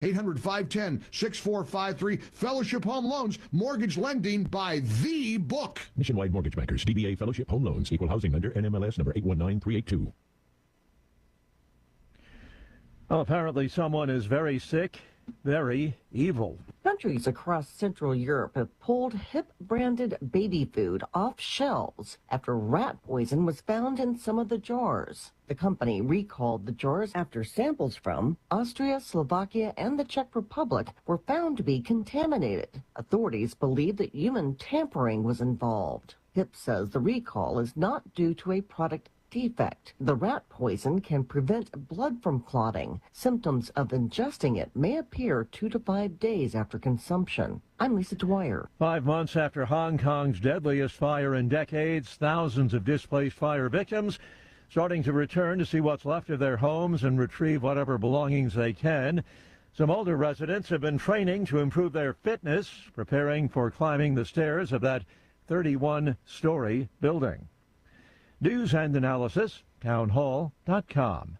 800-510-6453. Fellowship Home Loans, mortgage lending by the book. Nationwide Mortgage Bankers, DBA Fellowship Home Loans, Equal Housing Lender, NMLS number 819382. Well, apparently someone is very sick, very evil. Countries across Central Europe have pulled Hip-branded baby food off shelves after rat poison was found in some of the jars. The company recalled the jars after samples from Austria, Slovakia, and the Czech Republic were found to be contaminated. Authorities believe that human tampering was involved. Hip says the recall is not due to a product defect. The rat poison can prevent blood from clotting. Symptoms of ingesting it may appear 2 to 5 days after consumption. I'm Lisa Dwyer. 5 months after Hong Kong's deadliest fire in decades, thousands of displaced fire victims starting to return to see what's left of their homes and retrieve whatever belongings they can. Some older residents have been training to improve their fitness, preparing for climbing the stairs of that 31-story building. News and analysis, townhall.com.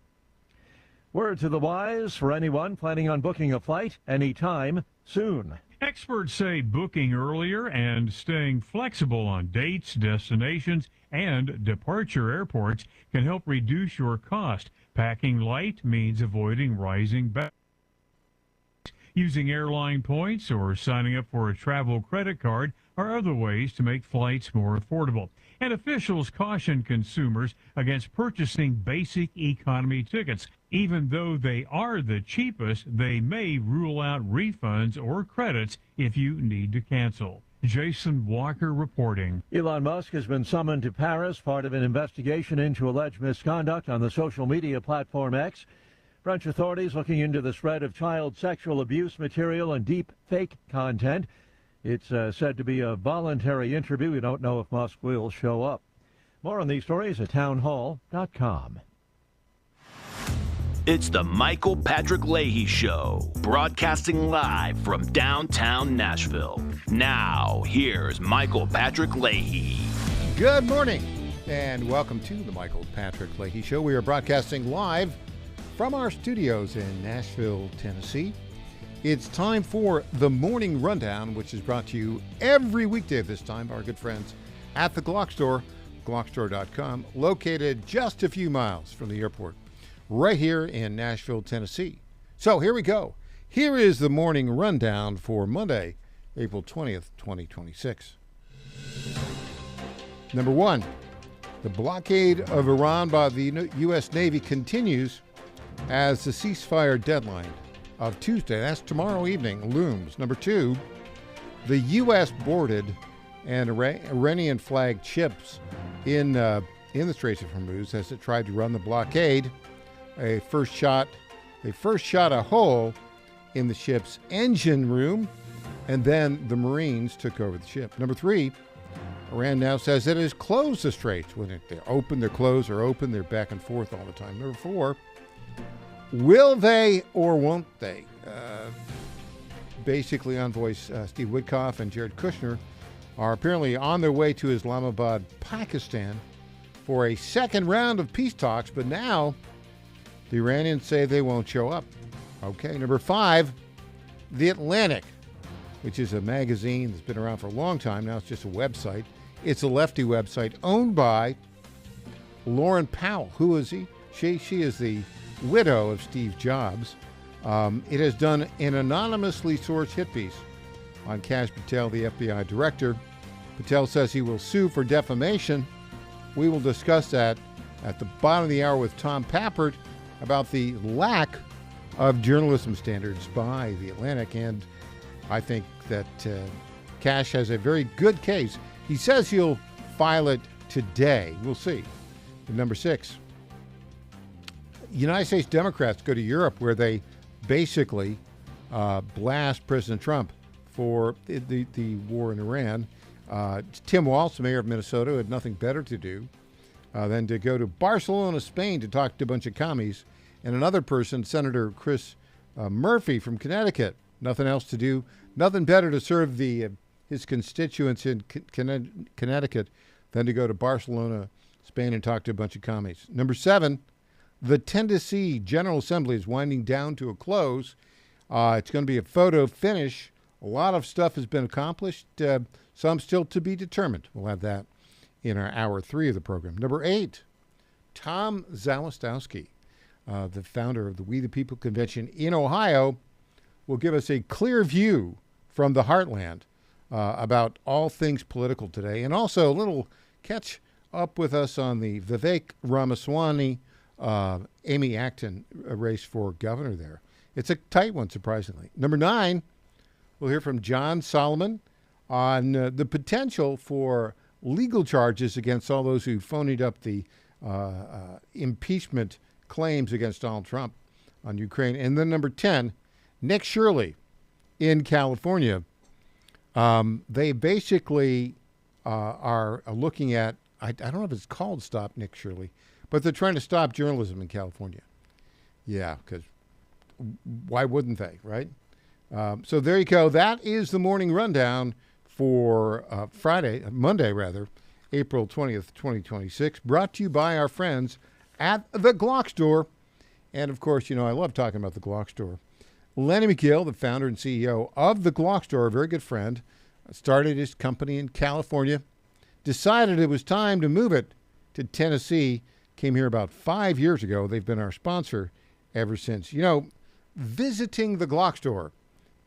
Word to the wise for anyone planning on booking a flight anytime soon. Experts say booking earlier and staying flexible on dates, destinations, and departure airports can help reduce your cost. Packing light means avoiding rising bags. Using airline points or signing up for a travel credit card are other ways to make flights more affordable. And officials caution consumers against purchasing basic economy tickets. Even though they are the cheapest, they may rule out refunds or credits if you need to cancel. Jason Walker reporting. Elon Musk has been summoned to Paris, part of an investigation into alleged misconduct on the social media platform X. French authorities looking into the spread of child sexual abuse material and deep fake content. It's said to be a voluntary interview. We don't know if Musk will show up. More on these stories at townhall.com. It's the Michael Patrick Leahy Show, broadcasting live from downtown Nashville. Now, here's Michael Patrick Leahy. Good morning, and welcome to the Michael Patrick Leahy Show. We are broadcasting live from our studios in Nashville, Tennessee. It's time for the Morning Rundown, which is brought to you every weekday at this time by our good friends at the Glock Store, glockstore.com, located just a few miles from the airport, right here in Nashville, Tennessee. So here we go. Here is the Morning Rundown for Monday, April 20th, 2026. Number one, the blockade of Iran by the U.S. Navy continues as the ceasefire deadline of Tuesday, that's tomorrow evening, looms. Number two, the U.S. boarded an Iranian-flagged ships in the Straits of Hormuz as it tried to run the blockade. They first shot a hole in the ship's engine room, and then the Marines took over the ship. Number three, Iran now says it has closed the straits. When they're open, they're closed, or open, they're back and forth all the time. Number four, will they or won't they? Basically, envoys Steve Witkoff and Jared Kushner are apparently on their way to Islamabad, Pakistan, for a second round of peace talks, but now the Iranians say they won't show up. Okay, number five, The Atlantic, which is a magazine that's been around for a long time. Now it's just a website. It's a lefty website owned by Lauren Powell. Who is he? She is the widow of Steve Jobs. It has done an anonymously sourced hit piece on Kash Patel, the FBI director. Patel says he will sue for defamation. We will discuss that at the bottom of the hour with Tom Pappert about the lack of journalism standards by The Atlantic, and I think that Kash has a very good case. He says he'll file it today. We'll see. And number six, United States Democrats go to Europe where they basically blast President Trump for the war in Iran. Tim Walz, the mayor of Minnesota, had nothing better to do than to go to Barcelona, Spain to talk to a bunch of commies. And another person, Senator Chris Murphy from Connecticut, nothing else to do, nothing better to serve his constituents in Connecticut than to go to Barcelona, Spain and talk to a bunch of commies. Number seven, the Tennessee General Assembly is winding down to a close. It's going to be a photo finish. A lot of stuff has been accomplished. Some still to be determined. We'll have that in our hour 3 of the program. Number 8, Tom Zalistowski, the founder of the We the People Convention in Ohio, will give us a clear view from the heartland about all things political today, and also a little catch up with us on the Vivek Ramaswamy, Amy Acton race for governor there. It's a tight one, surprisingly. Number 9, we'll hear from John Solomon on the potential for legal charges against all those who phonied up the impeachment claims against Donald Trump on Ukraine. And then number 10, Nick Shirley in California. They basically are looking at, I don't know if it's called Stop Nick Shirley, but they're trying to stop journalism in California. Yeah, because why wouldn't they, right? So there you go. That is the morning rundown for Monday, April 20th, 2026, brought to you by our friends at the Glock Store. And, of course, you know, I love talking about the Glock Store. Lenny McGill, the founder and CEO of the Glock Store, a very good friend, started his company in California, decided it was time to move it to Tennessee, came here about 5 years ago. They've been our sponsor ever since. You know, visiting the Glock Store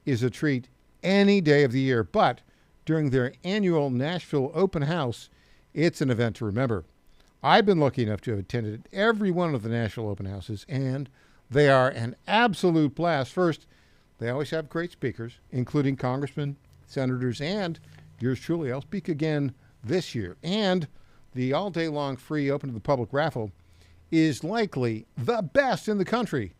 is a treat any day of the year, but during their annual Nashville open house, it's an event to remember. I've been lucky enough to have attended every one of the Nashville open houses, and they are an absolute blast. First, they always have great speakers, including congressmen, senators, and yours truly. I'll speak again this year. And the all-day long free open to the public raffle is likely the best in the country.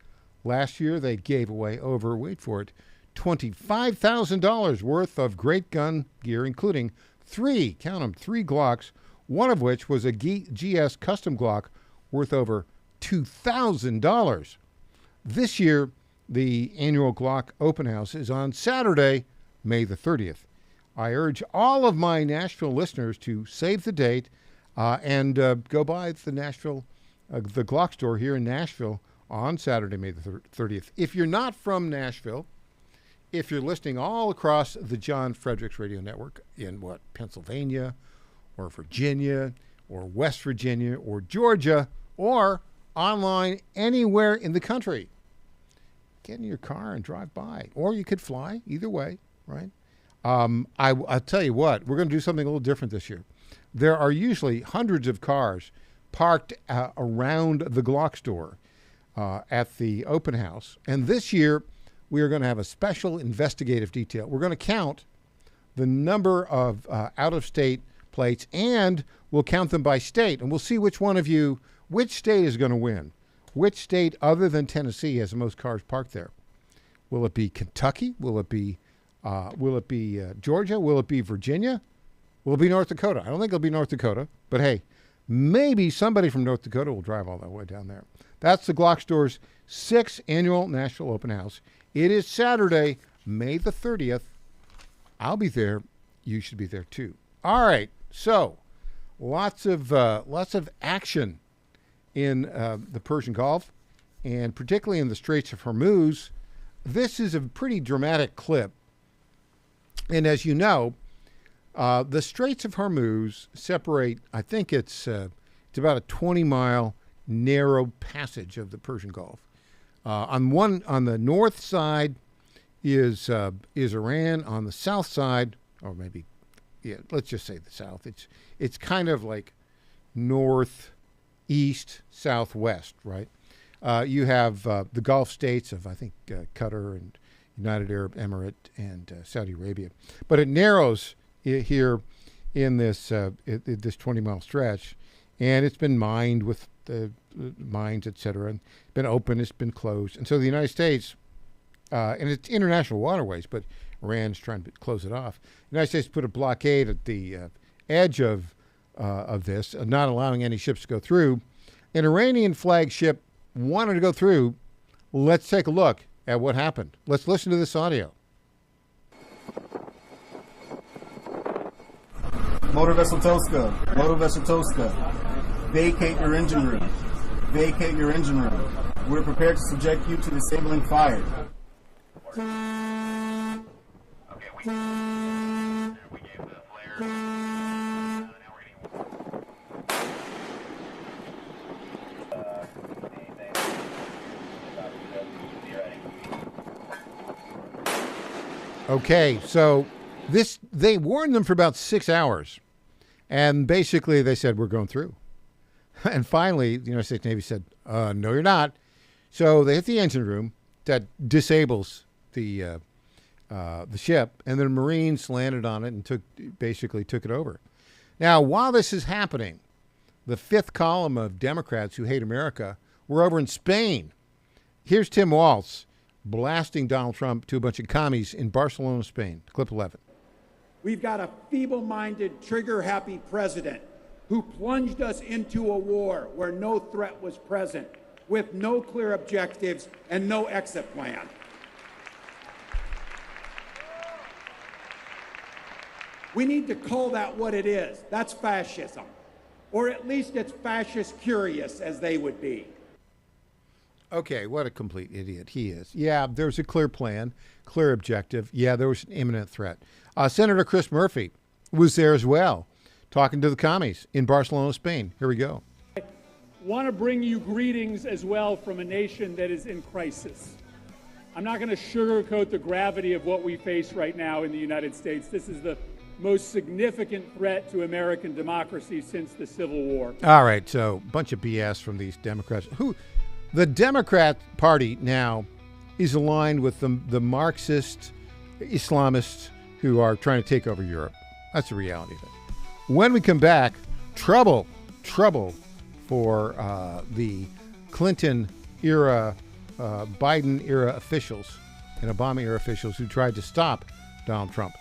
Last year, they gave away over, wait for it, $25,000 worth of great gun gear, including 3 Glocks, one of which was a GS custom Glock worth over $2,000. This year, the annual Glock open house is on Saturday, May the 30th. I urge all of my Nashville listeners to save the date and go by the the Glock Store here in Nashville on Saturday, May the 30th. If you're not from Nashville, if you're listening all across the John Fredericks Radio Network in Pennsylvania or Virginia or West Virginia or Georgia or online anywhere in the country, get in your car and drive by. Or you could fly, either way, right? I'll tell you what, we're going to do something a little different this year. There are usually hundreds of cars parked around the Glock Store at the open house. And this year, we are going to have a special investigative detail. We're going to count the number of out-of-state plates, and we'll count them by state. And we'll see which state is going to win. Which state other than Tennessee has the most cars parked there? Will it be Kentucky? Will it be Georgia? Will it be Virginia? Will it be North Dakota? I don't think it'll be North Dakota, but hey, maybe somebody from North Dakota will drive all that way down there. That's the Glock Store's 6th annual Nashville Open House. It is Saturday, May the 30th. I'll be there. You should be there too. All right, so lots of action in the Persian Gulf, and particularly in the Straits of Hormuz. This is a pretty dramatic clip. And as you know, the Straits of Hormuz separate, I think it's about a 20-mile narrow passage of the Persian Gulf. On the north side is Iran. On the south side, or maybe, let's just say the south. It's kind of like northeast, southwest, right? You have the Gulf states of, I think, Qatar and United Arab Emirates and Saudi Arabia. But it narrows here in this 20-mile stretch, and it's been mined with mines, et cetera, and been open, it's been closed. And so the United States, and it's international waterways, but Iran's trying to close it off. The United States put a blockade at the edge of this, not allowing any ships to go through. An Iranian flagship wanted to go through. Let's take a look at what happened. Let's listen to this audio. Motor Vessel Tosca, vacate your engine room. Vacate your engine room. We're prepared to subject you to disabling fire. Okay, we gave the flare. Now we're ready. Okay, so they warned them for about 6 hours, and basically they said, we're going through. And finally, the United States Navy said, no, you're not. So they hit the engine room that disables the ship, and then Marines landed on it and basically took it over. Now, while this is happening, the fifth column of Democrats who hate America were over in Spain. Here's Tim Walz blasting Donald Trump to a bunch of commies in Barcelona, Spain. Clip 11. We've got a feeble-minded, trigger-happy president who plunged us into a war where no threat was present, with no clear objectives and no exit plan. We need to call that what it is. That's fascism. Or at least it's fascist curious, as they would be. Okay, what a complete idiot he is. Yeah, there's a clear plan, clear objective. Yeah, there was an imminent threat. Senator Chris Murphy was there as well, talking to the commies in Barcelona, Spain. Here we go. I want to bring you greetings as well from a nation that is in crisis. I'm not going to sugarcoat the gravity of what we face right now in the United States. This is the most significant threat to American democracy since the Civil War. All right, so a bunch of BS from these Democrats. The Democrat Party now is aligned with the Marxist Islamists who are trying to take over Europe. That's the reality of it. When we come back, trouble for the Clinton-era, Biden-era officials and Obama-era officials who tried to stop Donald Trump.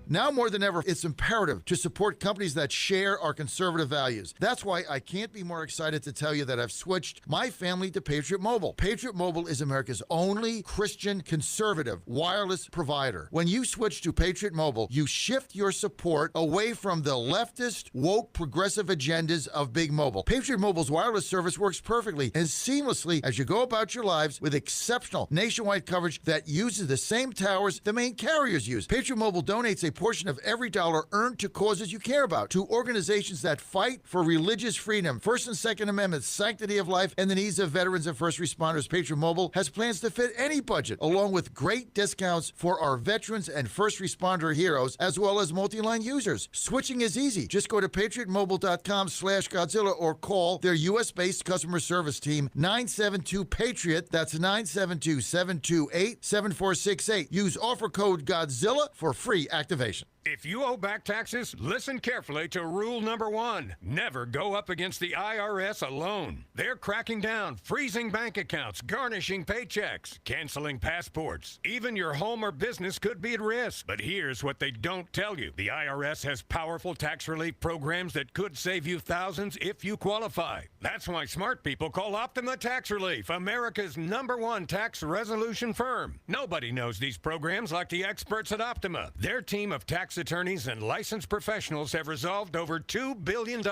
Now more than ever, it's imperative to support companies that share our conservative values. That's why I can't be more excited to tell you that I've switched my family to Patriot Mobile. Patriot Mobile is America's only Christian conservative wireless provider. When you switch to Patriot Mobile, you shift your support away from the leftist, woke, progressive agendas of Big Mobile. Patriot Mobile's wireless service works perfectly and seamlessly as you go about your lives with exceptional nationwide coverage that uses the same towers the main carriers use. Patriot Mobile donates a portion of every dollar earned to causes you care about, to organizations that fight for religious freedom, First and Second Amendments, sanctity of life, and the needs of veterans and first responders. Patriot Mobile has plans to fit any budget, along with great discounts for our veterans and first responder heroes, as well as multi-line users. Switching is easy. Just go to patriotmobile.com/Godzilla or call their U.S.-based customer service team, 972-PATRIOT. That's 972-728-7468. Use offer code Godzilla for free activation. If you owe back taxes, listen carefully to rule number 1. Never go up against the IRS alone. They're cracking down, freezing bank accounts, garnishing paychecks, canceling passports. Even your home or business could be at risk. But here's what they don't tell you. The IRS has powerful tax relief programs that could save you thousands if you qualify. That's why smart people call Optima Tax Relief, America's #1 tax resolution firm. Nobody knows these programs like the experts at Optima. Their team of tax attorneys and licensed professionals have resolved over $2 billion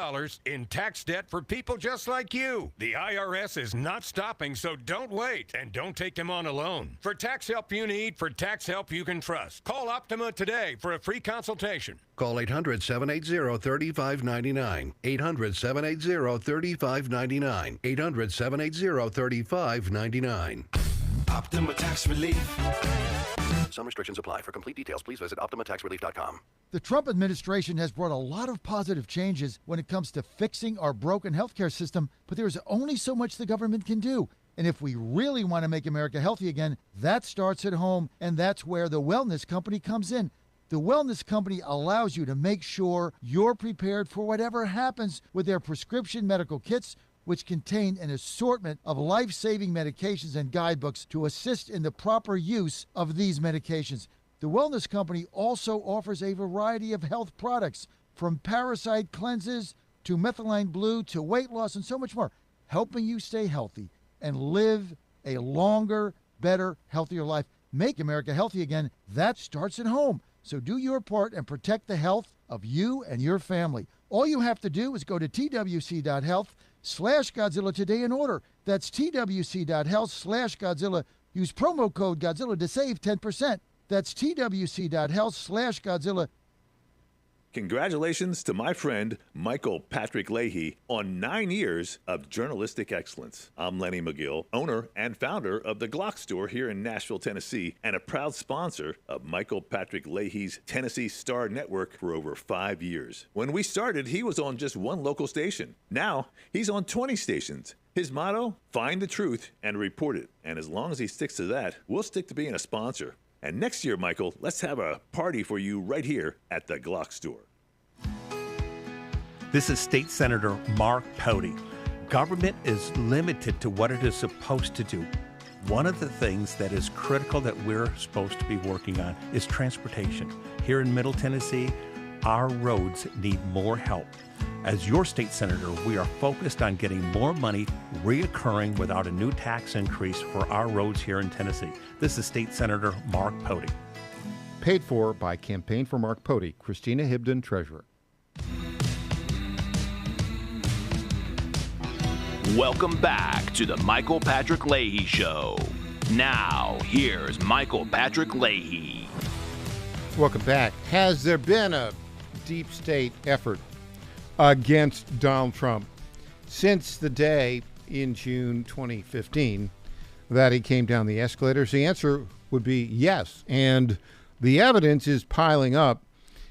in tax debt for people just like you. The IRS is not stopping, so don't wait, and don't take them on alone. For tax help you need, for tax help you can trust, call Optima today for a free consultation. Call 800-780-3599. 800-780-3599. 800-780-3599. Optima Tax Relief. Some restrictions apply. For complete details, please visit OptimaTaxRelief.com. The Trump administration has brought a lot of positive changes when it comes to fixing our broken healthcare system, but there's only so much the government can do. And if we really want to make America healthy again, that starts at home, and that's where the Wellness Company comes in. The Wellness Company allows you to make sure you're prepared for whatever happens with their prescription medical kits, which contain an assortment of life-saving medications and guidebooks to assist in the proper use of these medications. The Wellness Company also offers a variety of health products, from parasite cleanses to methylene blue to weight loss and so much more, helping you stay healthy and live a longer, better, healthier life. Make America healthy again. That starts at home. So do your part and protect the health of you and your family. All you have to do is go to twc.health/Godzilla today and order. That's twc.health/Godzilla. Use promo code Godzilla to save 10%. That's twc.health/Godzilla. Congratulations to my friend Michael Patrick Leahy on 9 years of journalistic excellence. I'm Lenny McGill, owner and founder of the Glock Store here in Nashville, Tennessee, and a proud sponsor of Michael Patrick Leahy's Tennessee Star Network for over 5 years. When we started, he was on just one local station. Now, he's on 20 stations. His motto, find the truth and report it. And as long as he sticks to that, we'll stick to being a sponsor. And next year, Michael, let's have a party for you right here at the Glock Store. This is State Senator Mark Pody. Government is limited to what it is supposed to do. One of the things that is critical that we're supposed to be working on is transportation. Here in Middle Tennessee, our roads need more help. As your state senator, we are focused on getting more money reoccurring without a new tax increase for our roads here in Tennessee. This is State Senator Mark Pody. Paid for by Campaign for Mark Pody, Christina Hibden, Treasurer. Welcome back to the Michael Patrick Leahy Show. Now, here's Michael Patrick Leahy. Welcome back. Has there been a deep state effort against Donald Trump since the day in June 2015 that he came down the escalators? The answer would be yes, and the evidence is piling up.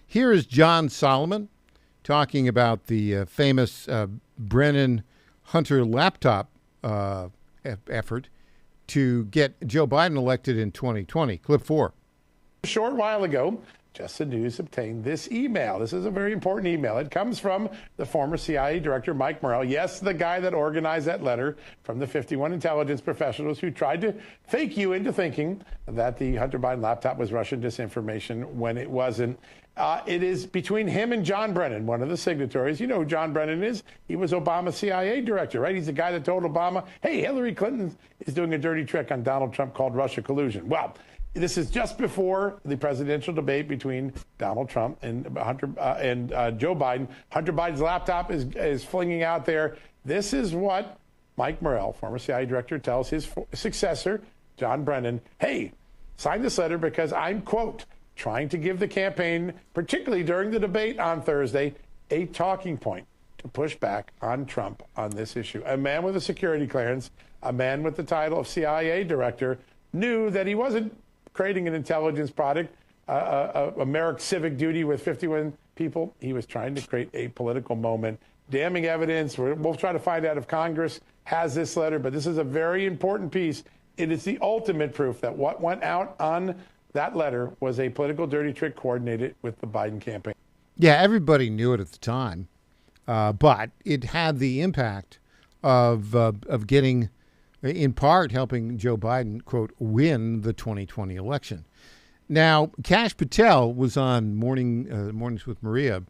Here is John Solomon talking about the famous Brennan Hunter laptop effort to get Joe Biden elected in 2020. Clip 4. A short while ago, Just the News obtained this email. This is a very important email. It comes from the former CIA director, Mike Morrell. Yes, the guy that organized that letter from the 51 intelligence professionals who tried to fake you into thinking that the Hunter Biden laptop was Russian disinformation when it wasn't. It is between him and John Brennan, one of the signatories. You know who John Brennan is? He was Obama's CIA director, right? He's the guy that told Obama, hey, Hillary Clinton is doing a dirty trick on Donald Trump called Russia collusion. Well, this is just before the presidential debate between Donald Trump and Joe Biden. Hunter Biden's laptop is flinging out there. This is what Mike Morrell, former CIA director, tells his successor, John Brennan. Hey, sign this letter because I'm, quote, trying to give the campaign, particularly during the debate on Thursday, a talking point to push back on Trump on this issue. A man with a security clearance, a man with the title of CIA director, knew that he wasn't creating an intelligence product, a Merrick civic duty with 51 people. He was trying to create a political moment. Damning evidence. We'll try to find out if Congress has this letter, but this is a very important piece. It is the ultimate proof that what went out on that letter was a political dirty trick coordinated with the Biden campaign. Yeah, everybody knew it at the time, but it had the impact of getting, in part, helping Joe Biden, quote, win the 2020 election. Now, Kash Patel was on Mornings with Maria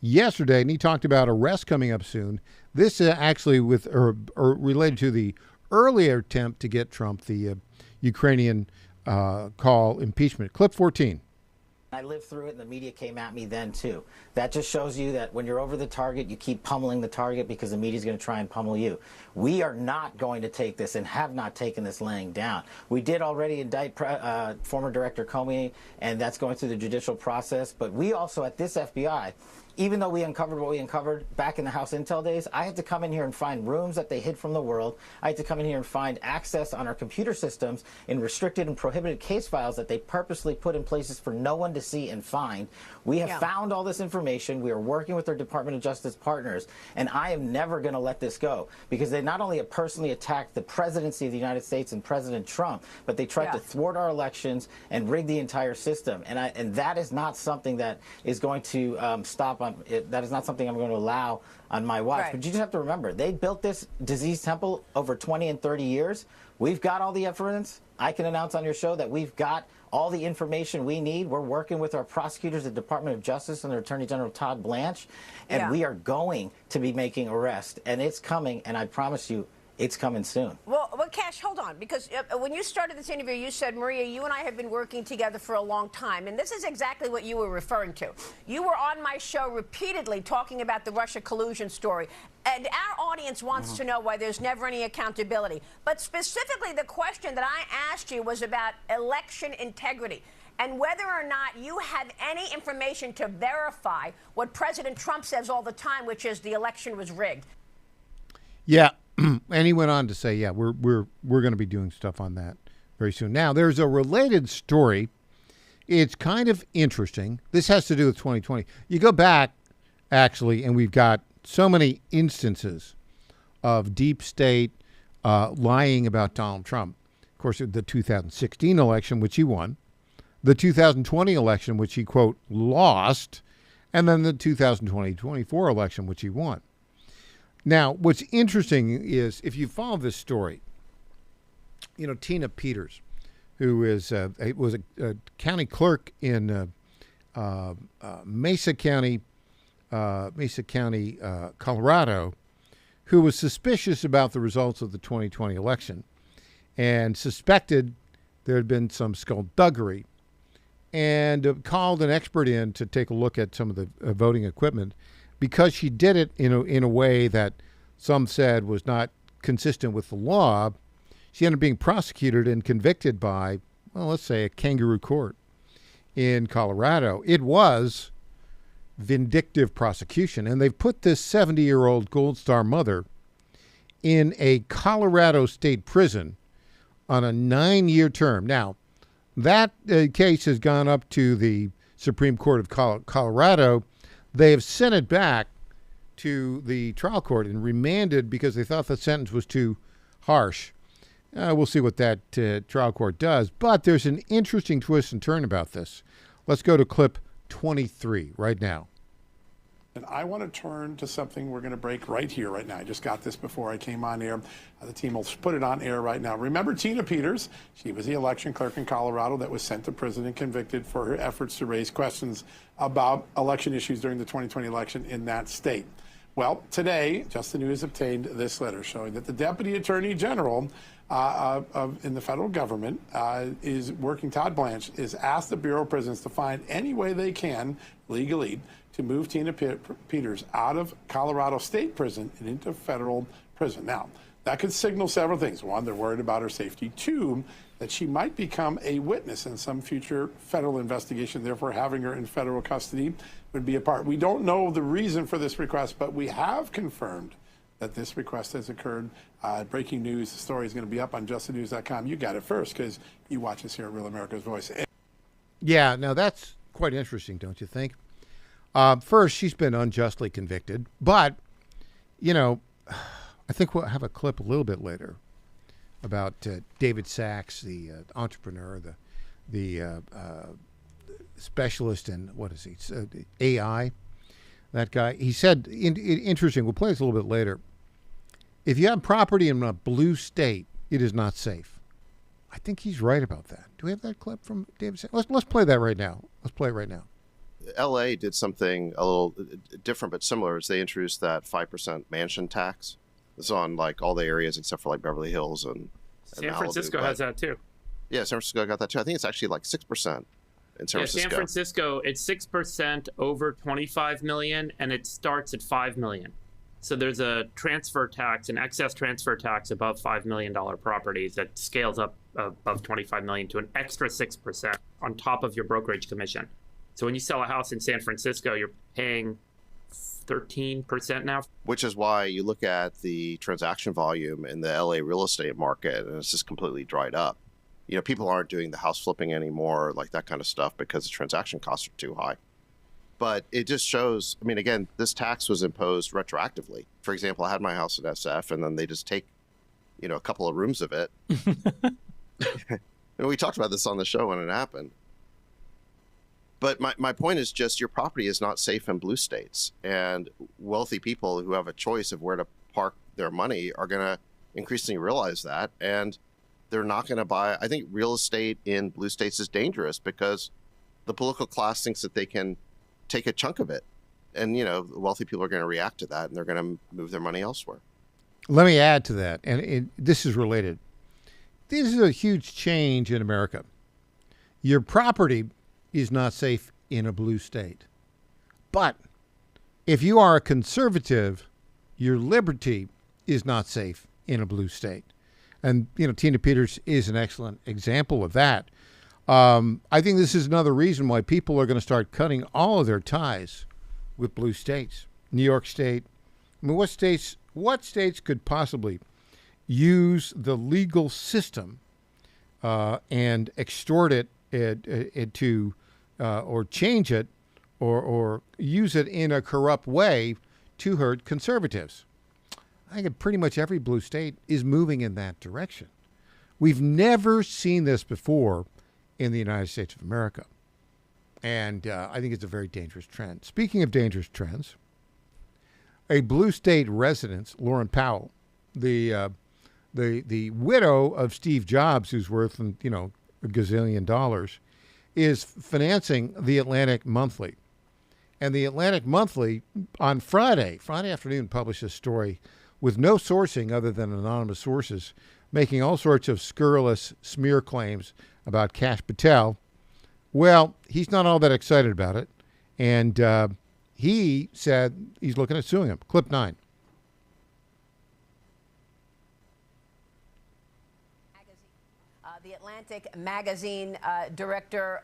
yesterday, and he talked about arrests coming up soon. This actually with or related to the earlier attempt to get Trump the Ukrainian call impeachment. Clip 14. I lived through it, and the media came at me then, too. That just shows you that when you're over the target, you keep pummeling the target because the media is going to try and pummel you. We are not going to take this and have not taken this laying down. We did already indict former Director Comey, and that's going through the judicial process. But we also, at this FBI, even though we uncovered what we uncovered back in the House Intel days, I had to come in here and find rooms that they hid from the world. I had to come in here and find access on our computer systems in restricted and prohibited case files that they purposely put in places for no one to see and find. We have found all this information. We are working with our Department of Justice partners, and I am never going to let this go because they not only have personally attacked the presidency of the United States and President Trump, but they tried to thwart our elections and rig the entire system. And that is not something that is going to stop. That is not something I'm going to allow on my watch. Right. But you just have to remember, they built this disease temple over 20 and 30 years. We've got all the evidence. I can announce on your show that we've got all the information we need. We're working with our prosecutors at the Department of Justice and their Attorney General Todd Blanche, and we are going to be making arrests. And it's coming, and I promise you, it's coming soon. Well, what Cash, hold on, because when you started this interview, you said, Maria, you and I have been working together for a long time, and this is exactly what you were referring to. You were on my show repeatedly talking about the Russia collusion story, and our audience wants to know why there's never any accountability. But specifically, the question that I asked you was about election integrity and whether or not you have any information to verify what President Trump says all the time, which is the election was rigged. Yeah. And he went on to say, yeah, we're going to be doing stuff on that very soon. Now, there's a related story. It's kind of interesting. This has to do with 2020. You go back, actually, and we've got so many instances of deep state lying about Donald Trump. Of course, the 2016 election, which he won, the 2020 election, which he, quote, lost, and then the 2024 election, which he won. Now, what's interesting is if you follow this story, you know, Tina Peters, who was a county clerk in Mesa County, Colorado, who was suspicious about the results of the 2020 election and suspected there had been some skullduggery and called an expert in to take a look at some of the voting equipment. Because she did it in a way that some said was not consistent with the law, she ended up being prosecuted and convicted by, well, let's say a kangaroo court in Colorado. It was vindictive prosecution, and they've put this 70-year-old Gold Star mother in a Colorado state prison on a 9-year term. Now, that case has gone up to the Supreme Court of Colorado. They have sent it back to the trial court and remanded because they thought the sentence was too harsh. We'll see what that trial court does. But there's an interesting twist and turn about this. Let's go to clip 23 right now. And I want to turn to something we're going to break right here, right now. I just got this before I came on air. The team will put it on air right now. Remember Tina Peters? She was the election clerk in Colorado that was sent to prison and convicted for her efforts to raise questions about election issues during the 2020 election in that state. Well, today, Just the News obtained this letter showing that the Deputy Attorney General in the federal government is working, Todd Blanche, is asked the Bureau of Prisons to find any way they can legally to move Tina Peters out of Colorado State Prison and into federal prison. Now, that could signal several things. One, they're worried about her safety. Two, that she might become a witness in some future federal investigation. Therefore, having her in federal custody would be a part. We don't know the reason for this request, but we have confirmed that this request has occurred. Breaking news, the story is going to be up on justthenews.com. You got it first because you watch us here at Real America's Voice. Yeah, now that's quite interesting, don't you think? First, she's been unjustly convicted, but, you know, I think we'll have a clip a little bit later about David Sachs, the entrepreneur, the specialist in, what is he, AI, that guy. He said, interesting, we'll play this a little bit later, if you have property in a blue state, it is not safe. I think he's right about that. Do we have that clip from David Sachs? Let's play that right now. Let's play it right now. LA did something a little different but similar. Is they introduced that 5% mansion tax. It's on like all the areas except for like Beverly Hills and San Francisco has that too. Yeah, San Francisco got that too. I think it's actually like 6% in San Francisco. San Francisco, it's 6% over 25 million, and it starts at 5 million. So there's a transfer tax, an excess transfer tax above $5 million properties that scales up above 25 million to an extra 6% on top of your brokerage commission. So when you sell a house in San Francisco, you're paying 13% now. Which is why you look at the transaction volume in the LA real estate market, and it's just completely dried up. You know, people aren't doing the house flipping anymore, like that kind of stuff, because the transaction costs are too high. But it just shows, I mean, again, this tax was imposed retroactively. For example, I had my house in SF, and then they just take, you know, a couple of rooms of it. And we talked about this on the show when it happened. But my point is just your property is not safe in blue states. And wealthy people who have a choice of where to park their money are going to increasingly realize that. And they're not going to buy. I think real estate in blue states is dangerous because the political class thinks that they can take a chunk of it. And, you know, wealthy people are going to react to that and they're going to move their money elsewhere. Let me add to that. And this is related. this is a huge change in America. Your property is not safe in a blue state. But if you are a conservative, your liberty is not safe in a blue state. And, Tina Peters is an excellent example of that. I think this is another reason why people are going to start cutting all of their ties with blue states. New York State. I mean, what states could possibly use the legal system and extort it to or change it or use it in a corrupt way to hurt conservatives? I think pretty much every blue state is moving in that direction. We've never seen this before in the United States of America. And I think it's a very dangerous trend. Speaking of dangerous trends, a blue state resident, Lauren Powell, the widow of Steve Jobs, who's worth, $1 gazillion, is financing the Atlantic Monthly. And the Atlantic Monthly on Friday afternoon, published a story with no sourcing other than anonymous sources, making all sorts of scurrilous smear claims about Kash Patel. Well, he's not all that excited about it. And he said he's looking at suing him. Clip 9. The Atlantic magazine director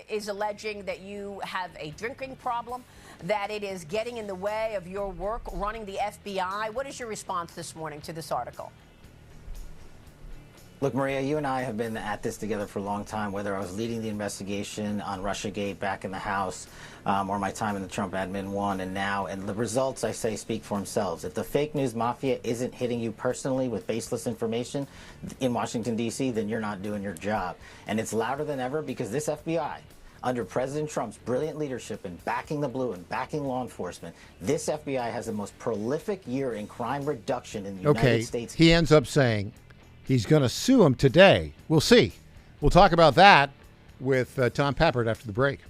is alleging that you have a drinking problem, that it is getting in the way of your work running the FBI. What is your response this morning to this article? Look, Maria, you and I have been at this together for a long time, whether I was leading the investigation on Russiagate back in the House or my time in the Trump admin 1 and now. And the results, I say, speak for themselves. If the fake news mafia isn't hitting you personally with baseless information in Washington, D.C., then you're not doing your job. And it's louder than ever because this FBI, under President Trump's brilliant leadership in backing the blue and backing law enforcement, this FBI has the most prolific year in crime reduction in the United States. He ends up saying he's going to sue him today. We'll see. We'll talk about that with Tom Pappert after the break.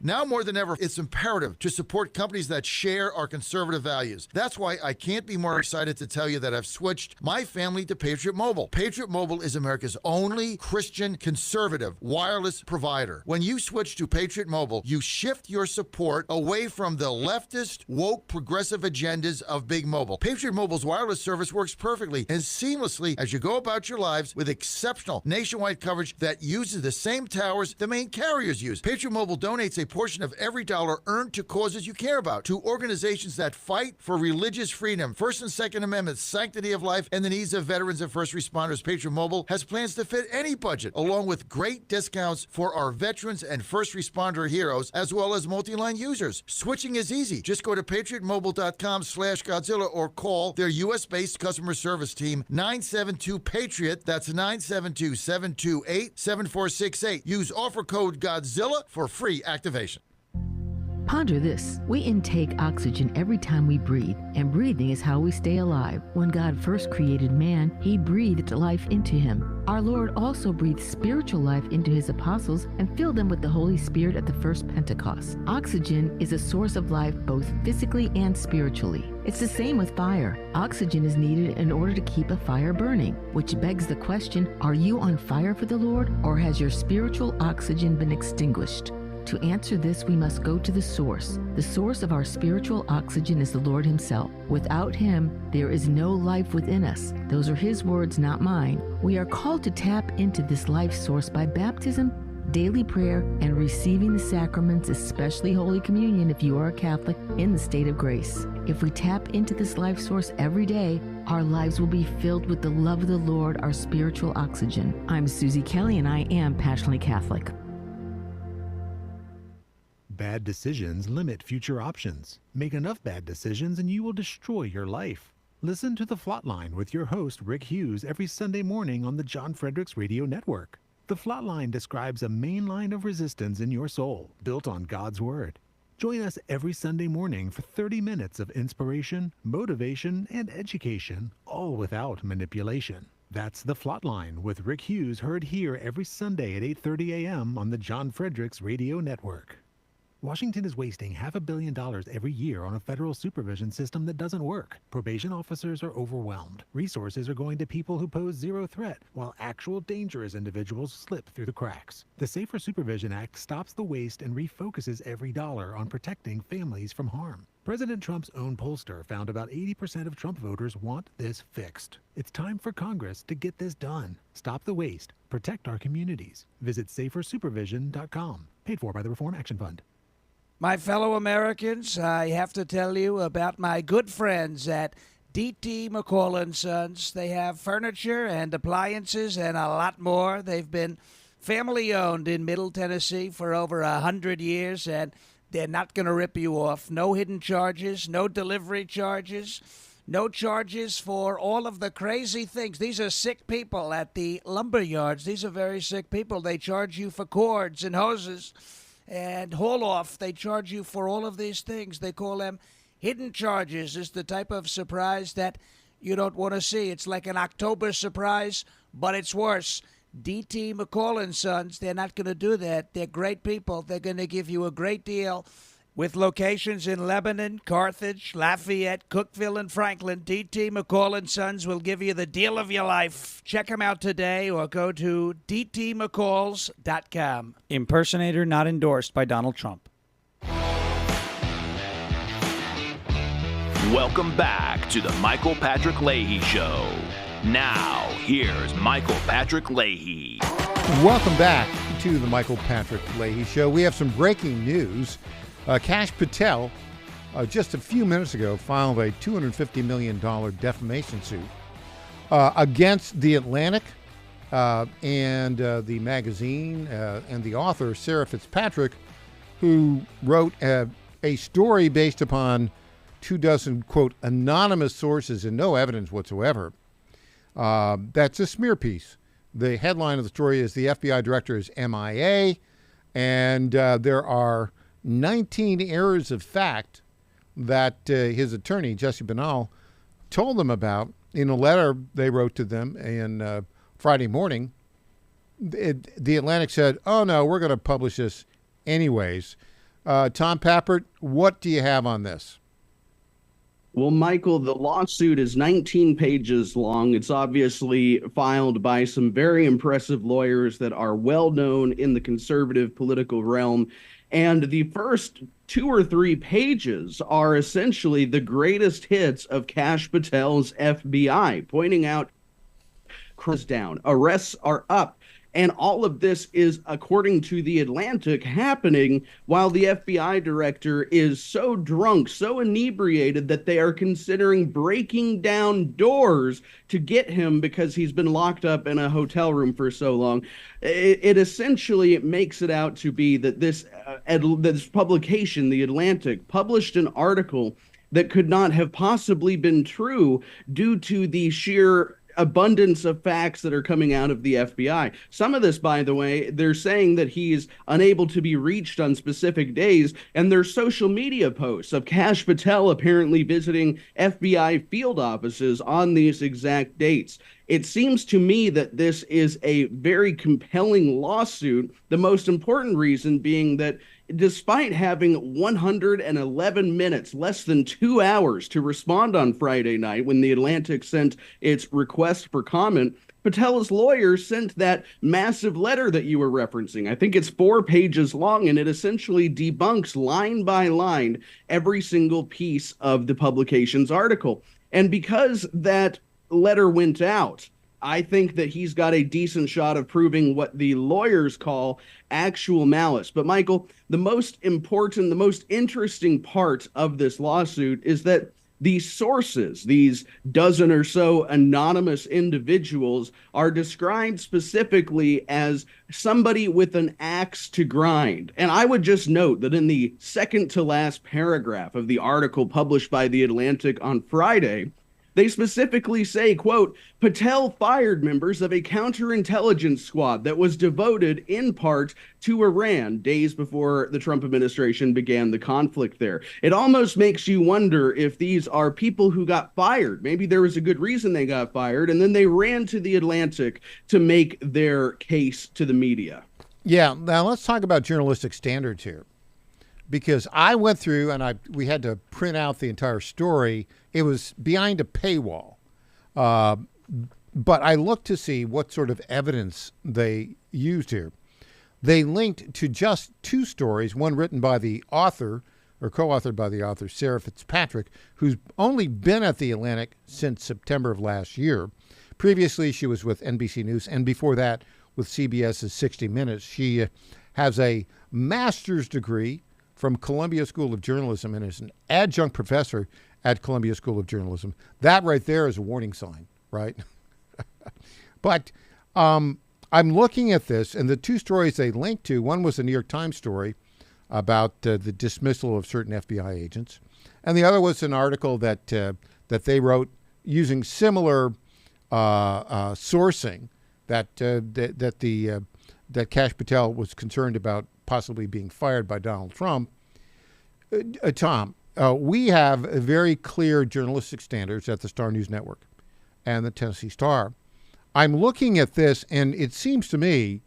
Now more than ever, it's imperative to support companies that share our conservative values. That's why I can't be more excited to tell you that I've switched my family to Patriot Mobile. Patriot Mobile is America's only Christian conservative wireless provider. When you switch to Patriot Mobile, you shift your support away from the leftist, woke, progressive agendas of Big Mobile. Patriot Mobile's wireless service works perfectly and seamlessly as you go about your lives with exceptional nationwide coverage that uses the same towers the main carriers use. Patriot Mobile donates a portion of every dollar earned to causes you care about, to organizations that fight for religious freedom, First and Second Amendments, sanctity of life, and the needs of veterans and first responders. Patriot Mobile has plans to fit any budget, along with great discounts for our veterans and first responder heroes, as well as multi-line users. Switching is easy. Just go to patriotmobile.com/Godzilla or call their U.S.-based customer service team, 972-PATRIOT. That's 972-728-7468. Use offer code Godzilla for free activation. Ponder this. We intake oxygen every time we breathe, and breathing is how we stay alive. When God first created man, he breathed life into him. Our Lord also breathed spiritual life into his apostles and filled them with the Holy Spirit at the first Pentecost. Oxygen is a source of life both physically and spiritually. It's the same with fire. Oxygen is needed in order to keep a fire burning, which begs the question, are you on fire for the Lord, or has your spiritual oxygen been extinguished? To answer this, we must go to the source. The source of our spiritual oxygen is the Lord himself. Without him, there is no life within us. Those are his words, not mine. We are called to tap into this life source by baptism, daily prayer, and receiving the sacraments, especially Holy Communion if you are a Catholic, in the state of grace. If we tap into this life source every day, our lives will be filled with the love of the Lord, our spiritual oxygen. I'm Susie Kelly, and I am passionately Catholic. Bad decisions limit future options. Make enough bad decisions and you will destroy your life. Listen to The Flatline with your host, Rick Hughes, every Sunday morning on the John Fredericks Radio Network. The Flatline describes a main line of resistance in your soul, built on God's Word. Join us every Sunday morning for 30 minutes of inspiration, motivation, and education, all without manipulation. That's The Flatline with Rick Hughes, heard here every Sunday at 8:30 a.m. on the John Fredericks Radio Network. Washington is wasting $500 million every year on a federal supervision system that doesn't work. Probation officers are overwhelmed. Resources are going to people who pose zero threat, while actual dangerous individuals slip through the cracks. The Safer Supervision Act stops the waste and refocuses every dollar on protecting families from harm. President Trump's own pollster found about 80% of Trump voters want this fixed. It's time for Congress to get this done. Stop the waste. Protect our communities. Visit safersupervision.com. Paid for by the Reform Action Fund. My fellow Americans, I have to tell you about my good friends at D.T. McCall & Sons. They have furniture and appliances and a lot more. They've been family-owned in Middle Tennessee for over 100 years, and they're not going to rip you off. No hidden charges, no delivery charges, no charges for all of the crazy things. These are sick people at the lumber yards. These are very sick people. They charge you for cords and hoses and haul off. They charge you for all of these things. They call them hidden charges. It's the type of surprise that you don't want to see. It's like an October surprise, but it's worse. D.T. McCall & Sons, they're not going to do that. They're great people. They're going to give you a great deal. With locations in Lebanon, Carthage, Lafayette, Cookeville, and Franklin, D.T. McCall & Sons will give you the deal of your life. Check them out today or go to dtmccalls.com. Impersonator not endorsed by Donald Trump. Welcome back to the Michael Patrick Leahy Show. Now, here's Michael Patrick Leahy. Welcome back to the Michael Patrick Leahy Show. We have some breaking news. Kash Patel, just a few minutes ago, filed a $250 million defamation suit against The Atlantic and the magazine and the author, Sarah Fitzpatrick, who wrote a story based upon 24, quote, anonymous sources and no evidence whatsoever. That's a smear piece. The headline of the story is the FBI director is MIA, and there are 19 errors of fact that his attorney, Jesse Banal, told them about in a letter they wrote to them in Friday morning. The Atlantic said, oh, no, we're going to publish this anyways. Tom Pappert, what do you have on this? Well, Michael, the lawsuit is 19 pages long. It's obviously filed by some very impressive lawyers that are well known in the conservative political realm. And the first 2 or 3 pages are essentially the greatest hits of Kash Patel's FBI, pointing out crimes down, arrests are up. And all of this is, according to The Atlantic, happening while the FBI director is so drunk, so inebriated that they are considering breaking down doors to get him because he's been locked up in a hotel room for so long. It essentially makes it out to be that this publication, The Atlantic, published an article that could not have possibly been true due to the sheer abundance of facts that are coming out of the FBI. Some of this, by the way, they're saying that he's unable to be reached on specific days, and there's social media posts of Kash Patel apparently visiting FBI field offices on these exact dates. It seems to me that this is a very compelling lawsuit, the most important reason being that despite having 111 minutes, less than 2 hours to respond on Friday night when The Atlantic sent its request for comment, Patel's lawyers sent that massive letter that you were referencing. I think it's 4 pages long, and it essentially debunks line by line every single piece of the publication's article. And because that letter went out, I think that he's got a decent shot of proving what the lawyers call actual malice. But Michael, the most important, the most interesting part of this lawsuit is that these sources, these dozen or so anonymous individuals, are described specifically as somebody with an axe to grind. And I would just note that in the second to last paragraph of the article published by The Atlantic on Friday, they specifically say, quote, Patel fired members of a counterintelligence squad that was devoted in part to Iran days before the Trump administration began the conflict there. It almost makes you wonder if these are people who got fired. Maybe there was a good reason they got fired, and then they ran to The Atlantic to make their case to the media. Yeah, now let's talk about journalistic standards here. because I went through and we had to print out the entire story. It was behind a paywall. But I looked to see what sort of evidence they used here. They linked to just two stories, one written by the author, or co-authored by the author, Sarah Fitzpatrick, who's only been at the Atlantic since September of last year. Previously, she was with NBC News, and before that, with CBS's 60 Minutes. She has a master's degree from Columbia School of Journalism and is an adjunct professor at Columbia School of Journalism. That right there is a warning sign, right? But I'm looking at this, and the two stories they linked to, one was a New York Times story about the dismissal of certain FBI agents, and the other was an article that they wrote using similar sourcing that Kash Patel was concerned about possibly being fired by Donald Trump. Tom, we have very clear journalistic standards at the Star News Network and the Tennessee Star. I'm looking at this, and it seems to me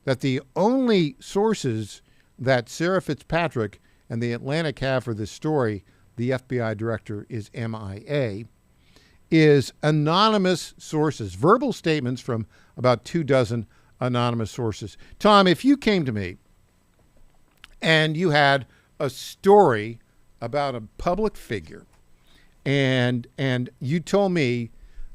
that the only sources that Sarah Fitzpatrick and the Atlantic have for this story, the FBI director is MIA, is anonymous sources, verbal statements from about 24 anonymous sources. Tom, if you came to me and you had a story about a public figure and you told me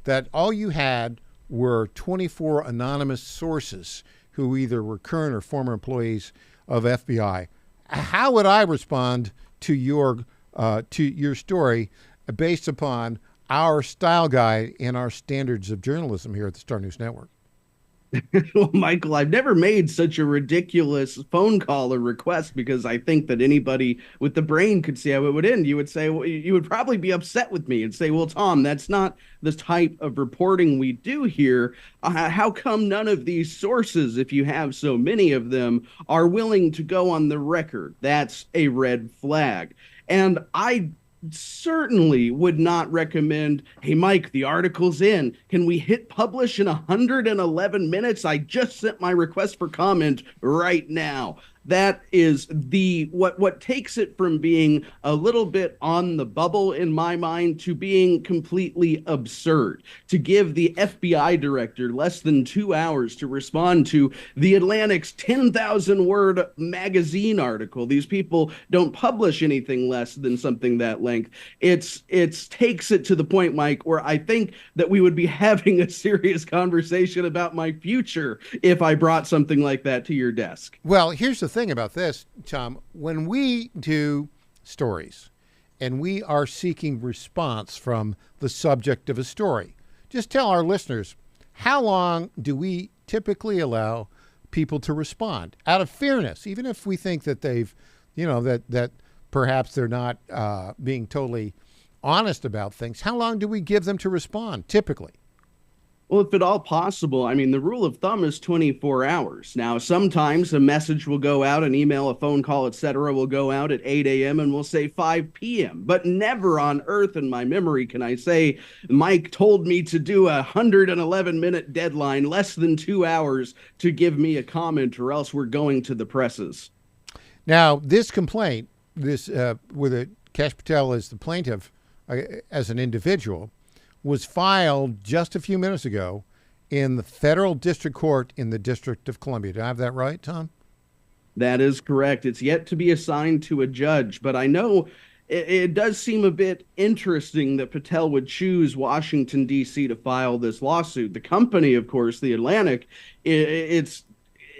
that all you had were 24 anonymous sources who either were current or former employees of FBI, how would I respond to your story based upon our style guide and our standards of journalism here at the Star News Network? Well, Michael, I've never made such a ridiculous phone call or request because I think that anybody with the brain could see how it would end. You would say, well, you would probably be upset with me and say, well, Tom, that's not the type of reporting we do here. How come none of these sources, if you have so many of them, are willing to go on the record? That's a red flag. And I certainly would not recommend, hey, Mike, the article's in. Can we hit publish in 111 minutes? I just sent my request for comment right now. That is what takes it from being a little bit on the bubble in my mind to being completely absurd. To give the FBI director less than 2 hours to respond to the Atlantic's 10,000-word magazine article. These people don't publish anything less than something that length. It takes it to the point, Mike, where I think that we would be having a serious conversation about my future if I brought something like that to your desk. Well, here's the thing about this, Tom. When we do stories and we are seeking response from the subject of a story, just tell our listeners, how long do we typically allow people to respond out of fairness, even if we think that they've, that perhaps they're not being totally honest about things? How long do we give them to respond typically? Well, if at all possible, I mean, the rule of thumb is 24 hours. Now, sometimes a message will go out, an email, a phone call, etc., will go out at 8 a.m. and we'll say 5 p.m. But never on earth in my memory can I say, Mike told me to do a 111-minute deadline, less than 2 hours to give me a comment, or else we're going to the presses. Now, this complaint, with Kash Patel as the plaintiff, as an individual, was filed just a few minutes ago in the federal district court in the District of Columbia. Do I have that right, Tom? That is correct. It's yet to be assigned to a judge, but I know it does seem a bit interesting that Patel would choose Washington, D.C. to file this lawsuit. The company, of course, the Atlantic,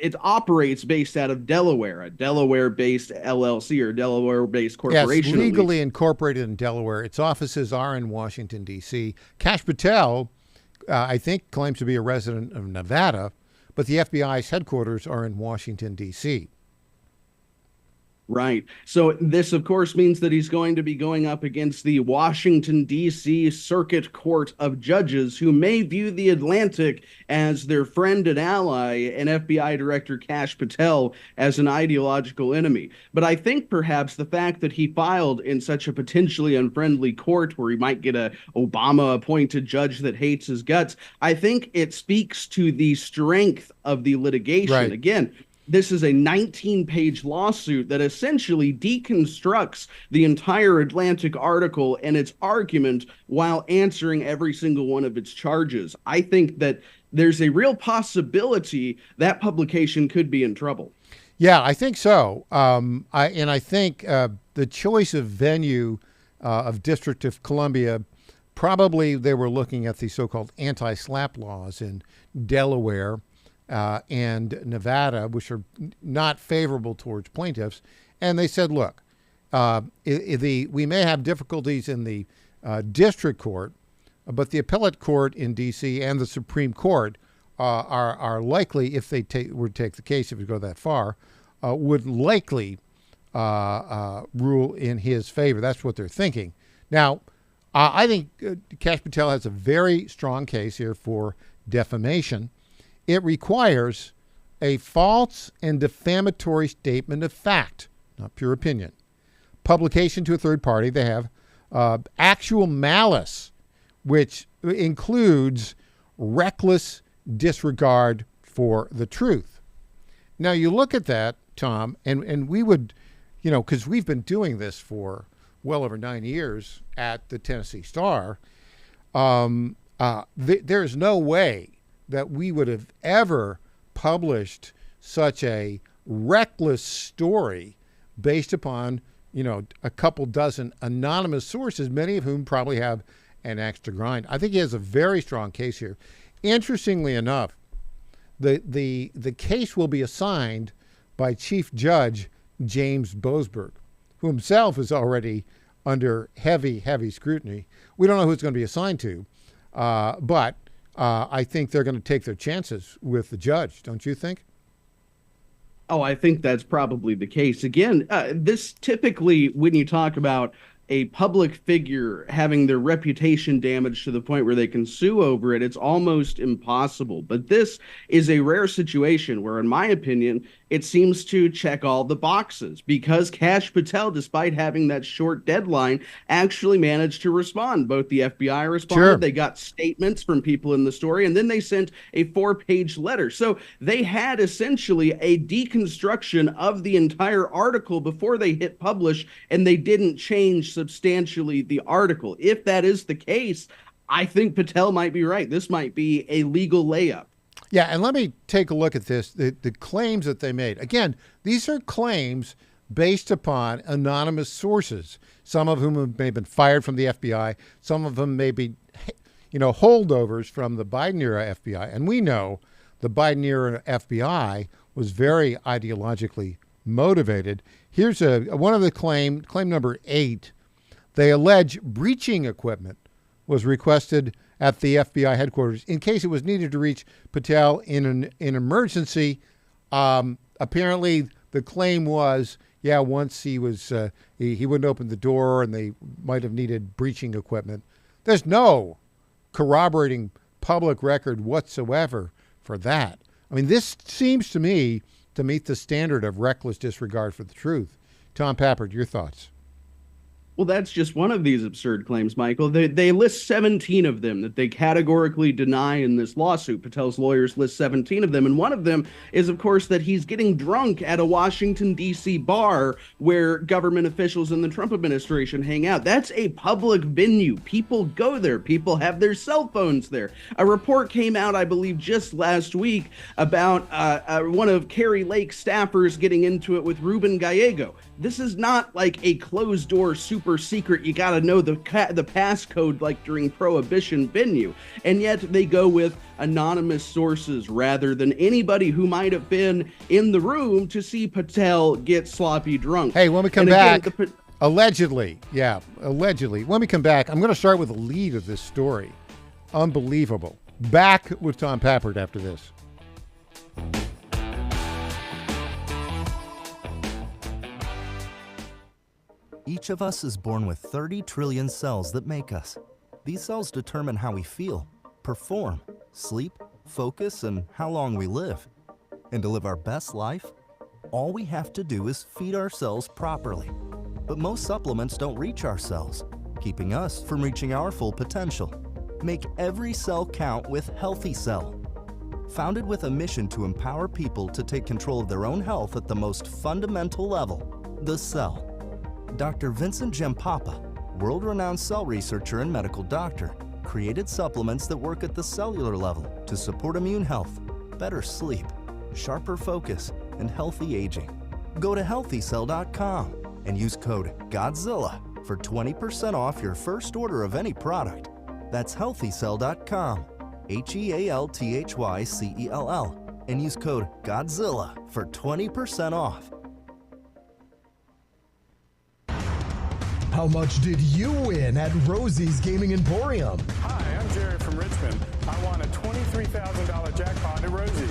it operates based out of Delaware, a Delaware-based LLC or Delaware-based corporation. Yes, legally incorporated in Delaware. Its offices are in Washington, D.C. Kash Patel, I think, claims to be a resident of Nevada, but the FBI's headquarters are in Washington, D.C. Right. So this, of course, means that he's going to be going up against the Washington, D.C. Circuit Court of Judges, who may view the Atlantic as their friend and ally, and FBI Director Kash Patel as an ideological enemy. But I think perhaps the fact that he filed in such a potentially unfriendly court where he might get a Obama-appointed judge that hates his guts, I think it speaks to the strength of the litigation. Right. Again, this is a 19-page lawsuit that essentially deconstructs the entire Atlantic article and its argument while answering every single one of its charges. I think that there's a real possibility that publication could be in trouble. Yeah, I think so. I think the choice of venue of District of Columbia, probably they were looking at the so-called anti-SLAPP laws in Delaware and Nevada, which are not favorable towards plaintiffs. And they said, look, we may have difficulties in the district court, but the appellate court in D.C. and the Supreme Court are likely, if they would take the case, if we go that far, would likely rule in his favor. That's what they're thinking. Now, I think Kash Patel has a very strong case here for defamation. It requires a false and defamatory statement of fact, not pure opinion. Publication to a third party. They have actual malice, which includes reckless disregard for the truth. Now, you look at that, Tom, and we would, because we've been doing this for well over 9 years at the Tennessee Star, there's no way that we would have ever published such a reckless story based upon, a couple dozen anonymous sources, many of whom probably have an axe to grind. I think he has a very strong case here. Interestingly enough, the case will be assigned by Chief Judge James Boasberg, who himself is already under heavy, heavy scrutiny. We don't know who it's going to be assigned to, but I think they're going to take their chances with the judge, don't you think? Oh, I think that's probably the case. Again, this typically, when you talk about a public figure having their reputation damaged to the point where they can sue over it, it's almost impossible. But this is a rare situation where, in my opinion, it seems to check all the boxes, because Kash Patel, despite having that short deadline, actually managed to respond. Both the FBI responded, Sure. They got statements from people in the story, and then they sent a 4-page letter. So they had essentially a deconstruction of the entire article before they hit publish, and they didn't change substantially the article. If that is the case, I think Patel might be right. This might be a legal layup. Yeah, and let me take a look at this, the claims that they made. Again, these are claims based upon anonymous sources, some of whom may have been fired from the FBI, some of them may be, holdovers from the Biden-era FBI. And we know the Biden-era FBI was very ideologically motivated. Here's one of the claim number 8. They allege breaching equipment was requested at the FBI headquarters in case it was needed to reach Patel in an emergency. Apparently, the claim was, once he was he wouldn't open the door and they might have needed breaching equipment. There's no corroborating public record whatsoever for that. I mean, this seems to me to meet the standard of reckless disregard for the truth. Tom Pappard, your thoughts? Well, that's just one of these absurd claims, Michael. They list 17 of them that they categorically deny in this lawsuit. Patel's lawyers list 17 of them. And one of them is, of course, that he's getting drunk at a Washington, D.C. bar where government officials in the Trump administration hang out. That's a public venue. People go there. People have their cell phones there. A report came out, I believe, just last week about one of Kari Lake's staffers getting into it with Ruben Gallego. This is not like a closed-door super secret, you got to know the passcode like during Prohibition venue. And yet they go with anonymous sources rather than anybody who might have been in the room to see Patel get sloppy drunk. Hey, when we come back, allegedly. When we come back, I'm going to start with the lead of this story. Unbelievable. Back with Tom Pappard after this. Each of us is born with 30 trillion cells that make us. These cells determine how we feel, perform, sleep, focus, and how long we live. And to live our best life, all we have to do is feed our cells properly. But most supplements don't reach our cells, keeping us from reaching our full potential. Make every cell count with Healthy Cell. Founded with a mission to empower people to take control of their own health at the most fundamental level, the cell. Dr. Vincent Giampapa, world-renowned cell researcher and medical doctor, created supplements that work at the cellular level to support immune health, better sleep, sharper focus, and healthy aging. Go to healthycell.com and use code GODZILLA for 20% off your first order of any product. That's healthycell.com, HEALTHYCELL, and use code GODZILLA for 20% off. How much did you win at Rosie's Gaming Emporium? Hi, I'm Jerry from Richmond. I won a $23,000 jackpot at Rosie's.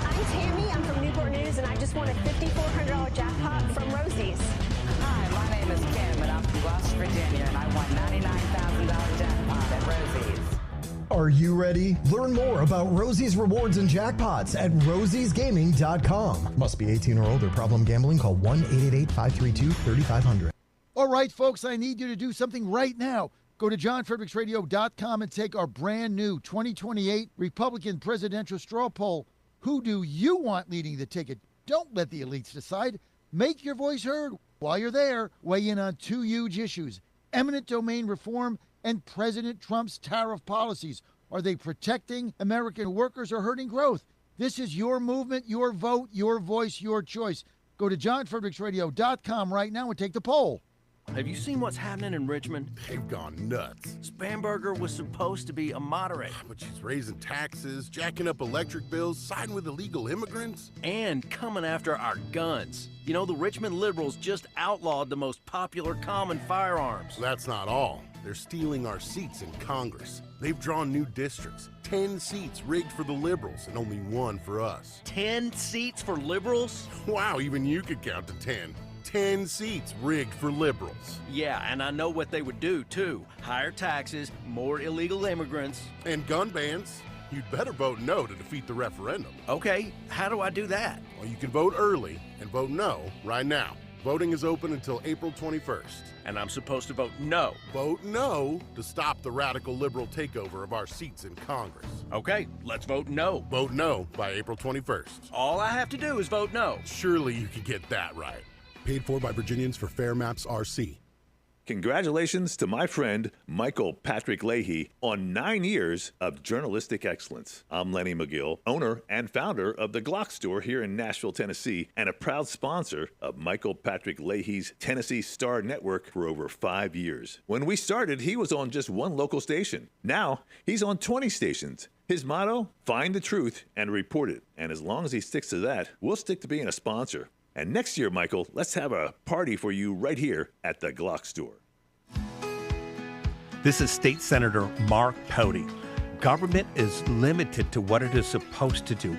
I'm Tammy. I'm from Newport News, and I just won a $5,400 jackpot from Rosie's. Hi, my name is Kim, and I'm from Gloucester, Virginia, and I won $99,000 jackpot at Rosie's. Are you ready? Learn more about Rosie's rewards and jackpots at rosiesgaming.com. Must be 18 or older. Problem gambling? Call 1-888-532-3500. All right, folks, I need you to do something right now. Go to johnfredericksradio.com and take our brand new 2028 Republican presidential straw poll. Who do you want leading the ticket? Don't let the elites decide. Make your voice heard. While you're there, weigh in on two huge issues: eminent domain reform and President Trump's tariff policies. Are they protecting American workers or hurting growth? This is your movement, your vote, your voice, your choice. Go to johnfredericksradio.com right now and take the poll. Have you seen what's happening in Richmond? They've gone nuts. Spanberger was supposed to be a moderate. But she's raising taxes, jacking up electric bills, siding with illegal immigrants. And coming after our guns. You know, the Richmond liberals just outlawed the most popular common firearms. That's not all. They're stealing our seats in Congress. They've drawn new districts. 10 seats rigged for the liberals and only 1 for us. 10 seats for liberals? Wow, even you could count to 10. 10 seats rigged for liberals. Yeah, and I know what they would do, too. Higher taxes, more illegal immigrants. And gun bans. You'd better vote no to defeat the referendum. Okay, how do I do that? Well, you can vote early and vote no right now. Voting is open until April 21st. And I'm supposed to vote no. Vote no to stop the radical liberal takeover of our seats in Congress. Okay, let's vote no. Vote no by April 21st. All I have to do is vote no. Surely you can get that right. Paid for by Virginians for Fair Maps RC. Congratulations to my friend Michael Patrick Leahy on 9 years of journalistic excellence. I'm Lenny McGill, owner and founder of the Glock Store here in Nashville, Tennessee, and a proud sponsor of Michael Patrick Leahy's Tennessee Star Network for over 5 years. When we started, he was on just one local station. Now, he's on 20 stations. His motto, find the truth and report it. And as long as he sticks to that, we'll stick to being a sponsor. And next year, Michael, let's have a party for you right here at the Glock Store. This is State Senator Mark Pody. Government is limited to what it is supposed to do.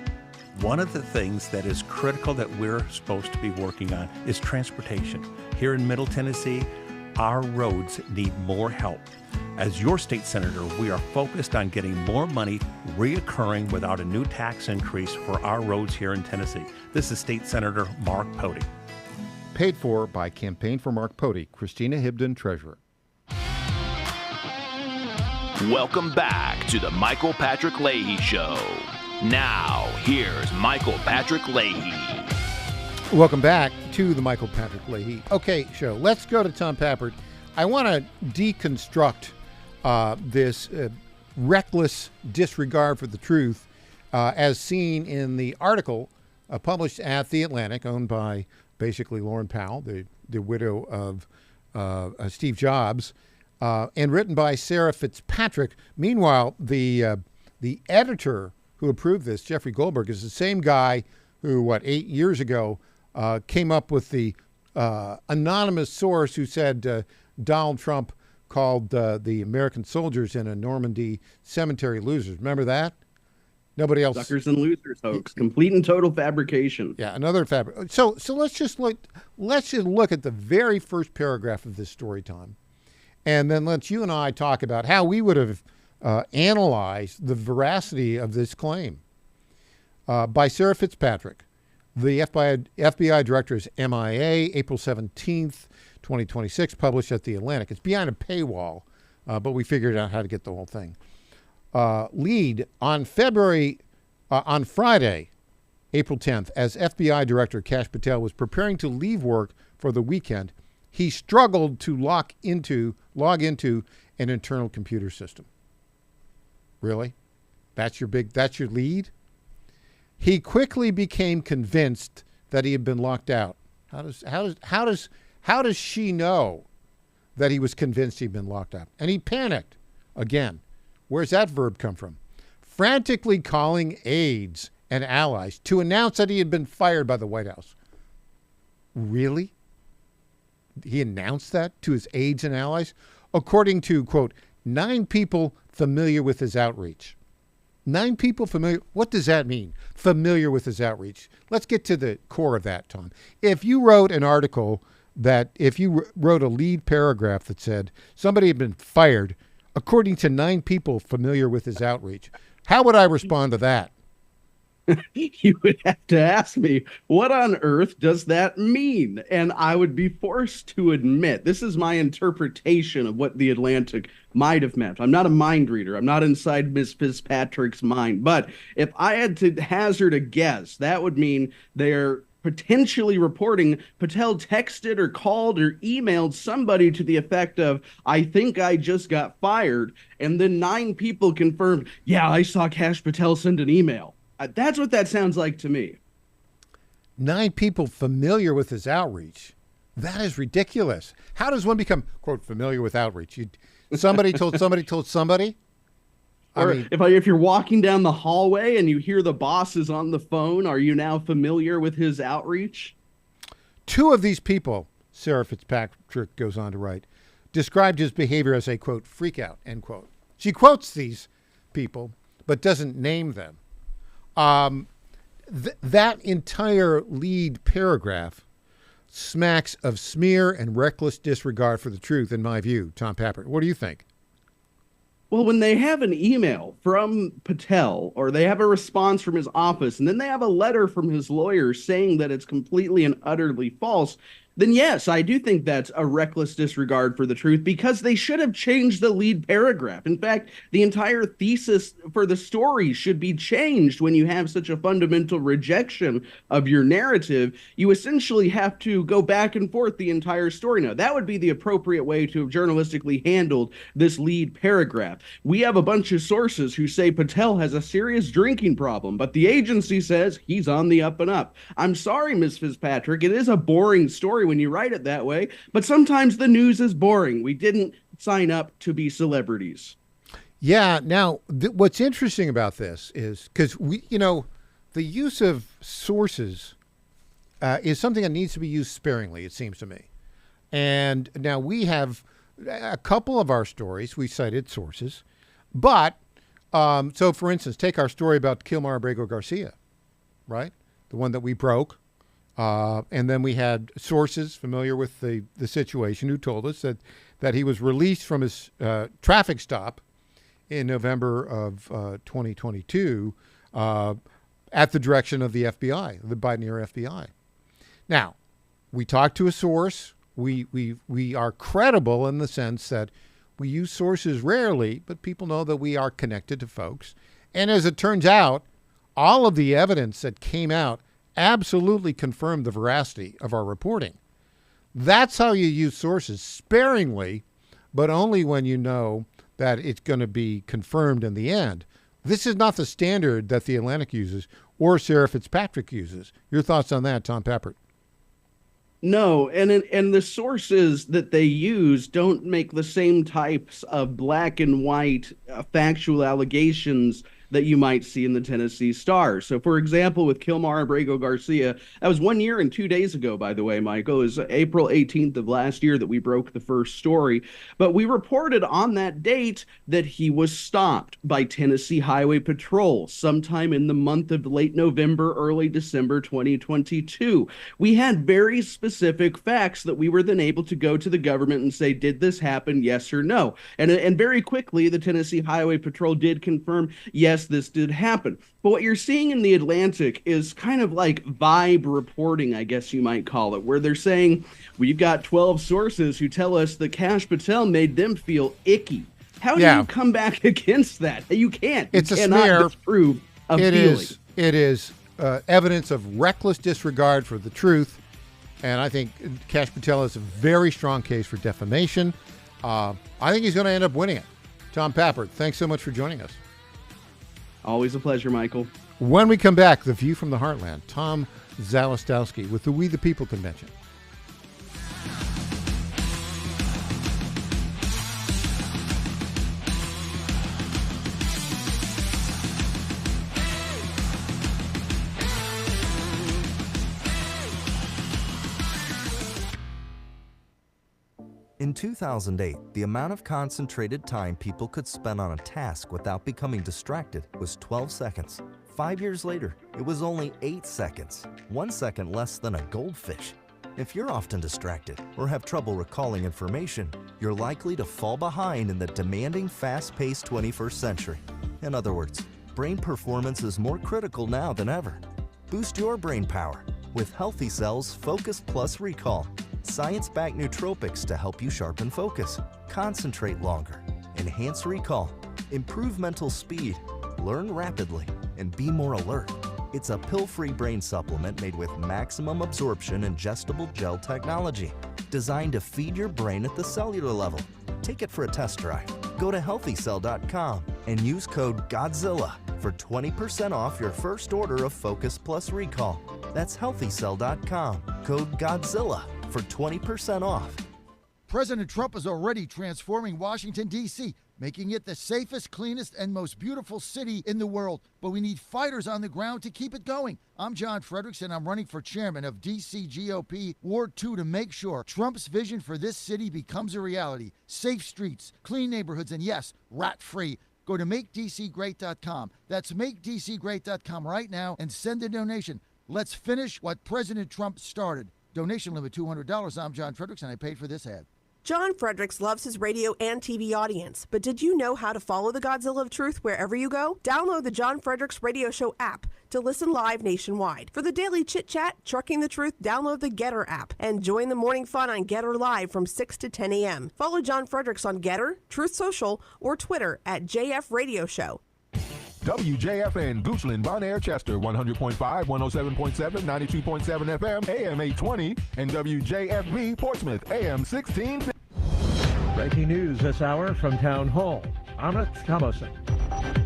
One of the things that is critical that we're supposed to be working on is transportation. Here in Middle Tennessee, our roads need more help. As your state senator, we are focused on getting more money reoccurring without a new tax increase for our roads here in Tennessee. This is State Senator Mark Pody. Paid for by Campaign for Mark Pody, Christina Hibden, Treasurer. Welcome back to the Michael Patrick Leahy Show. Now, here's Michael Patrick Leahy. Welcome back to the Michael Patrick Leahy. Okay, show. Let's go to Tom Pappert. I want to deconstruct this reckless disregard for the truth as seen in the article published at The Atlantic, owned by basically Lauren Powell, the widow of Steve Jobs, and written by Sarah Fitzpatrick. Meanwhile, the editor who approved this, Jeffrey Goldberg, is the same guy who, 8 years ago, came up with the anonymous source who said Donald Trump called the American soldiers in a Normandy cemetery losers. Remember that? Nobody else. Suckers and losers hoax. Complete and total fabrication. Yeah, another fabric. So let's just look at the very first paragraph of this story, Tom, and then let's you and I talk about how we would have analyzed the veracity of this claim. By Sarah Fitzpatrick. The FBI director is MIA, April 17th, 2026, published at The Atlantic. It's behind a paywall, but we figured out how to get the whole thing. Lead, on February On Friday, April 10th, as FBI Director Kash Patel was preparing to leave work for the weekend, he struggled to log into an internal computer system. Really? That's your lead? He quickly became convinced that he had been locked out. How does she know that he was convinced he'd been locked out? And he panicked. Again, where's that verb come from? Frantically calling aides and allies to announce that he had been fired by the White House. Really? He announced that to his aides and allies? According to, quote, 9 people familiar with his outreach. 9 people familiar. What does that mean? Familiar with his outreach. Let's get to the core of that, Tom. If you wrote an article if you wrote a lead paragraph that said somebody had been fired according to 9 people familiar with his outreach, how would I respond to that? You would have to ask me, what on earth does that mean? And I would be forced to admit, this is my interpretation of what the Atlantic might have meant. I'm not a mind reader. I'm not inside Miss Fitzpatrick's mind. But if I had to hazard a guess, that would mean they're potentially reporting Patel texted or called or emailed somebody to the effect of, I think I just got fired. And then 9 people confirmed, yeah, I saw Kash Patel send an email. That's what that sounds like to me. 9 people familiar with his outreach. That is ridiculous. How does one become, quote, familiar with outreach? Somebody told somebody told somebody? Or if you're walking down the hallway and you hear the boss is on the phone, are you now familiar with his outreach? 2 of these people, Sarah Fitzpatrick goes on to write, described his behavior as a, quote, freak out, end quote. She quotes these people, but doesn't name them. That entire lead paragraph smacks of smear and reckless disregard for the truth, in my view, Tom Patrick. What do you think? Well, when they have an email from Patel or they have a response from his office and then they have a letter from his lawyer saying that it's completely and utterly false, then yes, I do think that's a reckless disregard for the truth because they should have changed the lead paragraph. In fact, the entire thesis for the story should be changed when you have such a fundamental rejection of your narrative. You essentially have to go back and forth the entire story. Now, that would be the appropriate way to have journalistically handled this lead paragraph. We have a bunch of sources who say Patel has a serious drinking problem, but the agency says he's on the up and up. I'm sorry, Ms. Fitzpatrick, it is a boring story when you write it that way, but sometimes the news is boring. We didn't sign up to be celebrities. Yeah. Now, what's interesting about this is because the use of sources is something that needs to be used sparingly, it seems to me. And now we have a couple of our stories, we cited sources, but so for instance, take our story about Kilmar Abrego Garcia, right? The one that we broke. And then we had sources familiar with the situation who told us that he was released from his traffic stop in November of 2022 at the direction of the FBI, the Biden-era FBI. Now, we talked to a source. We are credible in the sense that we use sources rarely, but people know that we are connected to folks. And as it turns out, all of the evidence that came out absolutely confirmed the veracity of our reporting. That's how you use sources sparingly, but only when you know that it's going to be confirmed in the end. This is not the standard that the Atlantic uses or Sarah Fitzpatrick uses. Your thoughts on that, Tom Patrick? No, and the sources that they use don't make the same types of black and white factual allegations that you might see in the Tennessee Star. So, for example, with Kilmar Abrego Garcia, that was 1 year and 2 days ago, by the way, Michael. It was April 18th of last year that we broke the first story. But we reported on that date that he was stopped by Tennessee Highway Patrol sometime in the month of late November, early December 2022. We had very specific facts that we were then able to go to the government and say, did this happen, yes or no? And very quickly, the Tennessee Highway Patrol did confirm, yes, this did happen. But what you're seeing in the Atlantic is kind of like vibe reporting, I guess you might call it, where they're saying, we've got 12 sources who tell us that Kash Patel made them feel icky. How do you come back against that? You can't. It's you a cannot smear. disprove a feeling. It is evidence of reckless disregard for the truth, and I think Kash Patel has a very strong case for defamation. I think he's going to end up winning it. Tom Pappert, thanks so much for joining us. Always a pleasure, Michael. When we come back, The View from the Heartland, Tom Zalistowski with the We the People Convention. In 2008, the amount of concentrated time people could spend on a task without becoming distracted was 12 seconds. 5 years later, it was only 8 seconds, 1 second less than a goldfish. If you're often distracted or have trouble recalling information, you're likely to fall behind in the demanding, fast-paced 21st century. In other words, brain performance is more critical now than ever. Boost your brain power with Healthy Cells Focus Plus Recall. Science-backed nootropics to help you sharpen focus, concentrate longer, enhance recall, improve mental speed, learn rapidly, and be more alert. It's a pill-free brain supplement made with maximum absorption ingestible gel technology, designed to feed your brain at the cellular level. Take it for a test drive. Go to healthycell.com and use code GODZILLA for 20% off your first order of Focus Plus Recall. That's healthycell.com, code GODZILLA for 20% off. President Trump is already transforming Washington, D.C., making it the safest, cleanest, and most beautiful city in the world. But we need fighters on the ground to keep it going. I'm John Fredericks, and I'm running for chairman of D.C. GOP Ward 2 to make sure Trump's vision for this city becomes a reality. Safe streets, clean neighborhoods, and yes, rat-free. Go to MakeDCGreat.com. That's MakeDCGreat.com right now and send a donation. Let's finish what President Trump started. Donation limit $200. I'm John Fredericks, and I paid for this ad. John Fredericks loves his radio and TV audience, but did you know how to follow the Godzilla of Truth wherever you go? Download the John Fredericks Radio Show app to listen live nationwide. For the daily chit-chat, Trucking the Truth, download the Getter app and join the morning fun on Getter Live from 6 to 10 a.m. Follow John Fredericks on Getter, Truth Social, or Twitter at JF Radio Show. WJFN, Goochland, Bon Air, Chester, 100.5, 107.7, 92.7 FM, AM 820, and WJFB, Portsmouth, AM 1650. Breaking news this hour from Town Hall. Amit Thomason.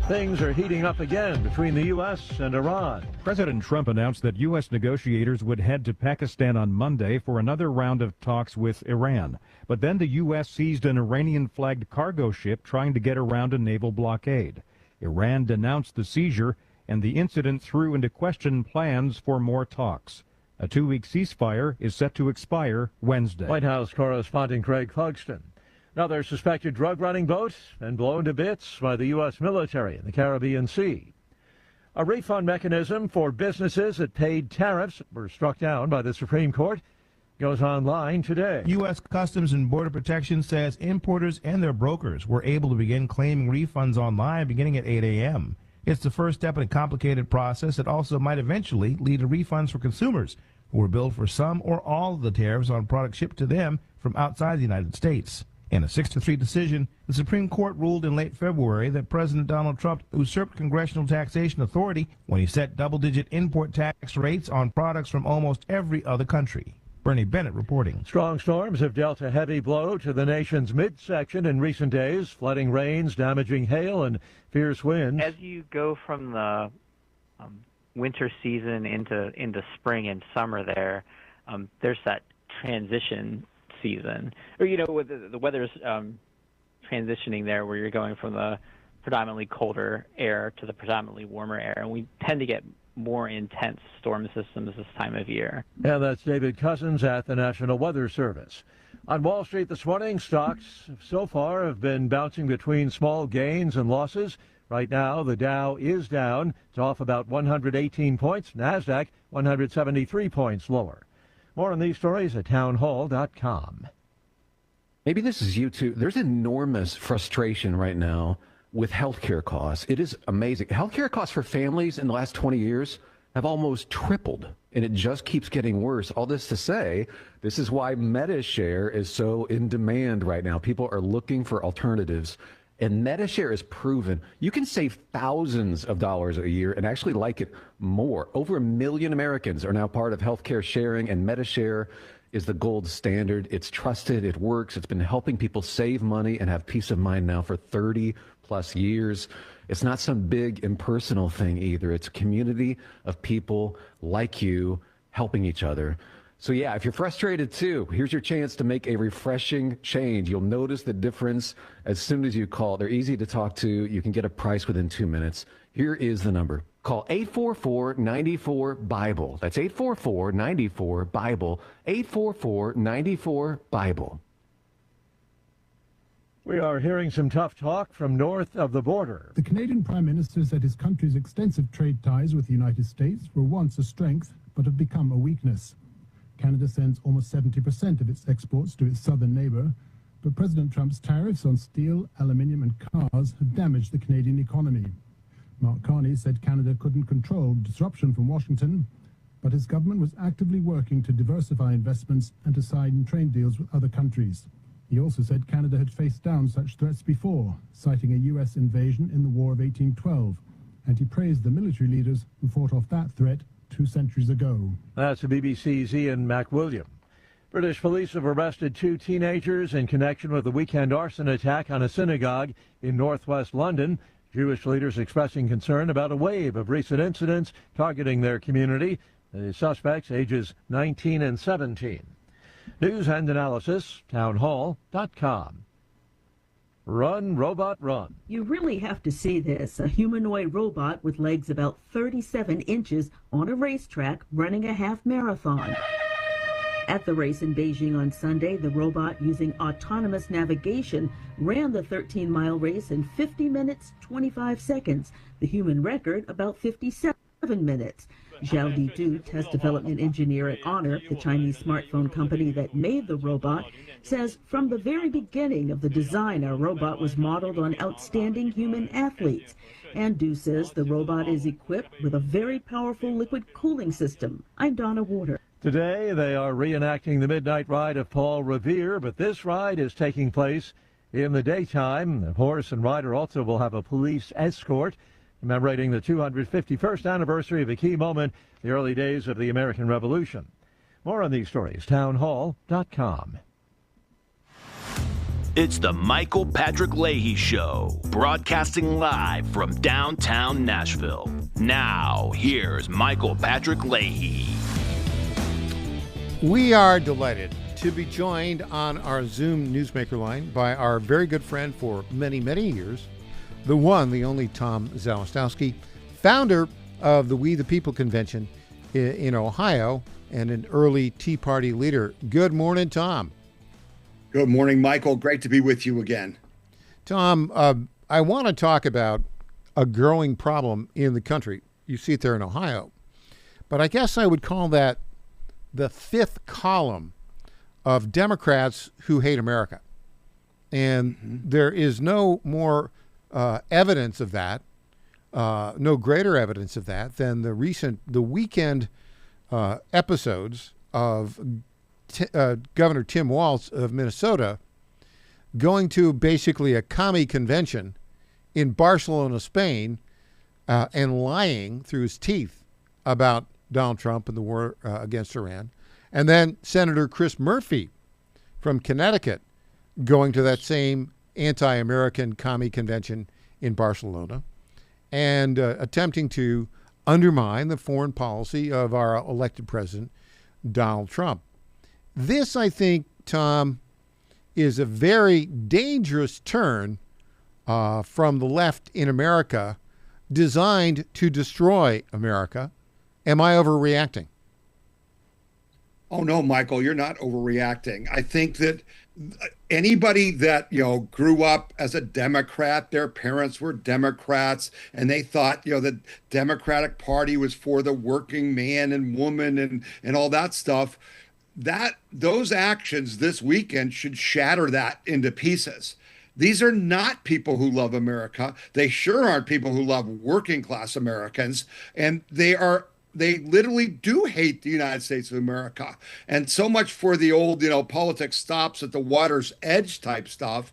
Things are heating up again between the U.S. and Iran. President Trump announced that U.S. negotiators would head to Pakistan on Monday for another round of talks with Iran. But then the U.S. seized an Iranian-flagged cargo ship trying to get around a naval blockade. Iran denounced the seizure, and the incident threw into question plans for more talks. A 2-week ceasefire is set to expire Wednesday. White House correspondent Craig Clugston. Another suspected drug-running boat and blown to bits by the U.S. military in the Caribbean Sea. A refund mechanism for businesses that paid tariffs were struck down by the Supreme Court goes online today. U.S. Customs and Border Protection says importers and their brokers were able to begin claiming refunds online beginning at 8 a.m. It's the first step in a complicated process that also might eventually lead to refunds for consumers who were billed for some or all of the tariffs on products shipped to them from outside the United States. In a 6-3 decision, the Supreme Court ruled in late February that President Donald Trump usurped congressional taxation authority when he set double-digit import tax rates on products from almost every other country. Bernie Bennett reporting. Strong storms have dealt a heavy blow to the nation's midsection in recent days, flooding rains, damaging hail, and fierce winds. As you go from the winter season into spring and summer there's that transition season. Or, with the weather's transitioning there where you're going from the predominantly colder air to the predominantly warmer air. And we tend to get more intense storm systems this time of year. And that's David Cousins at the National Weather Service. On Wall Street this morning, stocks so far have been bouncing between small gains and losses. Right now, the Dow is down. It's off about 118 points. NASDAQ, 173 points lower. More on these stories at townhall.com. Maybe this is you too. There's enormous frustration right now with healthcare costs. It is amazing. Healthcare costs for families in the last 20 years have almost tripled, and it just keeps getting worse. All this to say, this is why MediShare is so in demand right now. People are looking for alternatives, And MediShare is proven you can save thousands of dollars a year and actually like it more. Over 1 million Americans are now part of healthcare sharing, and MediShare is the gold standard. It's trusted, it works. It's been helping people save money and have peace of mind now for 30 plus years. It's not some big impersonal thing either. It's a community of people like you helping each other. So yeah, if you're frustrated too, here's your chance to make a refreshing change. You'll notice the difference as soon as you call. They're easy to talk to. You can get a price within 2 minutes. Here is the number. Call 844-94-BIBLE. That's 844-94-BIBLE. 844-94-BIBLE. We are hearing some tough talk from north of the border. The Canadian Prime Minister said his country's extensive trade ties with the United States were once a strength, but have become a weakness. Canada sends almost 70% of its exports to its southern neighbor, but President Trump's tariffs on steel, aluminium and cars have damaged the Canadian economy. Mark Carney said Canada couldn't control disruption from Washington, but his government was actively working to diversify investments and to sign trade deals with other countries. He also said Canada had faced down such threats before, citing a U.S. invasion in the War of 1812, and he praised the military leaders who fought off that threat 2 centuries ago. That's the BBC's Ian McWilliam. British police have arrested 2 teenagers in connection with the weekend arson attack on a synagogue in northwest London. Jewish leaders expressing concern about a wave of recent incidents targeting their community. The suspects ages 19 and 17. News and analysis, townhall.com. Run, robot, run. You really have to see this. A humanoid robot with legs about 37 inches on a racetrack running a half marathon. At the race in Beijing on Sunday, the robot using autonomous navigation ran the 13-mile race in 50 minutes, 25 seconds. The human record about 57 minutes. Zhao Didu, test development engineer at Honor, the Chinese smartphone company that made the robot, says from the very beginning of the design, our robot was modeled on outstanding human athletes. And Du says the robot is equipped with a very powerful liquid cooling system. I'm Donna Warder. Today, they are reenacting the midnight ride of Paul Revere, but this ride is taking place in the daytime. The horse and rider also will have a police escort, commemorating the 251st anniversary of a key moment, the early days of the American Revolution. More on these stories, townhall.com. It's the Michael Patrick Leahy Show, broadcasting live from downtown Nashville. Now, here's Michael Patrick Leahy. We are delighted to be joined on our Zoom Newsmaker line by our very good friend for many, many years, the one, the only Tom Zalistowski, founder of the We the People Convention in Ohio and an early Tea Party leader. Good morning, Tom. Good morning, Michael. Great to be with you again. Tom, I want to talk about a growing problem in the country. You see it there in Ohio. But I guess I would call that the fifth column of Democrats who hate America. And there is no more evidence of that, no greater evidence of that than the weekend episodes of Governor Tim Walz of Minnesota going to basically a commie convention in Barcelona, Spain, and lying through his teeth about Donald Trump and the war against Iran. And then Senator Chris Murphy from Connecticut going to that same anti-American commie convention in Barcelona and attempting to undermine the foreign policy of our elected president, Donald Trump. This, I think, Tom, is a very dangerous turn from the left in America designed to destroy America. Am I overreacting? Oh, no, Michael, you're not overreacting. I think that anybody that, grew up as a Democrat, their parents were Democrats, and they thought, the Democratic Party was for the working man and woman and all that stuff, those actions this weekend should shatter that into pieces. These are not people who love America. They sure aren't people who love working class Americans, and they literally do hate the United States of America. And so much for the old, politics stops at the water's edge type stuff.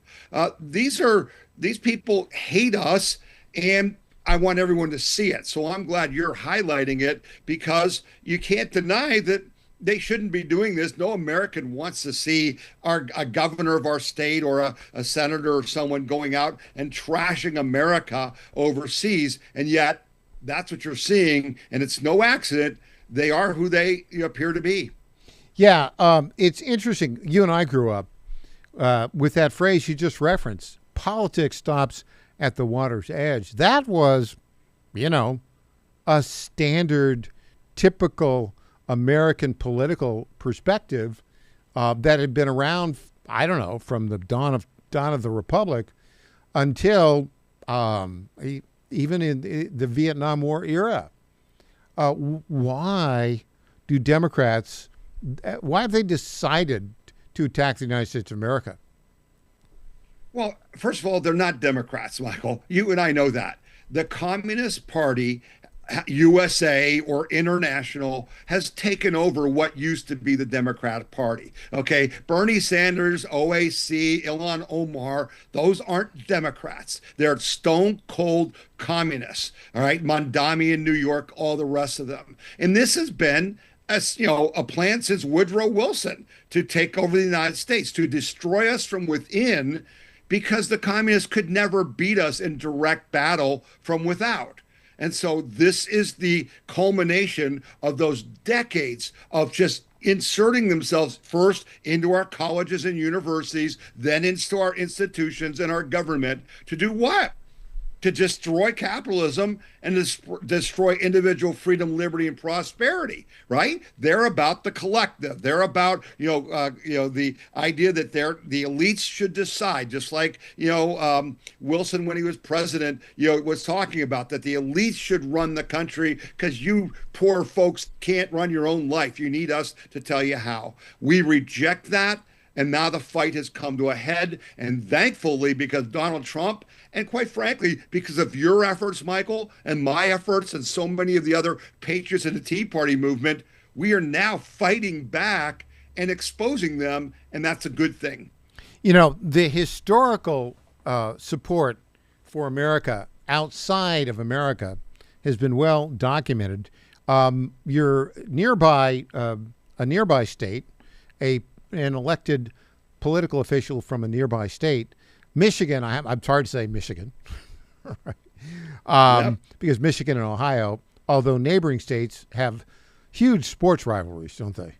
These are these people hate us, and I want everyone to see it. So I'm glad you're highlighting it, because you can't deny that they shouldn't be doing this. No American wants to see a governor of our state or a senator or someone going out and trashing America overseas. And yet that's what you're seeing. And it's no accident. They are who they appear to be. Yeah. It's interesting. You and I grew up with that phrase you just referenced. Politics stops at the water's edge. That was, a standard, typical American political perspective that had been around, I don't know, from the dawn of the Republic until even in the Vietnam War era. Why have they decided to attack the United States of America? Well, first of all, they're not Democrats, Michael. You and I know that. The Communist Party, USA or international, has taken over what used to be the Democratic Party. Okay, Bernie Sanders, OAC, Ilhan Omar, those aren't Democrats. They're stone cold communists. All right, Mondami in New York, all the rest of them. And this has been a plan since Woodrow Wilson to take over the United States, to destroy us from within, because the communists could never beat us in direct battle from without. And so this is the culmination of those decades of just inserting themselves first into our colleges and universities, then into our institutions and our government to do what? To destroy capitalism and destroy individual freedom, liberty, and prosperity, right? They're about the collective. They're about, the idea that the elites should decide, just like, Wilson, when he was president, was talking about that the elites should run the country because you poor folks can't run your own life. You need us to tell you how. We reject that. And now the fight has come to a head. And thankfully, because Donald Trump, and quite frankly, because of your efforts, Michael, and my efforts, and so many of the other patriots in the Tea Party movement, we are now fighting back and exposing them. And that's a good thing. The historical support for America outside of America has been well documented. You're nearby, a nearby state, an elected political official from a nearby state, Michigan. I'm sorry to say Michigan, because Michigan and Ohio, although neighboring states, have huge sports rivalries, don't they?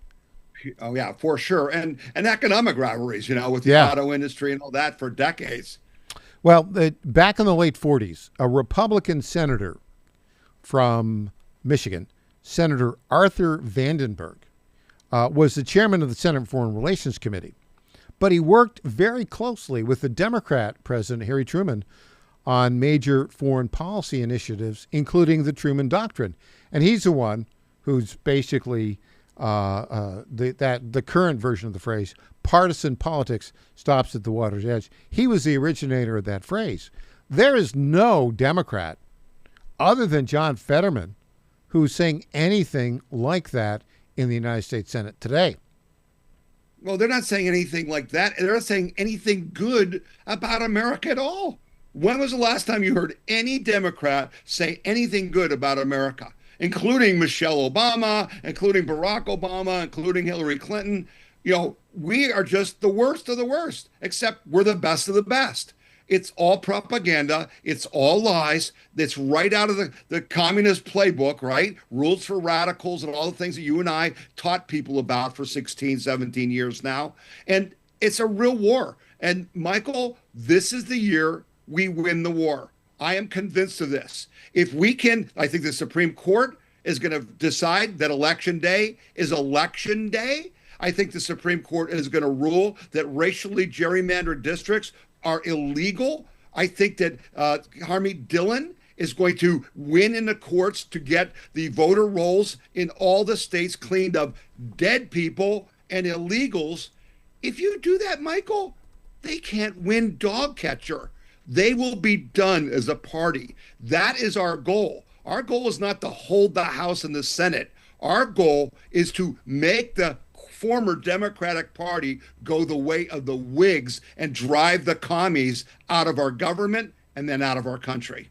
Oh yeah, for sure, and economic rivalries, with the auto industry and all that for decades. Well, back in the late 40s, a Republican senator from Michigan, Senator Arthur Vandenberg, was the chairman of the Senate Foreign Relations Committee. But he worked very closely with the Democrat President Harry Truman on major foreign policy initiatives, including the Truman Doctrine. And he's the one who's basically the current version of the phrase, partisan politics stops at the water's edge. He was the originator of that phrase. There is no Democrat other than John Fetterman who's saying anything like that in the United States Senate today. Well, they're not saying anything like that. They're not saying anything good about America at all. When was the last time you heard any Democrat say anything good about America, including Michelle Obama, including Barack Obama, including Hillary Clinton? We are just the worst of the worst, except we're the best of the best. It's all propaganda. It's all lies. It's right out of the communist playbook, right? Rules for radicals and all the things that you and I taught people about for 16, 17 years now. And it's a real war. And Michael, this is the year we win the war. I am convinced of this. If we can, I think the Supreme Court is going to decide that election day is election day. I think the Supreme Court is going to rule that racially gerrymandered districts are illegal. I think that Harmeet Dillon is going to win in the courts to get the voter rolls in all the states cleaned of dead people and illegals. If you do that, Michael, they can't win dog catcher. They will be done as a party. That is our goal. Our goal is not to hold the House and the Senate. Our goal is to make the former Democratic Party go the way of the Whigs and drive the commies out of our government and then out of our country.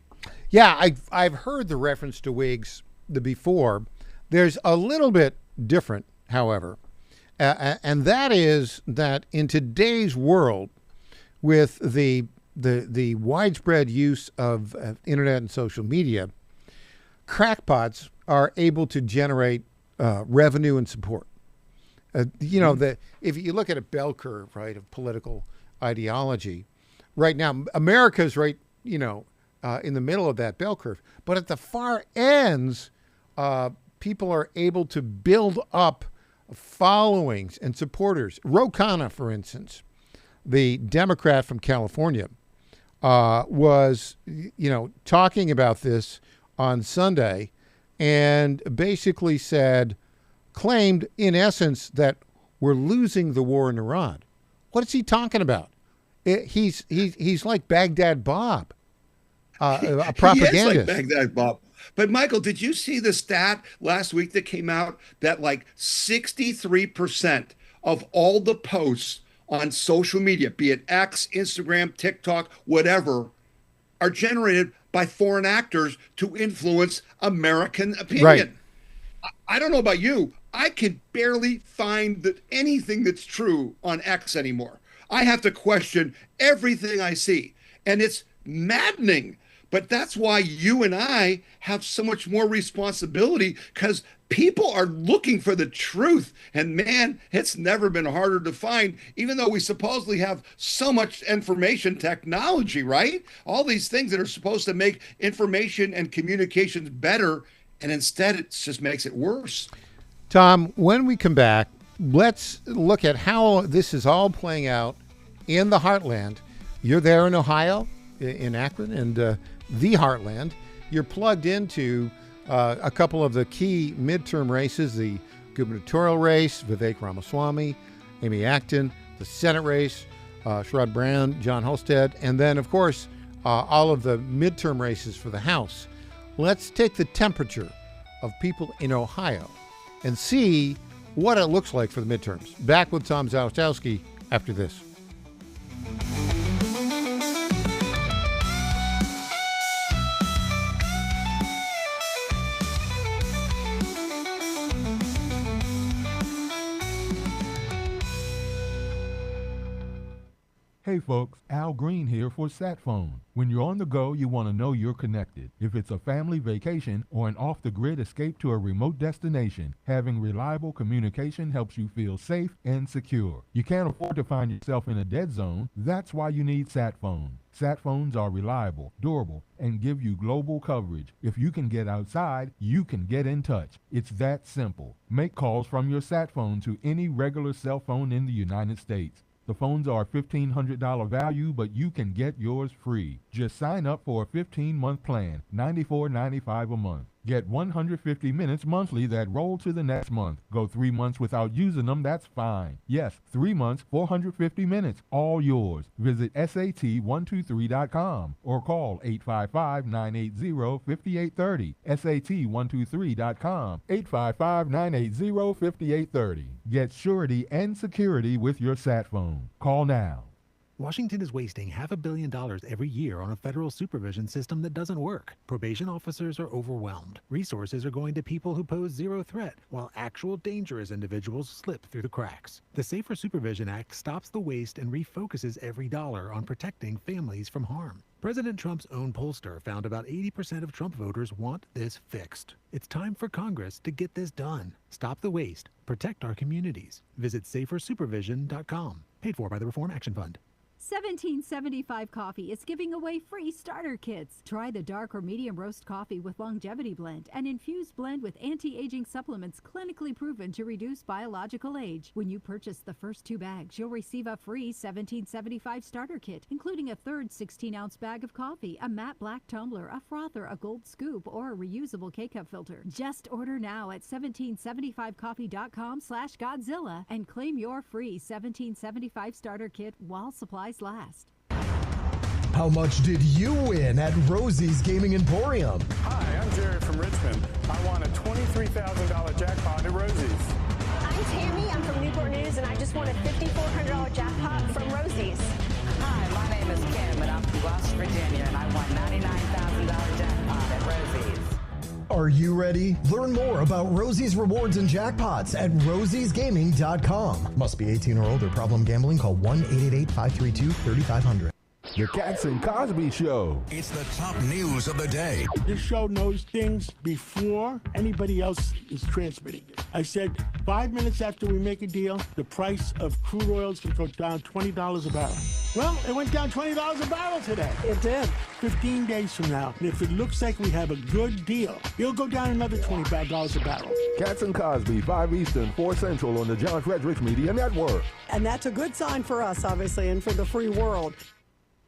Yeah, I've heard the reference to Whigs before. There's a little bit different, however, and that is that in today's world, with the widespread use of internet and social media, crackpots are able to generate revenue and support. If you look at a bell curve, right, of political ideology, right now America's right, in the middle of that bell curve. But at the far ends, people are able to build up followings and supporters. Ro Khanna, for instance, the Democrat from California, was, talking about this on Sunday and basically claimed in essence that we're losing the war in Iran. What is he talking about? He's like Baghdad Bob, a propagandist. He is like Baghdad Bob. But Michael, did you see the stat last week that came out that like 63% of all the posts on social media, be it X, Instagram, TikTok, whatever, are generated by foreign actors to influence American opinion? Right. I don't know about you. I can barely find anything that's true on X anymore. I have to question everything I see, and it's maddening. But that's why you and I have so much more responsibility, because people are looking for the truth. And man, it's never been harder to find, even though we supposedly have so much information technology, right? All these things that are supposed to make information and communications better. And instead, it just makes it worse. Tom, when we come back, let's look at how this is all playing out in the heartland. You're there in Ohio, in Akron, and the heartland. You're plugged into a couple of the key midterm races, the gubernatorial race, Vivek Ramaswamy, Amy Acton, the Senate race, Sherrod Brown, John Holstead, and then, of course, all of the midterm races for the House. Let's take the temperature of people in Ohio and see what it looks like for the midterms. Back with Tom Zalestowski after this. Hey folks, Al Green here for SatPhone. When you're on the go, you want to know you're connected. If it's a family vacation or an off-the-grid escape to a remote destination, having reliable communication helps you feel safe and secure. You can't afford to find yourself in a dead zone. That's why you need SatPhone. SatPhones are reliable, durable, and give you global coverage. If you can get outside, you can get in touch. It's that simple. Make calls from your SatPhone to any regular cell phone in the United States. The phones are $1,500 value, but you can get yours free. Just sign up for a 15-month plan, $94.95 a month. Get 150 minutes monthly that roll to the next month. Go 3 months without using them, that's fine. Yes, 3 months, 450 minutes, all yours. Visit SAT123.com or call 855-980-5830. SAT123.com, 855-980-5830. Get surety and security with your SatPhone. Call now. Washington is wasting $500 million every year on a federal supervision system that doesn't work. Probation officers are overwhelmed. Resources are going to people who pose zero threat, while actual dangerous individuals slip through the cracks. The Safer Supervision Act stops the waste and refocuses every dollar on protecting families from harm. President Trump's own pollster found about 80% of Trump voters want this fixed. It's time for Congress to get this done. Stop the waste. Protect our communities. Visit safersupervision.com. Paid for by the Reform Action Fund. 1775 Coffee is giving away free starter kits. Try the dark or medium roast coffee with longevity blend, an infused blend with anti-aging supplements clinically proven to reduce biological age. When you purchase the first 2 bags, you'll receive a free 1775 starter kit, including a third 16-ounce bag of coffee, a matte black tumbler, a frother, a gold scoop, or a reusable K-cup filter. Just order now at 1775coffee.com/Godzilla and claim your free 1775 starter kit while supplies last. How much did you win at Rosie's Gaming Emporium? Hi, I'm Jerry from Richmond. I won a $23,000 jackpot at Rosie's. I'm I'm Tammy. I'm from Newport News, and I just won a $5,400 jackpot from Rosie's. Hi, my name is Kim, and I'm from West Virginia, and I won $99,000 jackpot at Rosie's. Are you ready? Learn more about Rosie's rewards and jackpots at rosiesgaming.com. Must be 18 or older. Problem gambling? Call 1-888-532-3500. The Cats and Cosby Show. It's the top news of the day. This show knows things before anybody else is transmitting it. I said 5 minutes after we make a deal, the price of crude oils can go down $20 a barrel. Well, it went down $20 a barrel today. It did. 15 days from now, and if it looks like we have a good deal, it'll go down another $25 a barrel. Cats and Cosby, 5 Eastern, 4 Central on the John Fredericks Media Network. And that's a good sign for us, obviously, and for the free world.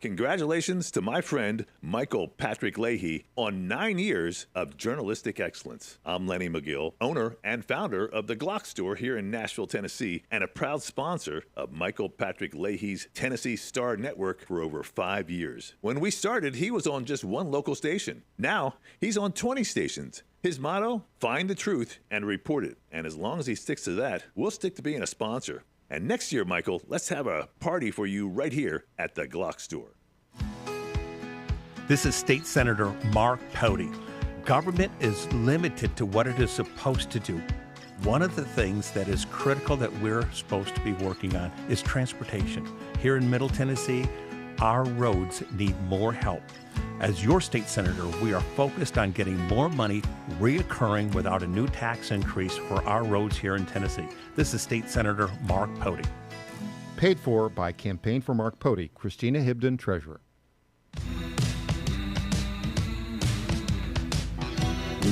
Congratulations to my friend Michael Patrick Leahy on 9 years of journalistic excellence. I'm Lenny McGill, owner and founder of the Glock Store here in Nashville, Tennessee, and a proud sponsor of Michael Patrick Leahy's Tennessee Star Network for over 5 years. When we started, he was on just one local station. Now, he's on 20 stations. His motto, find the truth and report it. And as long as he sticks to that, we'll stick to being a sponsor. And next year, Michael, let's have a party for you right here at the Glock Store. This is State Senator Mark Pody. Government is limited to what it is supposed to do. One of the things that is critical that we're supposed to be working on is transportation. Here in Middle Tennessee, our roads need more help. As your state senator, we are focused on getting more money reoccurring without a new tax increase for our roads here in Tennessee. This is State Senator Mark Pody. Paid for by Campaign for Mark Pody, Christina Hibden, Treasurer.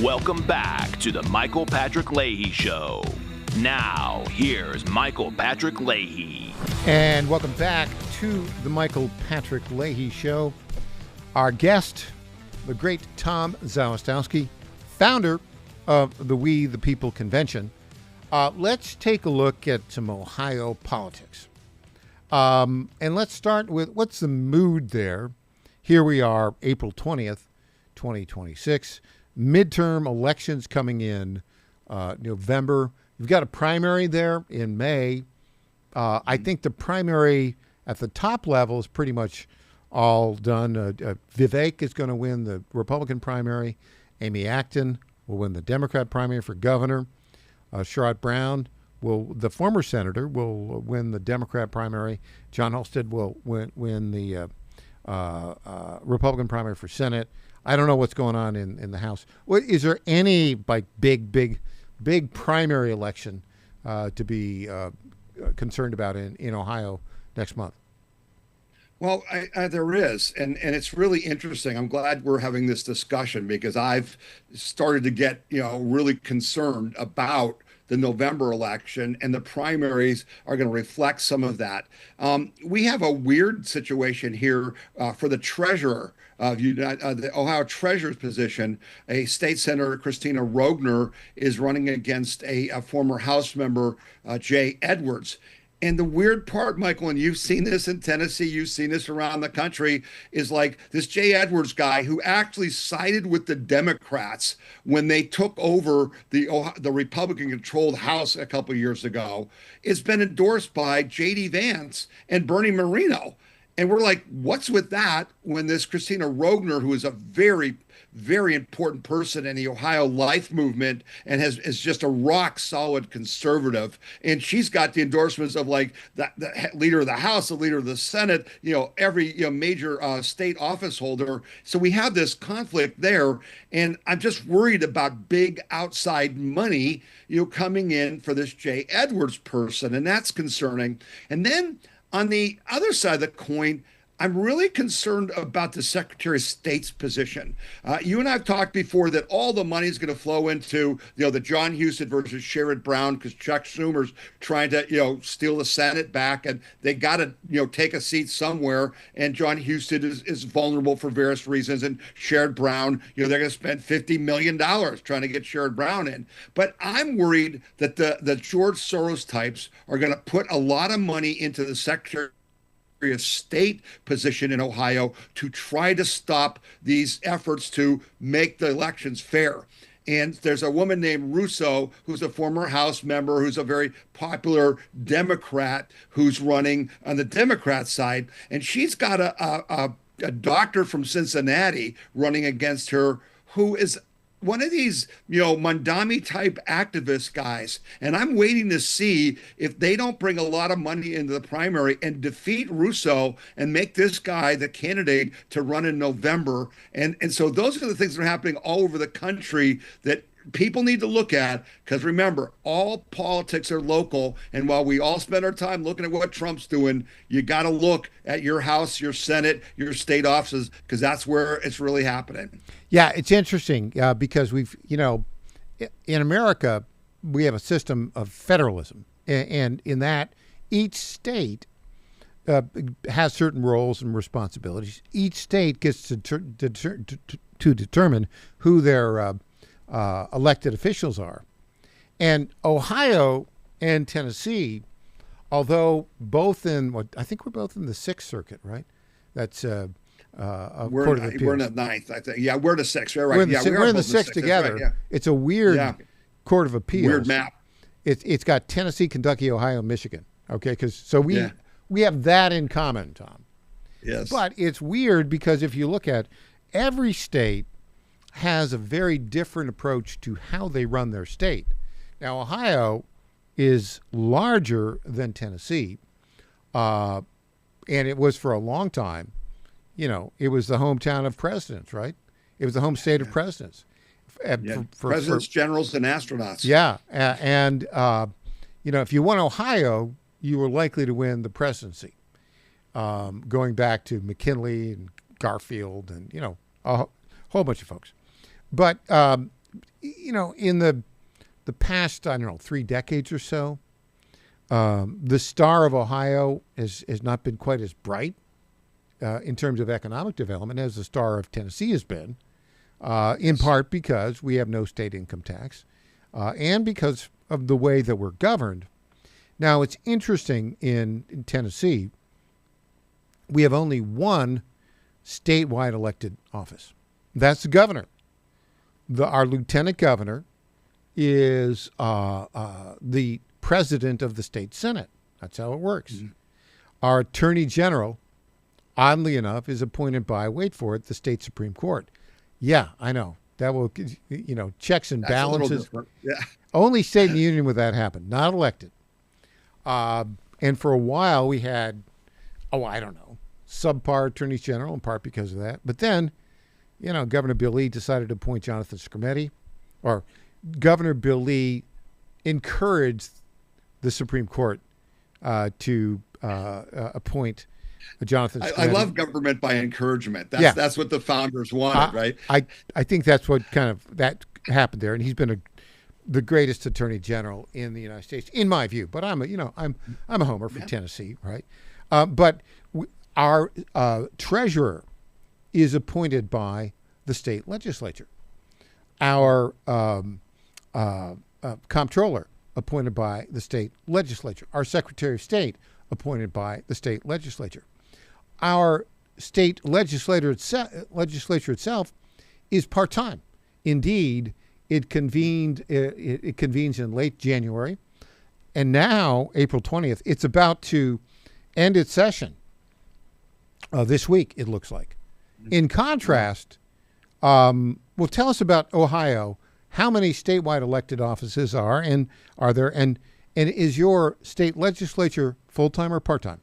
Welcome back to the Michael Patrick Leahy Show. Now, here's Michael Patrick Leahy. And welcome back to the Michael Patrick Leahy Show. Our guest, the great Tom Zawistowski, founder of the We the People Convention. Let's take a look at some Ohio politics. And let's start with what's the mood there. Here we are, April 20th, 2026. Midterm elections coming in November. You've got a primary there in May. I think the primary at the top level is pretty much all done. Vivek is going to win the Republican primary. Amy Acton will win the Democrat primary for governor. Sherrod Brown, the former senator, will win the Democrat primary. John Halstead will win the Republican primary for Senate. I don't know what's going on in the House. Is there any big primary election to be concerned about in Ohio next month? Well, there is, and it's really interesting. I'm glad we're having this discussion because I've started to get really concerned about the November election, and the primaries are going to reflect some of that. We have a weird situation here for the treasurer of the Ohio treasurer's position. A state senator, Christina Rogner, is running against a former House member, Jay Edwards. And the weird part, Michael, and you've seen this in Tennessee, you've seen this around the country, is like this Jay Edwards guy who actually sided with the Democrats when they took over the Republican-controlled House a couple of years ago. It's been endorsed by J.D. Vance and Bernie Moreno. And we're like, what's with that when this Christina Rogner, who is a very, very important person in the Ohio Life movement and is just a rock solid conservative. And she's got the endorsements of like the leader of the House, the leader of the Senate, every major state office holder. So we have this conflict there. And I'm just worried about big outside money, coming in for this Jay Edwards person. And that's concerning. And then on the other side of the coin, I'm really concerned about the Secretary of State's position. You and I have talked before that all the money is going to flow into, the John Husted versus Sherrod Brown, because Chuck Schumer's trying to, steal the Senate back, and they got to, take a seat somewhere. And John Husted is vulnerable for various reasons, and Sherrod Brown, they're going to spend $50 million trying to get Sherrod Brown in. But I'm worried that the George Soros types are going to put a lot of money into the Secretary of State position in Ohio to try to stop these efforts to make the elections fair. And there's a woman named Russo, who's a former House member, who's a very popular Democrat, who's running on the Democrat side. And she's got a doctor from Cincinnati running against her, who is one of these, Mandami type activist guys. And I'm waiting to see if they don't bring a lot of money into the primary and defeat Russo and make this guy the candidate to run in November. And so those are the things that are happening all over the country that people need to look at, because remember, all politics are local. And while we all spend our time looking at what Trump's doing, you got to look at your House, your Senate, your state offices, because that's where it's really happening. Yeah, it's interesting because we've, in America, we have a system of federalism. And in that, each state has certain roles and responsibilities. Each state gets to determine who their elected officials are. And Ohio and Tennessee, although both in I think we're both in the Sixth Circuit, right? That's we're Court of Appeals. We're in the Ninth, I think. Yeah, we're the Sixth. Right. We're in the Sixth together. Right, yeah. It's a weird Court of Appeals. Weird map. It's got Tennessee, Kentucky, Ohio, Michigan. Okay, we have that in common, Tom. Yes. But it's weird because if you look at every state has a very different approach to how they run their state. Now, Ohio is larger than Tennessee, and it was for a long time. It was the hometown of presidents, right? It was the home state of presidents. Presidents, generals, and astronauts. Yeah, and if you won Ohio, you were likely to win the presidency, going back to McKinley and Garfield and, a whole bunch of folks. But, in the past, 3 decades or so, the star of Ohio has not been quite as bright in terms of economic development as the star of Tennessee has been, in part because we have no state income tax and because of the way that we're governed. Now, it's interesting in Tennessee, we have only one statewide elected office. That's the governor. Our lieutenant governor is the president of the state senate. That's how it works. Mm-hmm. Our attorney general, oddly enough, is appointed by, wait for it, the state Supreme Court. Yeah, I know. That will, checks and balances. Yeah. Only state in the union where that happened, not elected. And for a while we had, subpar attorneys general, in part because of that. But then, Governor Bill Lee decided to appoint Jonathan Skrmetti, or Governor Bill Lee encouraged the Supreme Court to appoint Jonathan Skrmetti. I love government by encouragement. That's what the founders wanted, right? I think that's what that happened there, and he's been the greatest attorney general in the United States, in my view. But I'm a homer for Tennessee, right? But our treasurer is appointed by the state legislature. Our comptroller appointed by the state legislature. Our Secretary of State appointed by the state legislature. Our state legislature itself is part-time. Indeed, it convenes in late January, and now, April 20th, it's about to end its session this week, it looks like. In contrast, tell us about Ohio. How many statewide elected offices are there, and is your state legislature full-time or part-time?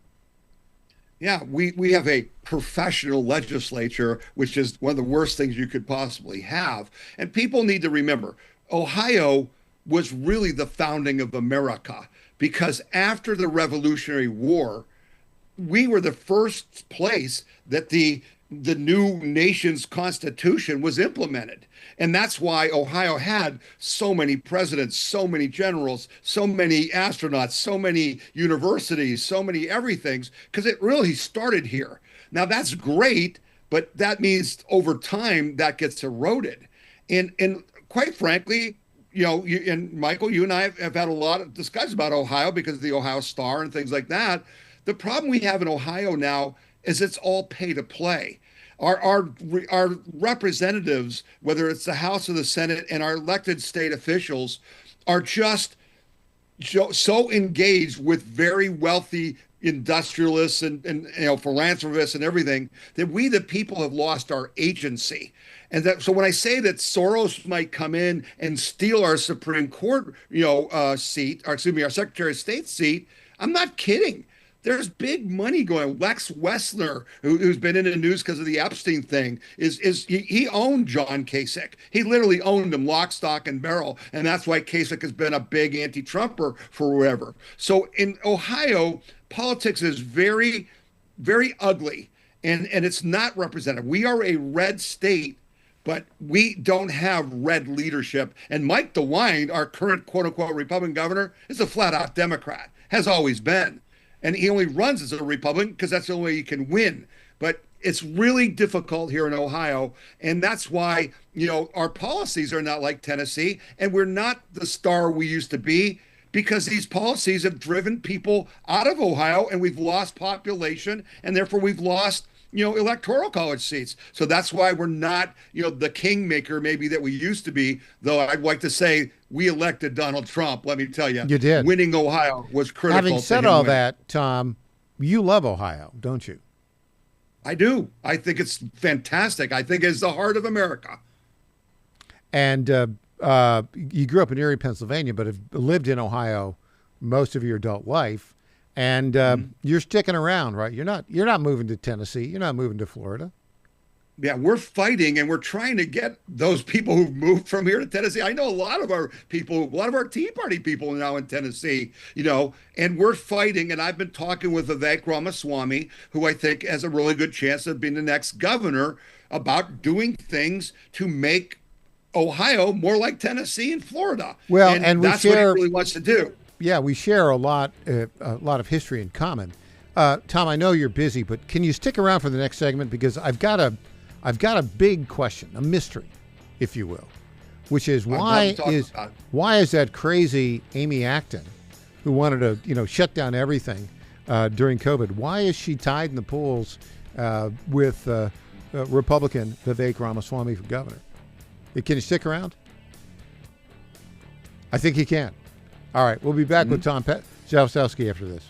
Yeah, we have a professional legislature, which is one of the worst things you could possibly have. And people need to remember, Ohio was really the founding of America, because after the Revolutionary War, we were the first place that the new nation's constitution was implemented. And that's why Ohio had so many presidents, so many generals, so many astronauts, so many universities, so many everythings, because it really started here. Now that's great, but that means over time that gets eroded. And quite frankly, and Michael, you and I have had a lot of discussions about Ohio because of the Ohio Star and things like that. The problem we have in Ohio now is it's all pay to play. Our representatives, whether it's the House or the Senate, and our elected state officials are just so engaged with very wealthy industrialists and philanthropists and everything, that we the people have lost our agency. And so when I say that Soros might come in and steal our Supreme Court seat, or excuse me, our Secretary of State seat, I'm not kidding. There's big money going. Lex Wessler, who's been in the news because of the Epstein thing, he owned John Kasich. He literally owned him lock, stock, and barrel. And that's why Kasich has been a big anti-Trumper forever. So in Ohio, politics is very, very ugly, and it's not representative. We are a red state, but we don't have red leadership. And Mike DeWine, our current quote-unquote Republican governor, is a flat-out Democrat, has always been. And he only runs as a Republican because that's the only way he can win. But it's really difficult here in Ohio. And that's why, our policies are not like Tennessee. And we're not the star we used to be, because these policies have driven people out of Ohio, and we've lost population, and therefore we've lost, electoral college seats. So that's why we're not, the kingmaker maybe that we used to be, though I'd like to say we elected Donald Trump. Let me tell you. You did. Winning Ohio was critical. Having said all that, Tom, you love Ohio, don't you? I do. I think it's fantastic. I think it's the heart of America. And you grew up in Erie, Pennsylvania, but have lived in Ohio most of your adult life. And you're sticking around, right? You're not moving to Tennessee. You're not moving to Florida. Yeah, we're fighting, and we're trying to get those people who've moved from here to Tennessee. I know a lot of our Tea Party people are now in Tennessee, and we're fighting. And I've been talking with Vivek Ramaswamy, who I think has a really good chance of being the next governor, about doing things to make Ohio more like Tennessee and Florida. Well, and that's what he really wants to do. Yeah, we share a lot of history in common. Tom, I know you're busy, but can you stick around for the next segment, because I've got a big question, a mystery, if you will, which is why is that crazy Amy Acton, who wanted to shut down everything during COVID, why is she tied in the polls with Republican Vivek Ramaswamy for governor? Can you stick around? I think you can. All right, we'll be back with Tom Jalsowski after this.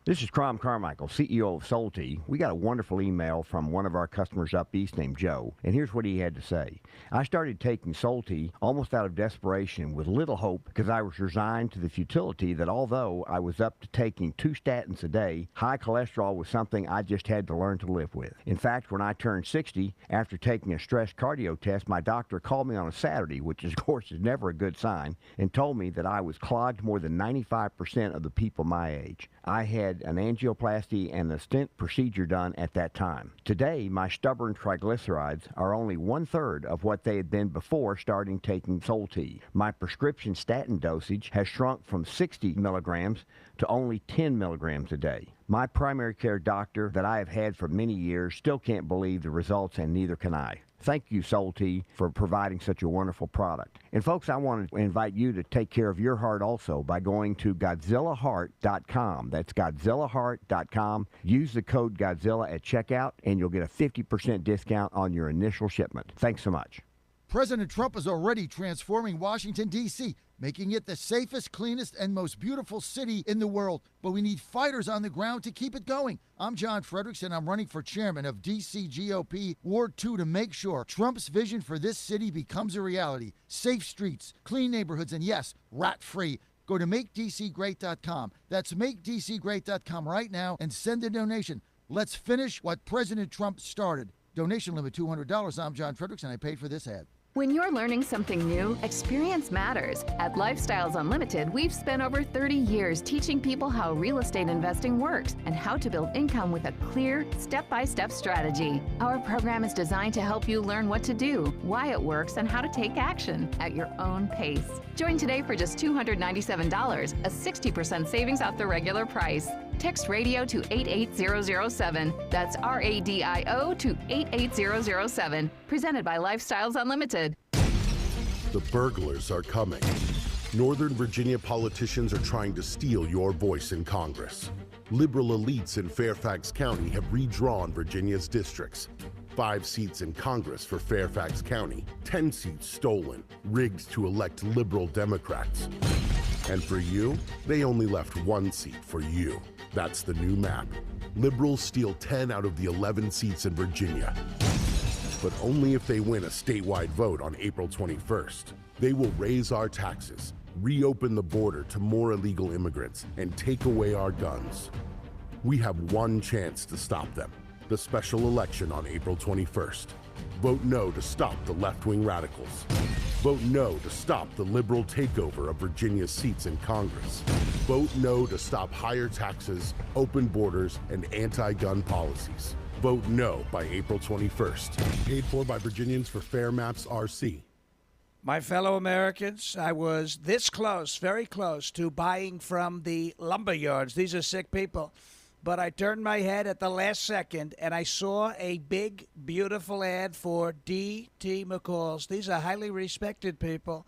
This is Crom Carmichael, CEO of Solti. We got a wonderful email from one of our customers up east named Joe, and here's what he had to say. I started taking Solti almost out of desperation with little hope, because I was resigned to the futility that although I was up to taking 2 statins a day, high cholesterol was something I just had to learn to live with. In fact, when I turned 60, after taking a stress cardio test, my doctor called me on a Saturday, which of course is never a good sign, and told me that I was clogged more than 95% of the people my age. I had an angioplasty and a stent procedure done at that time. Today, my stubborn triglycerides are only 1/3 of what they had been before starting taking Solti. My prescription statin dosage has shrunk from 60 milligrams to only 10 milligrams a day. My primary care doctor that I have had for many years still can't believe the results, and neither can I. Thank you, Solti, for providing such a wonderful product. And folks, I want to invite you to take care of your heart also by going to GodzillaHeart.com. That's GodzillaHeart.com. Use the code Godzilla at checkout, and you'll get a 50% discount on your initial shipment. Thanks so much. President Trump is already transforming Washington, D.C., making it the safest, cleanest, and most beautiful city in the world. But we need fighters on the ground to keep it going. I'm John Frederickson. I'm running for chairman of D.C. GOP Ward 2 to make sure Trump's vision for this city becomes a reality. Safe streets, clean neighborhoods, and yes, rat-free. Go to MakeDCGreat.com. That's MakeDCGreat.com right now and send a donation. Let's finish what President Trump started. Donation limit $200. I'm John Frederickson. I paid for this ad. When you're learning something new, experience matters. At Lifestyles Unlimited, we've spent over 30 years teaching people how real estate investing works and how to build income with a clear, step-by-step strategy. Our program is designed to help you learn what to do, why it works, and how to take action at your own pace. Join today for just $297, a 60% savings off the regular price. Text radio to 88007. That's RADIO to 88007. Presented by Lifestyles Unlimited. The burglars are coming. Northern Virginia politicians are trying to steal your voice in Congress. Liberal elites in Fairfax County have redrawn Virginia's districts. 5 seats in Congress for Fairfax County, 10 seats stolen, rigged to elect liberal Democrats. And for you, they only left 1 seat for you. That's the new map. Liberals steal 10 out of the 11 seats in Virginia. But only if they win a statewide vote on April 21st. They will raise our taxes, reopen the border to more illegal immigrants, and take away our guns. We have one chance to stop them, the special election on April 21st. Vote no to stop the left-wing radicals. Vote no to stop the liberal takeover of Virginia's seats in Congress. Vote no to stop higher taxes, open borders, and anti-gun policies. Vote no by April 21st. Paid for by Virginians for Fair Maps RC. My fellow Americans, I was this close, very close, to buying from the lumber yards. These are sick people. But I turned my head at the last second, and I saw a big, beautiful ad for D.T. McCall's. These are highly respected people.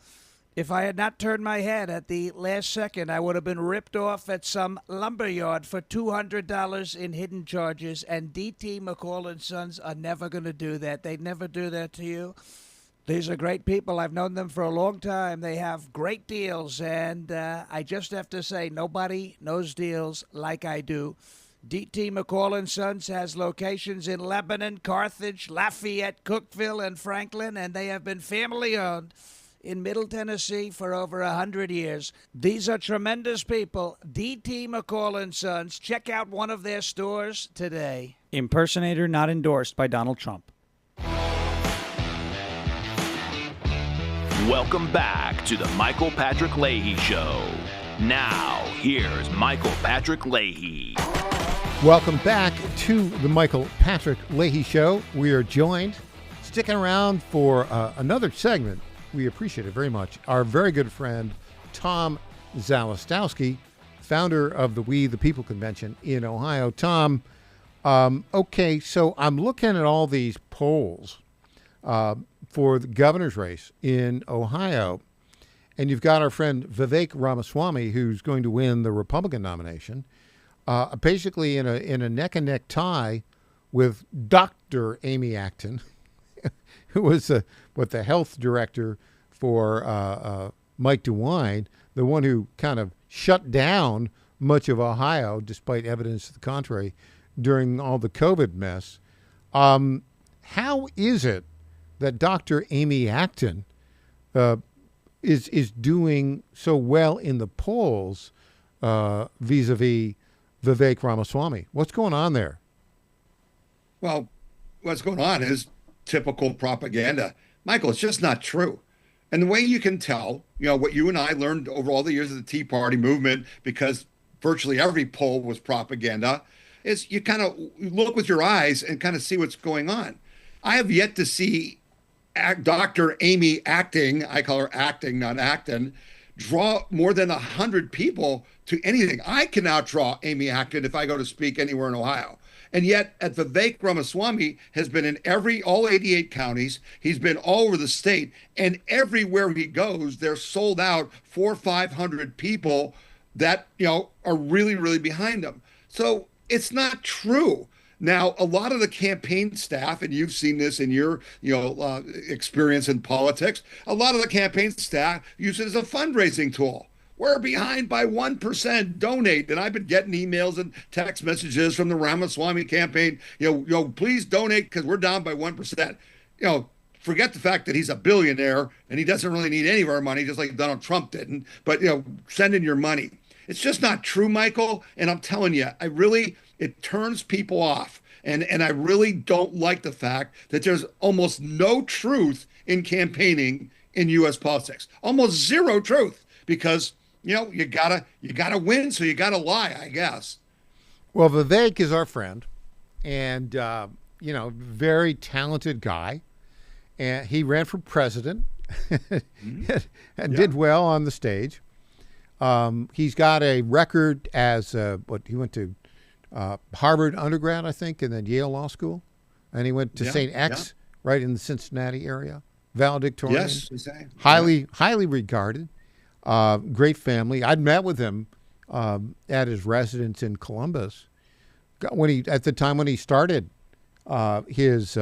If I had not turned my head at the last second, I would have been ripped off at some lumber yard for $200 in hidden charges, and D.T. McCall & Sons are never going to do that. They'd never do that to you. These are great people. I've known them for a long time. They have great deals, and I just have to say, nobody knows deals like I do. D.T. McCall & Sons has locations in Lebanon, Carthage, Lafayette, Cookeville, and Franklin, and they have been family-owned in Middle Tennessee for over 100 years. These are tremendous people. D.T. McCall & Sons. Check out one of their stores today. Impersonator not endorsed by Donald Trump. Welcome back to the Michael Patrick Leahy Show. Now, here's Michael Patrick Leahy. Welcome back to the Michael Patrick Leahy Show. We are joined, sticking around for another segment. We appreciate it very much. Our very good friend, Tom Zalistowski, founder of the We the People Convention in Ohio. Tom, okay, so I'm looking at all these polls for the governor's race in Ohio, and you've got our friend Vivek Ramaswamy, who's going to win the Republican nomination, basically in a neck-and-neck tie with Dr. Amy Acton, who was the health director for Mike DeWine, the one who kind of shut down much of Ohio, despite evidence to the contrary, during all the COVID mess. How is it that Dr. Amy Acton is doing so well in the polls vis-a-vis Vivek Ramaswamy? What's going on there? Well, what's going on is typical propaganda. Michael, it's just not true. And the way you can tell, what you and I learned over all the years of the Tea Party movement, because virtually every poll was propaganda, is you kind of look with your eyes and kind of see what's going on. I have yet to see Dr. Amy Acton, I call her Acting, not Acton, draw more than 100 people to anything. I can outdraw Amy Acton if I go to speak anywhere in Ohio. And yet, Vivek Ramaswamy has been in all 88 counties. He's been all over the state, and everywhere he goes, they're sold out 400 or 500 people that are really, really behind him. So it's not true. Now, a lot of the campaign staff, and you've seen this in your experience in politics, a lot of the campaign staff use it as a fundraising tool. We're behind by 1%. Donate. And I've been getting emails and text messages from the Ramaswamy campaign. Please donate because we're down by 1%. Forget the fact that he's a billionaire and he doesn't really need any of our money, just like Donald Trump didn't. But send in your money. It's just not true, Michael. And I'm telling you, it turns people off. And I really don't like the fact that there's almost no truth in campaigning in U.S. politics. Almost zero truth, because you gotta win, so you gotta lie, I guess. Well, Vivek is our friend, and very talented guy, and he ran for president and did well on the stage. He's got a record as he went to Harvard undergrad, I think, and then Yale Law School, and he went to St. X, right in the Cincinnati area. Valedictorian, yes, highly regarded. Great family. I'd met with him at his residence in Columbus at the time when he started his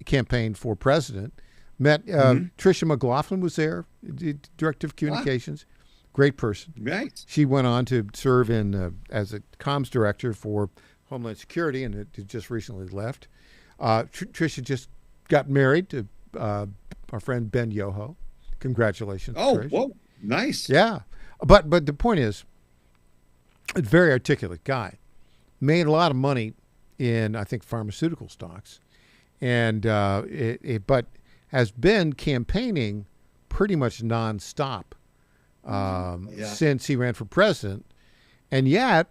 campaign for president. Met Tricia McLaughlin was there, director of communications. Great person. Right. She went on to serve as a comms director for Homeland Security, and it just recently left. Tricia just got married to our friend Ben Yoho. Congratulations. Oh, Trish. whoa, nice. Yeah, but the point is, a very articulate guy, made a lot of money in, I think, pharmaceutical stocks, and but has been campaigning pretty much nonstop since he ran for president. And yet,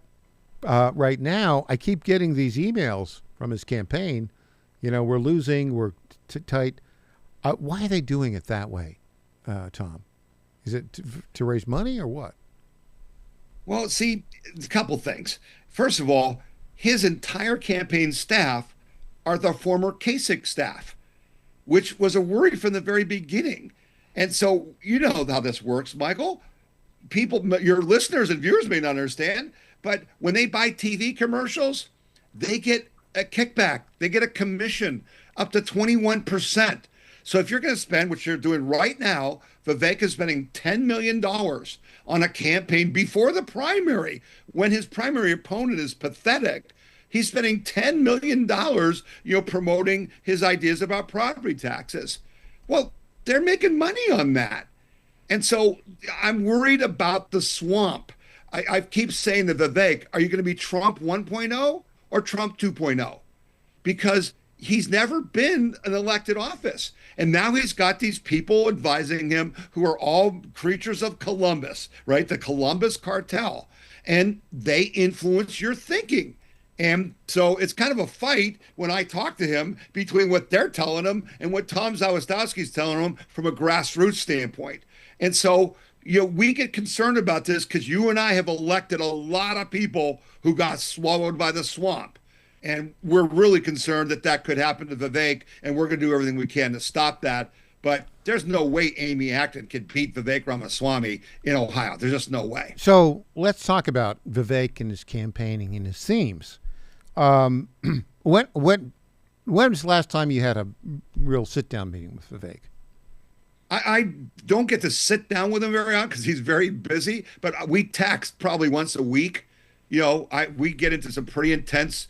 right now, I keep getting these emails from his campaign. We're losing, we're tight. Why are they doing it that way, Tom? Is it to raise money or what? Well, see, a couple things. First of all, his entire campaign staff are the former Kasich staff, which was a worry from the very beginning. And so you know how this works, Michael. People, your listeners and viewers may not understand, but when they buy TV commercials, they get a kickback. They get a commission up to 21%. So if you're going to spend, which you're doing right now, Vivek is spending $10 million on a campaign before the primary, when his primary opponent is pathetic. He's spending $10 million, promoting his ideas about property taxes. Well, they're making money on that. And so I'm worried about the swamp. I keep saying to Vivek, are you going to be Trump 1.0 or Trump 2.0? Because he's never been an elected office. And now he's got these people advising him who are all creatures of Columbus, right? The Columbus cartel. And they influence your thinking. And so it's kind of a fight when I talk to him between what they're telling him and what Tom Zawistowski's telling him from a grassroots standpoint. And so, we get concerned about this because you and I have elected a lot of people who got swallowed by the swamp. And we're really concerned that could happen to Vivek, and we're going to do everything we can to stop that. But there's no way Amy Acton can beat Vivek Ramaswamy in Ohio. There's just no way. So let's talk about Vivek and his campaigning and his themes. When was the last time you had a real sit-down meeting with Vivek? I don't get to sit down with him very often because he's very busy, but we text probably once a week. We get into some pretty intense,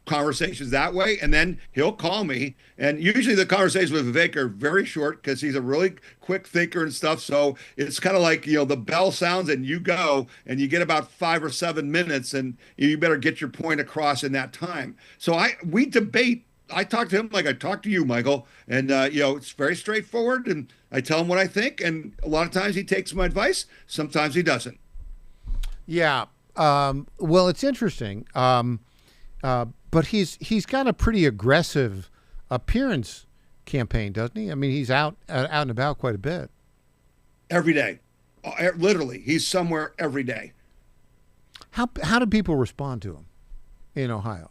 conversations that way, and then he'll call me. And usually the conversations with Vivek are very short because he's a really quick thinker and stuff. So it's kind of like, the bell sounds and you go, and you get about 5 or 7 minutes, and you better get your point across in that time. So we debate. I talk to him like I talk to you, Michael, and it's very straightforward, and I tell him what I think, and a lot of times he takes my advice, sometimes he doesn't. Yeah. Well, it's interesting, but he's got a pretty aggressive appearance campaign, doesn't he? I mean, he's out and about quite a bit. Every day. Literally, he's somewhere every day. How do people respond to him in Ohio?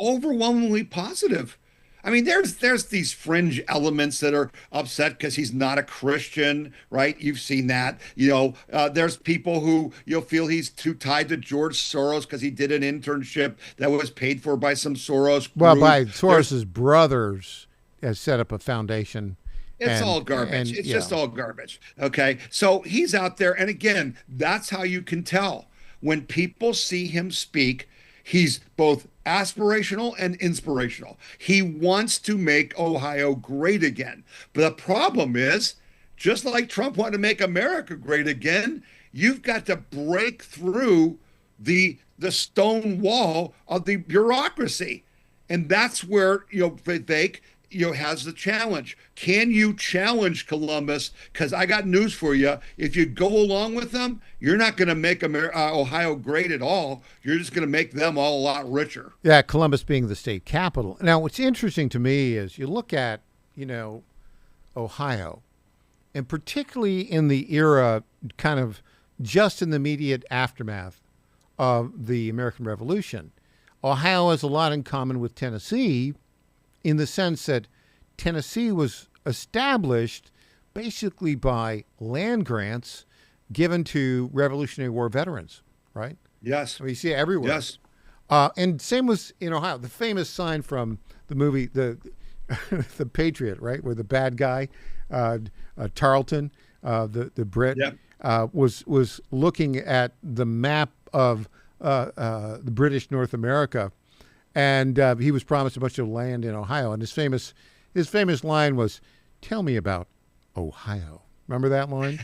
Overwhelmingly positive. I mean, there's these fringe elements that are upset because he's not a Christian, right? You've seen that. There's people who feel he's too tied to George Soros because he did an internship that was paid for by some Soros group. Well, by Soros's brothers has set up a foundation. It's all garbage. It's just all garbage. Okay. So he's out there. And again, that's how you can tell when people see him speak. He's both aspirational and inspirational. He wants to make Ohio great again. But the problem is, just like Trump wanted to make America great again, you've got to break through the stone wall of the bureaucracy. And that's where, Vivek, has the challenge. Can you challenge Columbus? Because I got news for you. If you go along with them, you're not going to make Ohio great at all. You're just going to make them all a lot richer. Yeah, Columbus being the state capital. Now, what's interesting to me is you look at, Ohio, and particularly in the era kind of just in the immediate aftermath of the American Revolution. Ohio has a lot in common with Tennessee in the sense that Tennessee was established basically by land grants given to Revolutionary War veterans, right? Yes. I mean, you see it everywhere. Yes. And same was in Ohio. The famous sign from the movie, the Patriot, right, where the bad guy, Tarleton, the Brit, was looking at the map of the British North America, and he was promised a bunch of land in Ohio. And his famous line was, "Tell me about Ohio." Remember that line?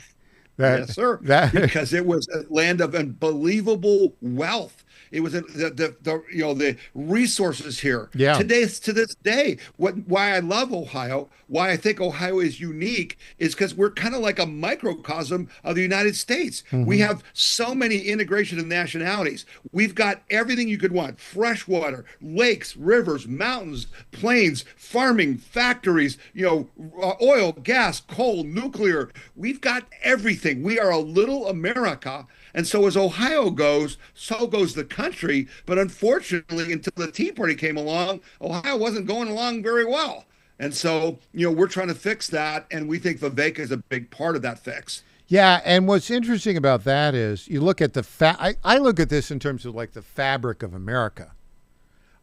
Yes, sir. Because it was a land of unbelievable wealth. It was the resources here. Yeah. To this day, why I love Ohio, why I think Ohio is unique, is because we're kind of like a microcosm of the United States. Mm-hmm. We have so many integration of nationalities. We've got everything you could want: fresh water, lakes, rivers, mountains, plains, farming, factories, oil, gas, coal, nuclear. We've got everything. We are a little America. And so as Ohio goes, so goes the country. But unfortunately, until the Tea Party came along, Ohio wasn't going along very well. And so, we're trying to fix that. And we think Viveka is a big part of that fix. Yeah. And what's interesting about that is you look at I look at this in terms of like the fabric of America.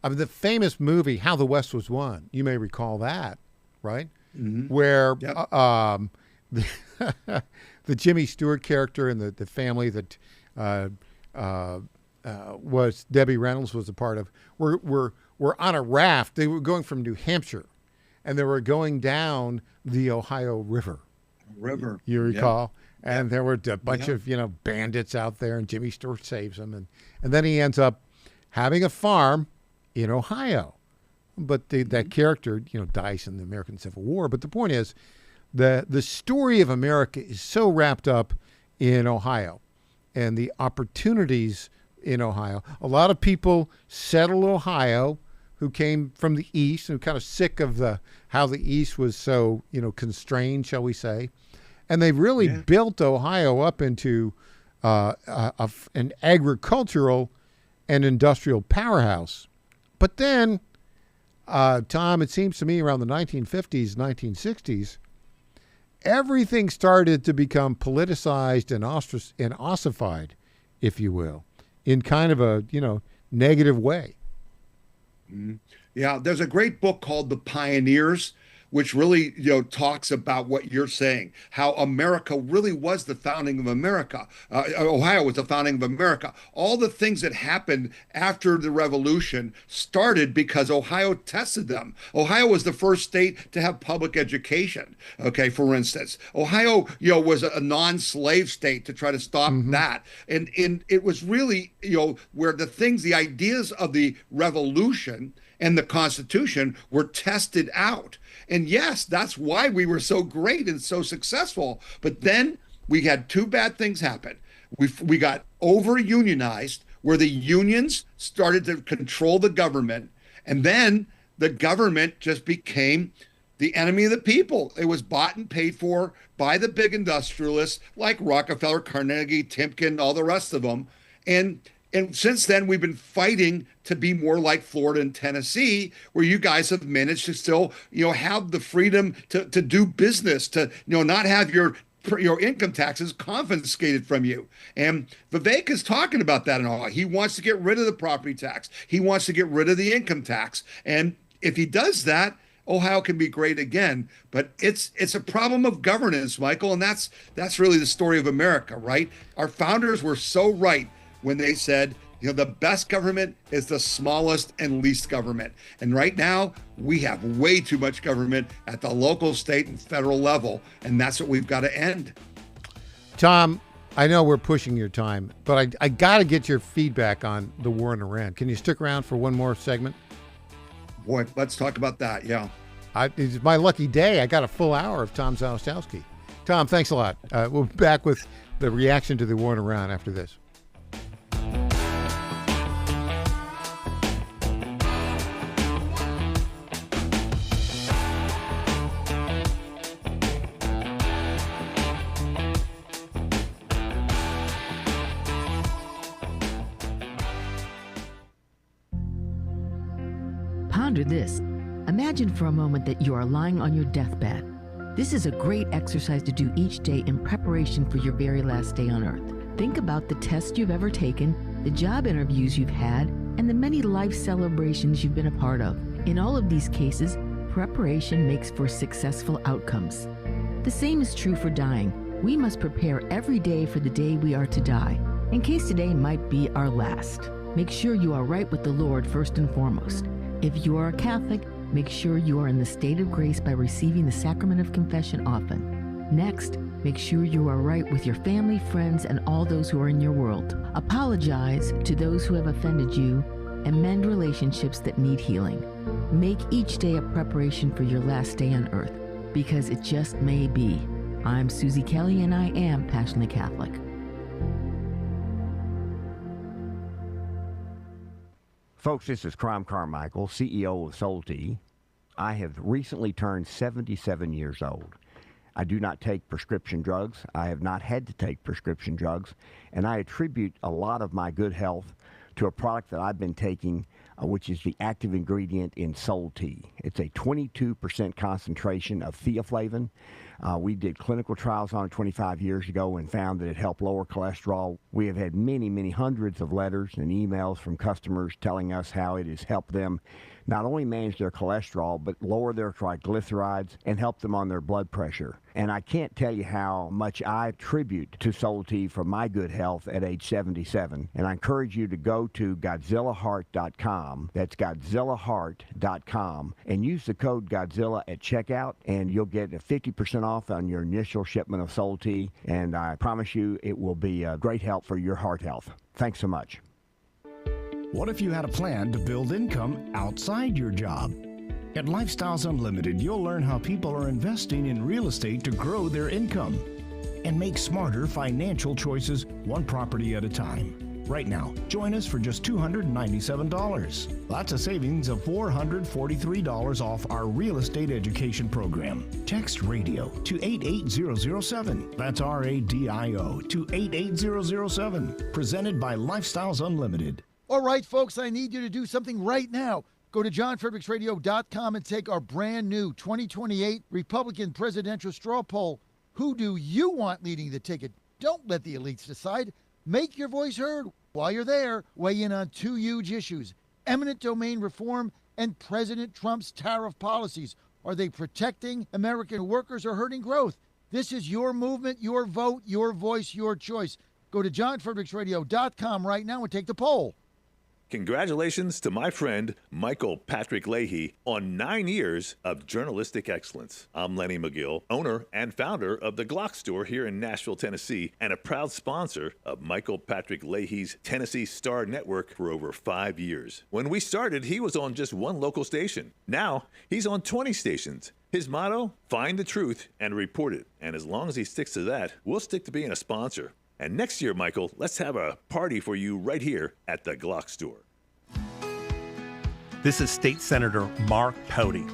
I mean, the famous movie, How the West Was Won. You may recall that, right? Mm-hmm. Where the Jimmy Stewart character and the family that was Debbie Reynolds was a part of were on a raft. They were going from New Hampshire, and they were going down the Ohio River. You recall? Yep. And there were a bunch of bandits out there, and Jimmy Stewart saves them, and then he ends up having a farm in Ohio. But that character dies in the American Civil War. But the point is, the story of America is so wrapped up in Ohio and the opportunities in Ohio. A lot of people settled Ohio who came from the East and kind of sick of how the East was so, constrained, shall we say. And they've really built Ohio up into an agricultural and industrial powerhouse. But then, Tom, it seems to me around the 1950s, 1960s, everything started to become politicized and ossified, if you will, in kind of a, negative way. Mm-hmm. Yeah, there's a great book called The Pioneers, which really, talks about what you're saying, how America really was the founding of America. Ohio was the founding of America. All the things that happened after the Revolution started because Ohio tested them. Ohio was the first state to have public education. Okay, for instance, Ohio, was a non-slave state to try to stop that. And it was really, where the ideas of the Revolution and the Constitution were tested out. And yes, that's why we were so great and so successful. But then we had two bad things happen. We got over-unionized, where the unions started to control the government. And then the government just became the enemy of the people. It was bought and paid for by the big industrialists like Rockefeller, Carnegie, Timken, all the rest of them. And since then, we've been fighting to be more like Florida and Tennessee, where you guys have managed to still, have the freedom to do business, to, not have your income taxes confiscated from you. And Vivek is talking about that in Ohio. He wants to get rid of the property tax. He wants to get rid of the income tax. And if he does that, Ohio can be great again. But it's a problem of governance, Michael. And that's really the story of America, right? Our founders were so right when they said, the best government is the smallest and least government. And right now, we have way too much government at the local, state, and federal level. And that's what we've got to end. Tom, I know we're pushing your time, but I got to get your feedback on the war in Iran. Can you stick around for one more segment? Boy, let's talk about that, yeah. It's my lucky day. I got a full hour of Tom Zalestowski. Tom, thanks a lot. We'll be back with the reaction to the war in Iran after this. Ponder this. Imagine for a moment that you are lying on your deathbed. This is a great exercise to do each day in preparation for your very last day on earth. Think about the tests you've ever taken, the job interviews you've had, and the many life celebrations you've been a part of. In all of these cases, preparation makes for successful outcomes. The same is true for dying. We must prepare every day for the day we are to die, in case today might be our last. Make sure you are right with the Lord first and foremost. If you are a Catholic, make sure you are in the state of grace by receiving the sacrament of confession often. Next, make sure you are right with your family, friends, and all those who are in your world. Apologize to those who have offended you and mend relationships that need healing. Make each day a preparation for your last day on earth, because it just may be. I'm Susie Kelly, and I am passionately Catholic. Folks, this is Crom Carmichael, CEO of Solti. I have recently turned 77 years old. I do not take prescription drugs. I have not had to take prescription drugs, and I attribute a lot of my good health to a product that I've been taking, which is the active ingredient in Solti. It's a 22% concentration of theaflavin. We did clinical trials on it 25 years ago and found that it helped lower cholesterol. We have had many, many hundreds of letters and emails from customers telling us how it has helped them not only manage their cholesterol, but lower their triglycerides and help them on their blood pressure. And I can't tell you how much I attribute to Solti for my good health at age 77. And I encourage you to go to GodzillaHeart.com. That's GodzillaHeart.com. And use the code Godzilla at checkout, and you'll get a 50% off on your initial shipment of Solti. And I promise you it will be a great help for your heart health. Thanks so much. What if you had a plan to build income outside your job? At Lifestyles Unlimited, you'll learn how people are investing in real estate to grow their income and make smarter financial choices one property at a time. Right now, join us for just $297. That's a savings of $443 off our real estate education program. Text RADIO to 88007. That's RADIO to 88007. Presented by Lifestyles Unlimited. All right, folks, I need you to do something right now. Go to johnfredericksradio.com and take our brand new 2028 Republican presidential straw poll. Who do you want leading the ticket? Don't let the elites decide. Make your voice heard. While you're there, weigh in on two huge issues: eminent domain reform and President Trump's tariff policies. Are they protecting American workers or hurting growth? This is your movement, your vote, your voice, your choice. Go to johnfredericksradio.com right now and take the poll. Congratulations to my friend Michael Patrick Leahy on 9 years of journalistic excellence. I'm Lenny McGill, owner and founder of the Glock Store here in Nashville, Tennessee, and a proud sponsor of Michael Patrick Leahy's Tennessee Star Network for over 5 years. When we started, he was on just one local station. Now, he's on 20 stations. His motto, find the truth and report it. And as long as he sticks to that, we'll stick to being a sponsor. And next year, Michael, let's have a party for you right here at the Glock Store. This is State Senator Mark Pody.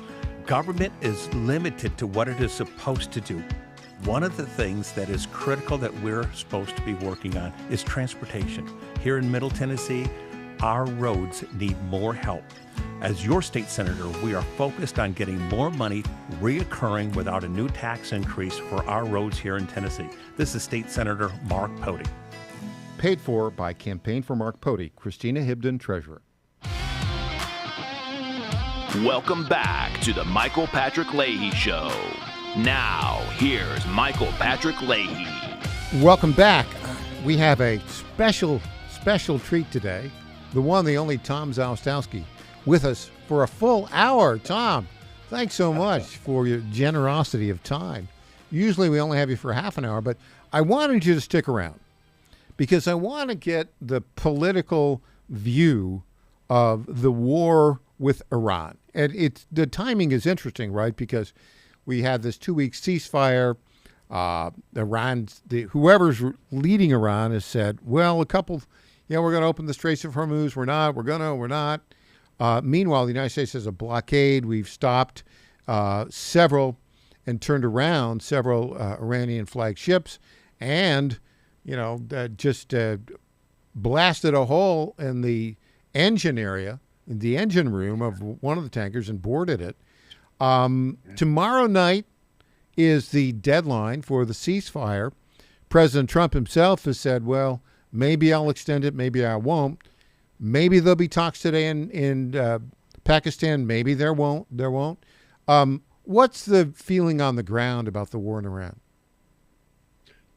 Government is limited to what it is supposed to do. One of the things that is critical that we're supposed to be working on is transportation. Here in Middle Tennessee, our roads need more help. As your state senator, we are focused on getting more money reoccurring without a new tax increase for our roads here in Tennessee. This is State Senator Mark Pody. Paid for by Campaign for Mark Pody, Christina Hibden, Treasurer. Welcome back to the Michael Patrick Leahy Show. Now, here's Michael Patrick Leahy. Welcome back. We have a special treat today. The one, the only Tom Zalstowski with us for a full hour. Tom, thanks so much for your generosity of time. Usually we only have you for half an hour, but I wanted you to stick around because I want to get the political view of the war with Iran. And the timing is interesting, right? Because we have this 2-week ceasefire. Whoever's leading Iran has said, well, we're going to open the Straits of Hormuz. We're not. Meanwhile, the United States has a blockade. We've stopped several and turned around several Iranian flagged ships and, just blasted a hole in the engine area in the engine room of one of the tankers and boarded it. Tomorrow night is the deadline for the ceasefire. President Trump himself has said, well, maybe I'll extend it, maybe I won't. Maybe there'll be talks today in Pakistan. Maybe there won't. What's the feeling on the ground about the war in Iran?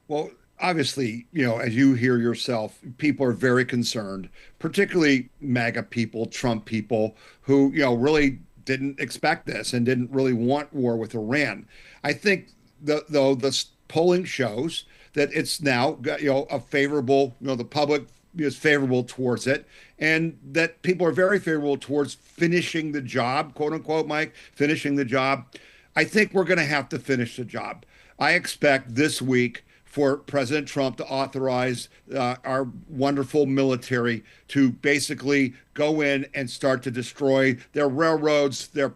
Well, obviously, as you hear yourself, people are very concerned, particularly MAGA people, Trump people, who, really didn't expect this and didn't really want war with Iran. I think, though, the polling shows that it's now, a favorable, the public is favorable towards it, and that people are very favorable towards finishing the job, quote unquote, Mike, finishing the job. I think we're going to have to finish the job. I expect this week for President Trump to authorize our wonderful military to basically go in and start to destroy their railroads, their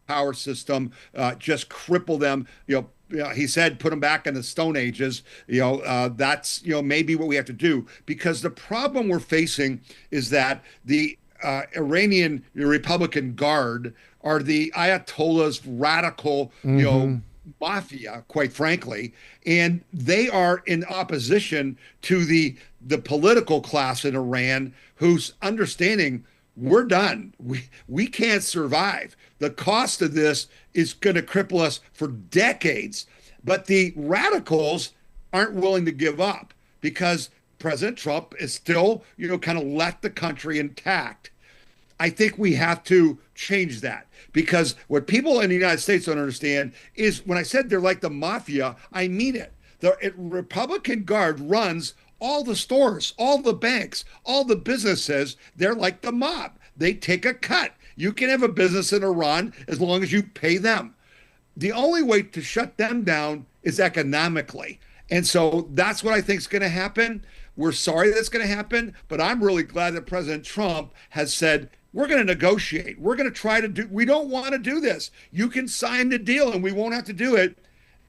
power system, just cripple them. He said, put them back in the Stone Ages. That's, maybe what we have to do, because the problem we're facing is that the Iranian Republican Guard are the Ayatollah's radical, mafia, quite frankly, and they are in opposition to the political class in Iran, who's understanding we're done. We can't survive. The cost of this is going to cripple us for decades. But the radicals aren't willing to give up, because President Trump is still, kind of left the country intact. I think we have to change that, because what people in the United States don't understand is, when I said they're like the mafia, I mean it. The Republican Guard runs all the stores, all the banks, all the businesses. They're like the mob. They take a cut. You can have a business in Iran as long as you pay them. The only way to shut them down is economically. And so that's what I think is going to happen. We're sorry that's going to happen, but I'm really glad that President Trump has said, we're going to negotiate. We're going to try to do, we don't want to do this. You can sign the deal and we won't have to do it,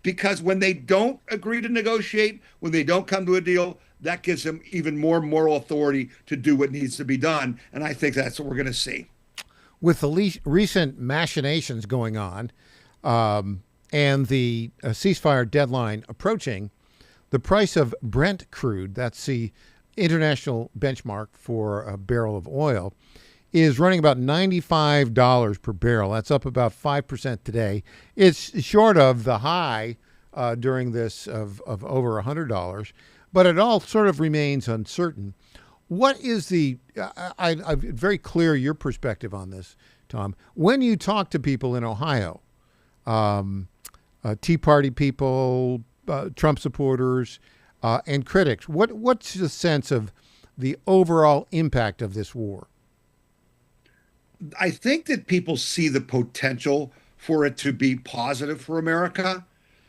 because when they don't agree to negotiate, when they don't come to a deal, that gives them even more moral authority to do what needs to be done. And I think that's what we're going to see. With the recent machinations going on and the ceasefire deadline approaching, the price of Brent crude, that's the international benchmark for a barrel of oil, is running about $95 per barrel. That's up about 5% today. It's short of the high during this of over $100, but it all sort of remains uncertain. What is I'm very clear your perspective on this, Tom. When you talk to people in Ohio, Tea Party people, Trump supporters, and critics, what's the sense of the overall impact of this war? I think that people see the potential for it to be positive for America.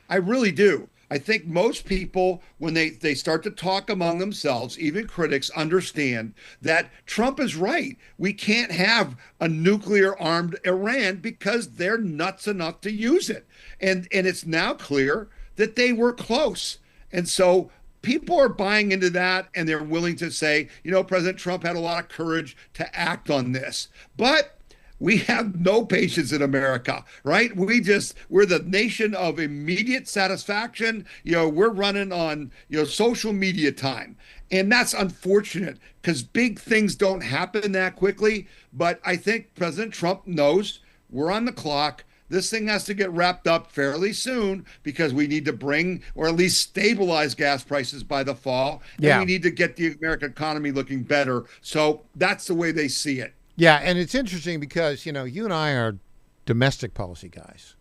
I really do. I think most people, when they start to talk among themselves, even critics, understand that Trump is right. We can't have a nuclear-armed Iran because they're nuts enough to use it. And it's now clear that they were close. And so people are buying into that, and they're willing to say, President Trump had a lot of courage to act on this. But we have no patience in America, right? We're the nation of immediate satisfaction. We're running on, social media time. And that's unfortunate, because big things don't happen that quickly. But I think President Trump knows we're on the clock. This thing has to get wrapped up fairly soon, because we need to bring, or at least stabilize, gas prices by the fall. And we need to get the American economy looking better. So that's the way they see it. Yeah, and it's interesting because, you and I are domestic policy guys.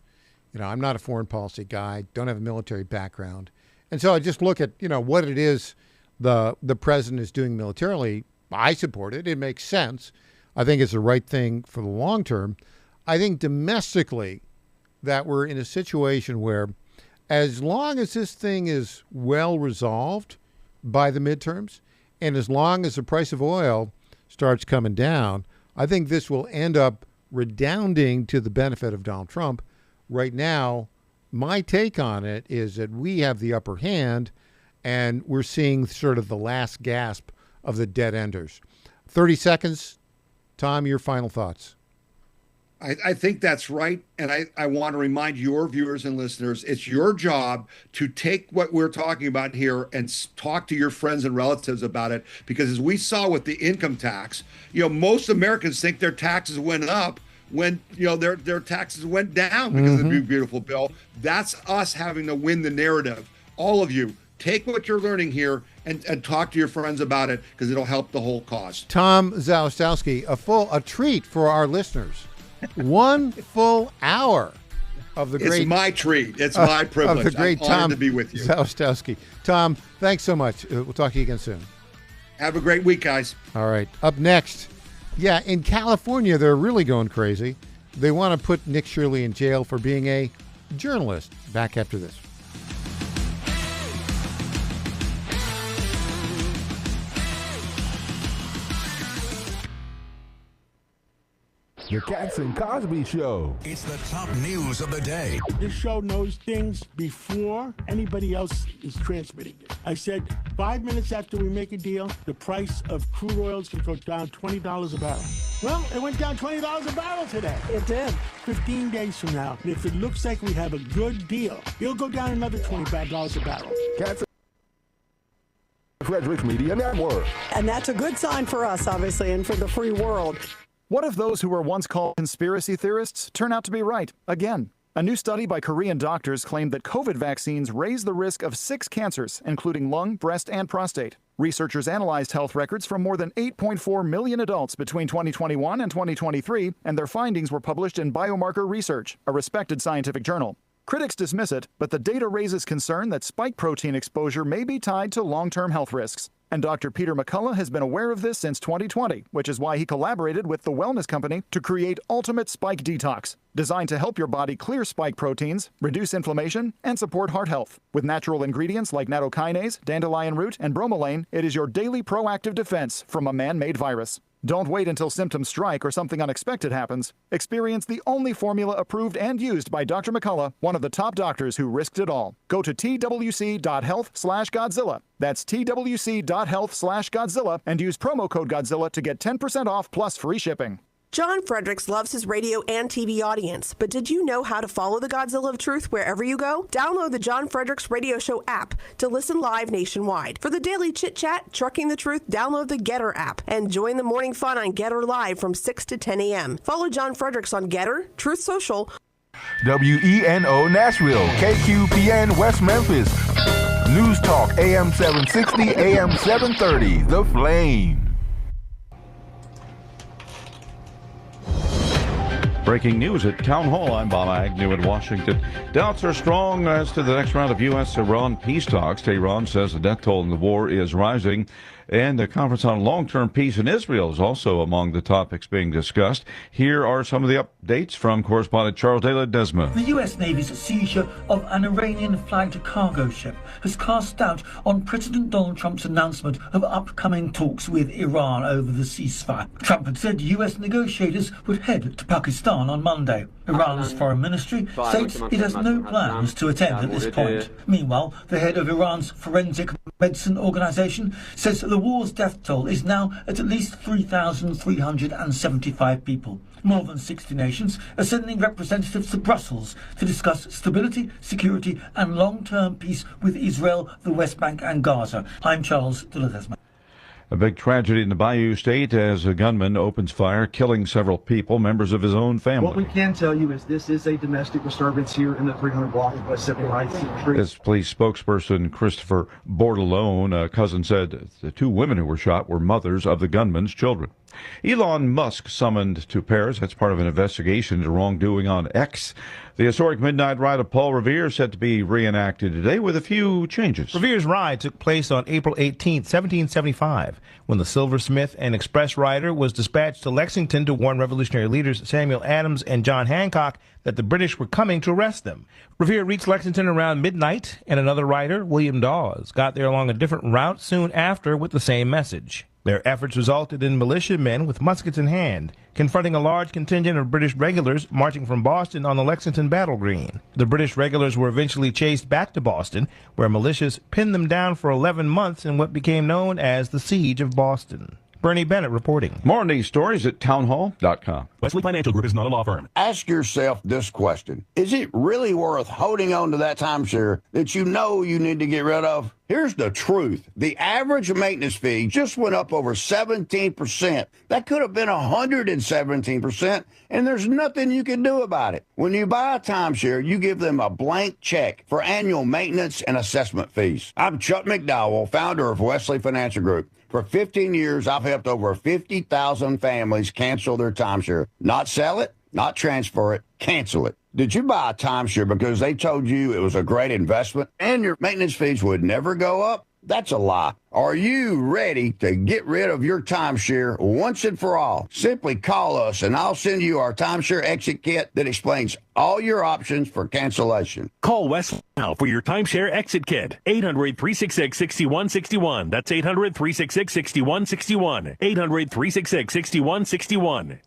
I'm not a foreign policy guy, don't have a military background. And so I just look at, what it is the president is doing militarily. I support it. It makes sense. I think it's the right thing for the long term. I think domestically that we're in a situation where, as long as this thing is well resolved by the midterms, and as long as the price of oil starts coming down, I think this will end up redounding to the benefit of Donald Trump. Right now, my take on it is that we have the upper hand, and we're seeing sort of the last gasp of the dead enders. 30 seconds, Tom, your final thoughts. I think that's right. And I want to remind your viewers and listeners, it's your job to take what we're talking about here and talk to your friends and relatives about it. Because as we saw with the income tax, most Americans think their taxes went up when, their taxes went down because of the Big Beautiful Bill. That's us having to win the narrative. All of you, take what you're learning here and talk to your friends about it, because it'll help the whole cause. Tom Zalestowski, a treat for our listeners. 1 full hour of the great. It's my treat. It's my privilege. Of the great I'm honored Tom to be with you. Zalestowski. Tom, thanks so much. We'll talk to you again soon. Have a great week, guys. All right. Up next, in California, they're really going crazy. They want to put Nick Shirley in jail for being a journalist. Back after this. The Cats and Cosby Show. It's the top news of the day. This show knows things before anybody else is transmitting it. I said 5 minutes after we make a deal, the price of crude oils can go down $20 a barrel. Well, it went down $20 a barrel today. It did. 15 days from now, and if it looks like we have a good deal, it'll go down another $25 a barrel. Cats Frederick's Media Network. And that's a good sign for us, obviously, and for the free world. What if those who were once called conspiracy theorists turn out to be right again? A new study by Korean doctors claimed that COVID vaccines raise the risk of 6 cancers, including lung, breast, and prostate. Researchers analyzed health records from more than 8.4 million adults between 2021 and 2023, and their findings were published in Biomarker Research, a respected scientific journal. Critics dismiss it, but the data raises concern that spike protein exposure may be tied to long-term health risks. And Dr. Peter McCullough has been aware of this since 2020, which is why he collaborated with the wellness company to create Ultimate Spike Detox, designed to help your body clear spike proteins, reduce inflammation, and support heart health. With natural ingredients like nattokinase, dandelion root, and bromelain, it is your daily proactive defense from a man-made virus. Don't wait until symptoms strike or something unexpected happens. Experience the only formula approved and used by Dr. McCullough, one of the top doctors who risked it all. Go to twc.health/Godzilla. That's twc.health/Godzilla and use promo code Godzilla to get 10% off plus free shipping. John Fredericks loves his radio and TV audience, but did you know how to follow the Godzilla of Truth wherever you go? Download the John Fredericks Radio Show app to listen live nationwide. For the daily chit-chat, Trucking the Truth, download the Getter app and join the morning fun on Getter Live from 6 to 10 a.m. Follow John Fredericks on Getter, Truth Social. WENO Nashville, KQPN West Memphis. News Talk, AM 760, AM 730, The Flame. Breaking news at Town Hall. I'm Bob Agnew in Washington. Doubts are strong as to the next round of U.S.-Iran peace talks. Tehran says the death toll in the war is rising. And the conference on long-term peace in Israel is also among the topics being discussed. Here are some of the updates from correspondent Charles De Ledesma. The U.S. Navy's seizure of an Iranian-flagged cargo ship has cast doubt on President Donald Trump's announcement of upcoming talks with Iran over the ceasefire. Trump had said U.S. negotiators would head to Pakistan on Monday. Iran's foreign ministry states it has no plans to attend at this point. Meanwhile, the head of Iran's forensic medicine organization says the war's death toll is now at least 3,375 people. More than 60 nations are sending representatives to Brussels to discuss stability, security and long-term peace with Israel, the West Bank and Gaza. I'm Charles De Ledesma. A big tragedy in the Bayou State as a gunman opens fire, killing several people, members of his own family. What we can tell you is this is a domestic disturbance here in the 300 block of West 79th Street. As police spokesperson Christopher Bordelone, a cousin, said the 2 women who were shot were mothers of the gunman's children. Elon Musk summoned to Paris. That's part of an investigation into wrongdoing on X. The historic midnight ride of Paul Revere set to be reenacted today with a few changes. Revere's ride took place on April 18, 1775, when the silversmith and express rider was dispatched to Lexington to warn revolutionary leaders Samuel Adams and John Hancock that the British were coming to arrest them. Revere reached Lexington around midnight, and another rider, William Dawes, got there along a different route soon after with the same message. Their efforts resulted in militiamen with muskets in hand, confronting a large contingent of British regulars marching from Boston on the Lexington battle green. The British regulars were eventually chased back to Boston, where militias pinned them down for 11 months in what became known as the Siege of Boston. Bernie Bennett reporting. More on these stories at townhall.com. Wesley Financial Group is not a law firm. Ask yourself this question. Is it really worth holding on to that timeshare that you know you need to get rid of? Here's the truth. The average maintenance fee just went up over 17%. That could have been 117%, and there's nothing you can do about it. When you buy a timeshare, you give them a blank check for annual maintenance and assessment fees. I'm Chuck McDowell, founder of Wesley Financial Group. For 15 years, I've helped over 50,000 families cancel their timeshare. Not sell it, not transfer it, cancel it. Did you buy a timeshare because they told you it was a great investment and your maintenance fees would never go up? That's a lie. Are you ready to get rid of your timeshare once and for all? Simply call us and I'll send you our timeshare exit kit that explains all your options for cancellation. Call Wes now for your timeshare exit kit. 800-366-6161. That's 800-366-6161. 800-366-6161.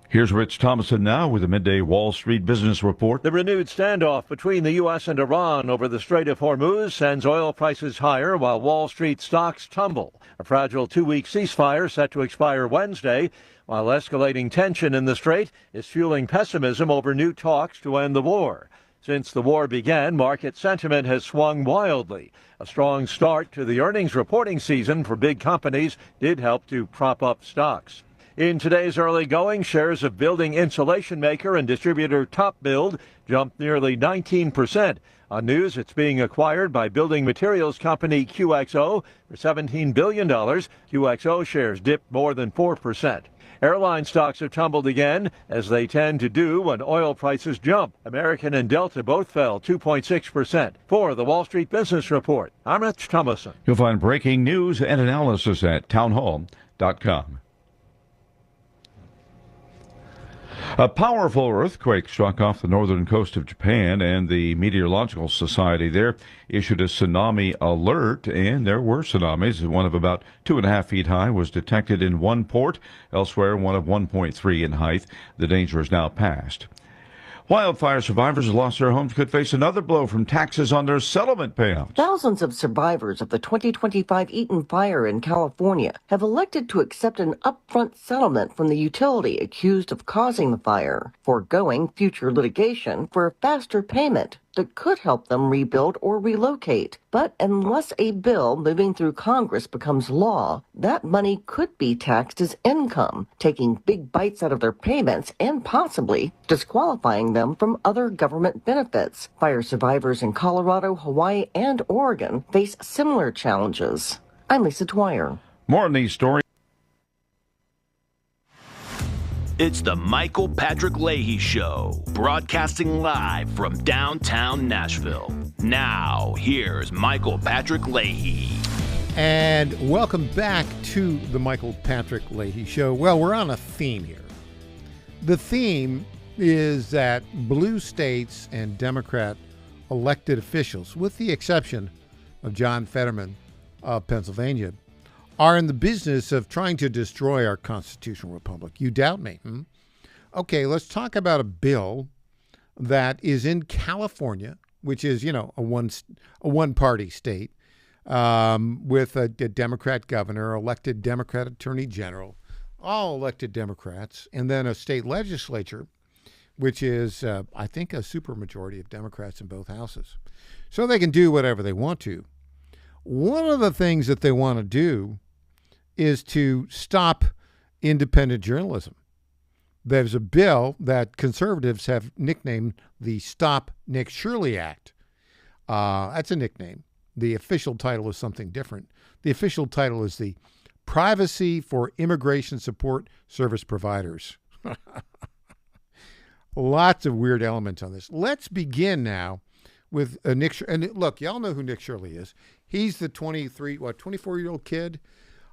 Here's Rich Thomason now with the midday Wall Street Business Report. The renewed standoff between the U.S. and Iran over the Strait of Hormuz sends oil prices higher while Wall Street stocks tumble. A fragile two-week ceasefire set to expire Wednesday, while escalating tension in the strait is fueling pessimism over new talks to end the war. Since the war began, market sentiment has swung wildly. A strong start to the earnings reporting season for big companies did help to prop up stocks. In today's early going, shares of building insulation maker and distributor TopBuild jumped nearly 19%. On news, it's being acquired by building materials company QXO for $17 billion. QXO shares dipped more than 4%. Airline stocks have tumbled again, as they tend to do when oil prices jump. American and Delta both fell 2.6%. For the Wall Street Business Report, I'm Rich Thomason. You'll find breaking news and analysis at townhall.com. A powerful earthquake struck off the northern coast of Japan, and the Meteorological Society there issued a tsunami alert, and there were tsunamis. One of about 2.5 feet high was detected in one port. Elsewhere, one of 1.3 in height. The danger is now past. Wildfire survivors who lost their homes could face another blow from taxes on their settlement payouts. Thousands of survivors of the 2025 Eaton fire in California have elected to accept an upfront settlement from the utility accused of causing the fire, foregoing future litigation for a faster payment that could help them rebuild or relocate. But unless a bill moving through Congress becomes law, that money could be taxed as income, taking big bites out of their payments and possibly disqualifying them from other government benefits. Fire survivors in Colorado, Hawaii, and Oregon face similar challenges. I'm Lisa Dwyer. More on these stories. It's the Michael Patrick Leahy Show, broadcasting live from downtown Nashville. Now, here's Michael Patrick Leahy. And welcome back to the Michael Patrick Leahy Show. Well, we're on a theme here. The theme is that blue states and Democrat elected officials, with the exception of John Fetterman of Pennsylvania, are in the business of trying to destroy our constitutional republic. You doubt me? Okay, let's talk about a bill that is in California, which is, a one-party state, with a Democrat governor, elected Democrat attorney general, all elected Democrats, and then a state legislature, which is, I think, a supermajority of Democrats in both houses. So they can do whatever they want to. One of the things that they want to do is to stop independent journalism. There's a bill that conservatives have nicknamed the Stop Nick Shirley Act. That's a nickname. The official title is something different. The official title is the Privacy for Immigration Support Service Providers. Lots of weird elements on this. Let's begin now with Nick Shirley. And look, y'all know who Nick Shirley is. He's the 24-year-old kid,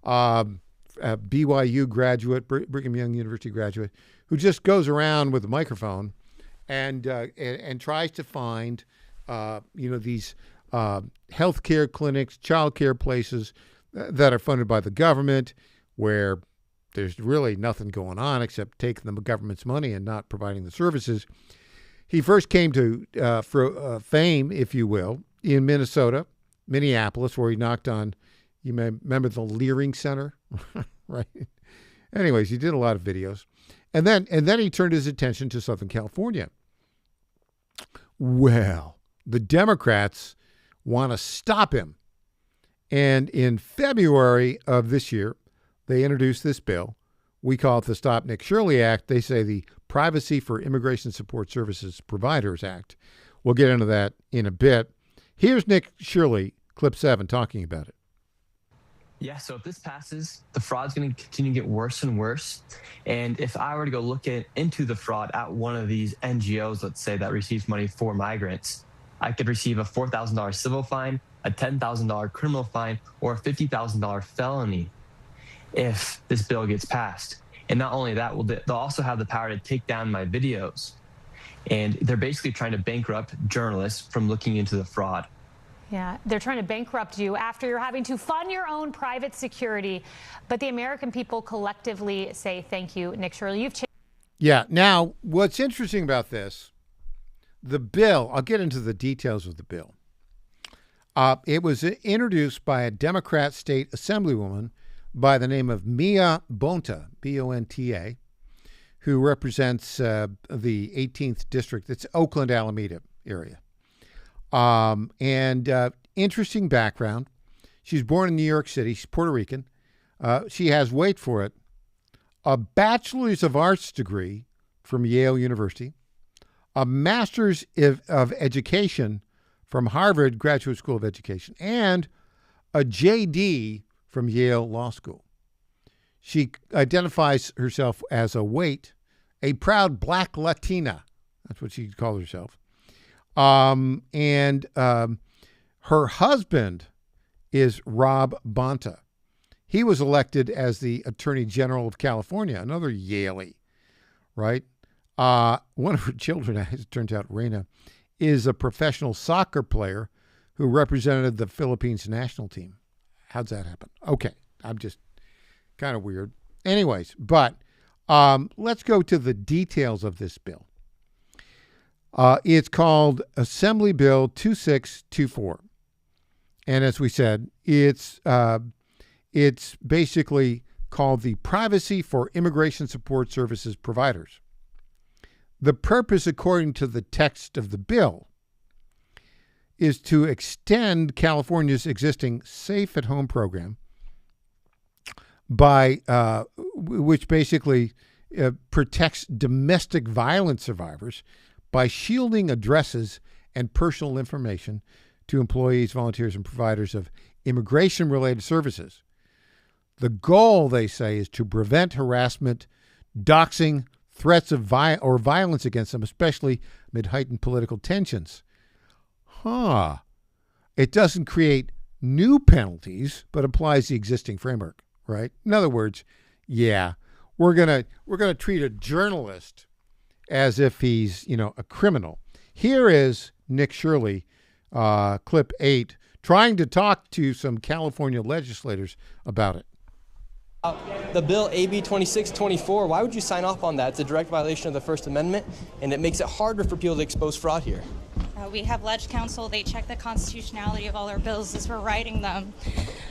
BYU graduate, Brigham Young University graduate, who just goes around with a microphone and tries to find, these healthcare clinics, childcare places that are funded by the government, where there's really nothing going on except taking the government's money and not providing the services. He first came to fame, if you will, in Minnesota, Minneapolis, where he knocked on You may remember the Leering Center, right? Anyways, he did a lot of videos. And then he turned his attention to Southern California. Well, the Democrats want to stop him. And in February of this year, they introduced this bill. We call it the Stop Nick Shirley Act. They say the Privacy for Immigration Support Services Providers Act. We'll get into that in a bit. Here's Nick Shirley, clip 7, talking about it. Yeah, so if this passes, the fraud's going to continue to get worse and worse. And if I were to go look into the fraud at one of these NGOs, let's say, that receives money for migrants, I could receive a $4,000 civil fine, a $10,000 criminal fine, or a $50,000 felony if this bill gets passed. And not only that, they'll also have the power to take down my videos. And they're basically trying to bankrupt journalists from looking into the fraud. Yeah, they're trying to bankrupt you after you're having to fund your own private security. But the American people collectively say thank you, Nick Shirley. You've changed. Yeah. Now, what's interesting about this, the bill, I'll get into the details of the bill. It was introduced by a Democrat state assemblywoman by the name of Mia Bonta, B-O-N-T-A, who represents the 18th district. It's Oakland, Alameda area. Interesting background. She's born in New York City. She's Puerto Rican. She has, wait for it, a Bachelor's of Arts degree from Yale University, a Master's of Education from Harvard Graduate School of Education, and a JD from Yale Law School. She identifies herself as a proud Black Latina. That's what she calls herself. Her husband is Rob Bonta. He was elected as the Attorney General of California, another Yalie, right? One of her children, as it turns out, Reina, is a professional soccer player who represented the Philippines national team. How'd that happen? Okay, I'm just kind of weird. Anyways, but let's go to the details of this bill. It's called Assembly Bill 2624. And as we said, it's basically called the Privacy for Immigration Support Services Providers. The purpose, according to the text of the bill, is to extend California's existing Safe at Home program by which basically protects domestic violence survivors by shielding addresses and personal information to employees, volunteers, and providers of immigration-related services. The goal, they say, is to prevent harassment, doxing, threats of violence against them, especially amid heightened political tensions. It doesn't create new penalties, but applies the existing framework, right? In other words, yeah, we're gonna treat a journalist as if he's, a criminal. Here is Nick Shirley, clip 8, trying to talk to some California legislators about it. The bill AB 2624, why would you sign off on that? It's a direct violation of the First Amendment, and it makes it harder for people to expose fraud here. We have Ledge Council. They check the constitutionality of all our bills as we're writing them.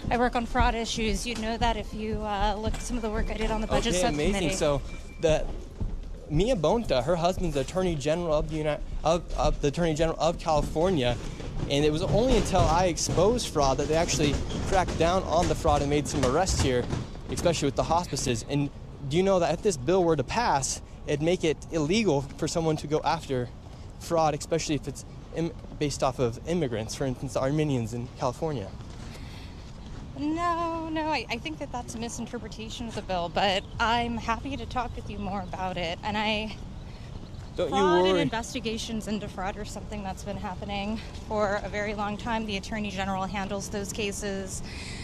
I work on fraud issues. You'd know that if you look at some of the work I did on the budget subcommittee. Amazing. So Mia Bonta, her husband's the Attorney General of California, and it was only until I exposed fraud that they actually cracked down on the fraud and made some arrests here, especially with the hospices. And do you know that if this bill were to pass, it'd make it illegal for someone to go after fraud, especially if it's based off of immigrants, for instance, the Armenians in California? No, I think that that's a misinterpretation of the bill, but I'm happy to talk with you more about it. And fraud and investigations into fraud are something that's been happening for a very long time. The Attorney General handles those cases.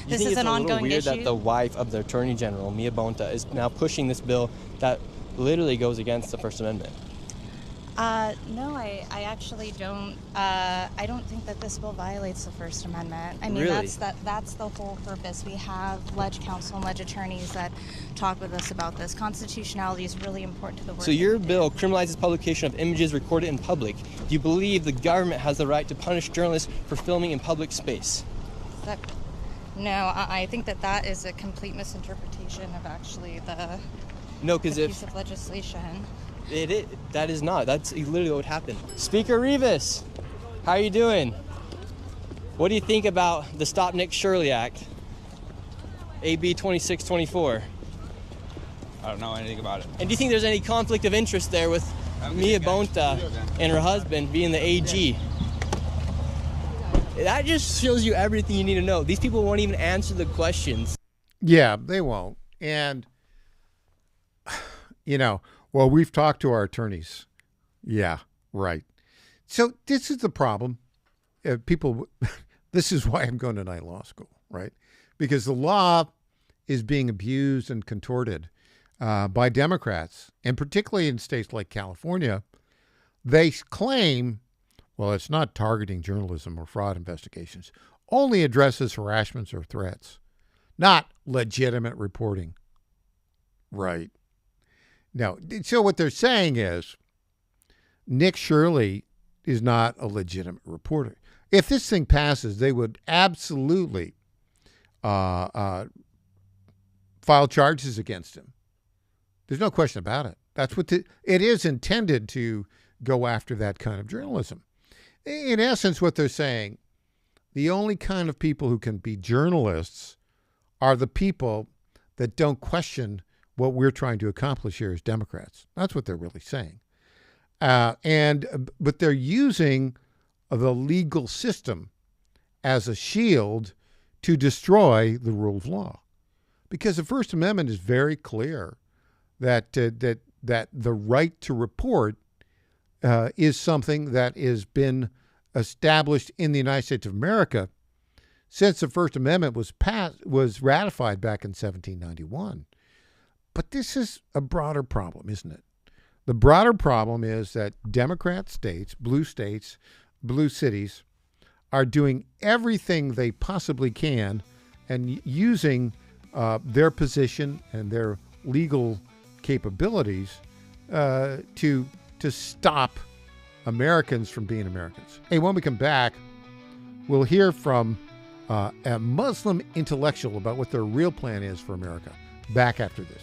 This is an ongoing issue. It's a little weird that the wife of the Attorney General, Mia Bonta, is now pushing this bill that literally goes against the First Amendment. No, I actually don't. I don't think that this bill violates the First Amendment. I mean, really? that's the whole purpose. We have Ledge Council and Ledge attorneys that talk with us about this. Constitutionality is really important to the work. So your bill criminalizes publication of images recorded in public. Do you believe the government has the right to punish journalists for filming in public space? No, I think that is a complete misinterpretation of actually the piece of legislation. That is not. That's literally what happened. Speaker Rivas, how are you doing? What do you think about the Stop Nick Shirley Act, AB 2624? I don't know anything about it. And do you think there's any conflict of interest there with Mia Bonta and her husband being the AG? That just shows you everything you need to know. These people won't even answer the questions. Yeah, they won't. And, well, we've talked to our attorneys. Yeah, right. So this is the problem. This is why I'm going to night law school, right? Because the law is being abused and contorted by Democrats, and particularly in states like California. They claim, well, it's not targeting journalism or fraud investigations, only addresses harassments or threats, not legitimate reporting. Right. No. So what they're saying is Nick Shirley is not a legitimate reporter. If this thing passes, they would absolutely file charges against him. There's no question about it. That's what it is intended to go after, that kind of journalism. In essence, what they're saying, the only kind of people who can be journalists are the people that don't question what we're trying to accomplish here as Democrats. That's what they're really saying. But they're using the legal system as a shield to destroy the rule of law. Because the First Amendment is very clear that the right to report is something that has been established in the United States of America since the First Amendment was ratified back in 1791. But this is a broader problem, isn't it? The broader problem is that Democrat states, blue cities, are doing everything they possibly can and using their position and their legal capabilities to stop Americans from being Americans. Hey, when we come back, we'll hear from a Muslim intellectual about what their real plan is for America. Back after this.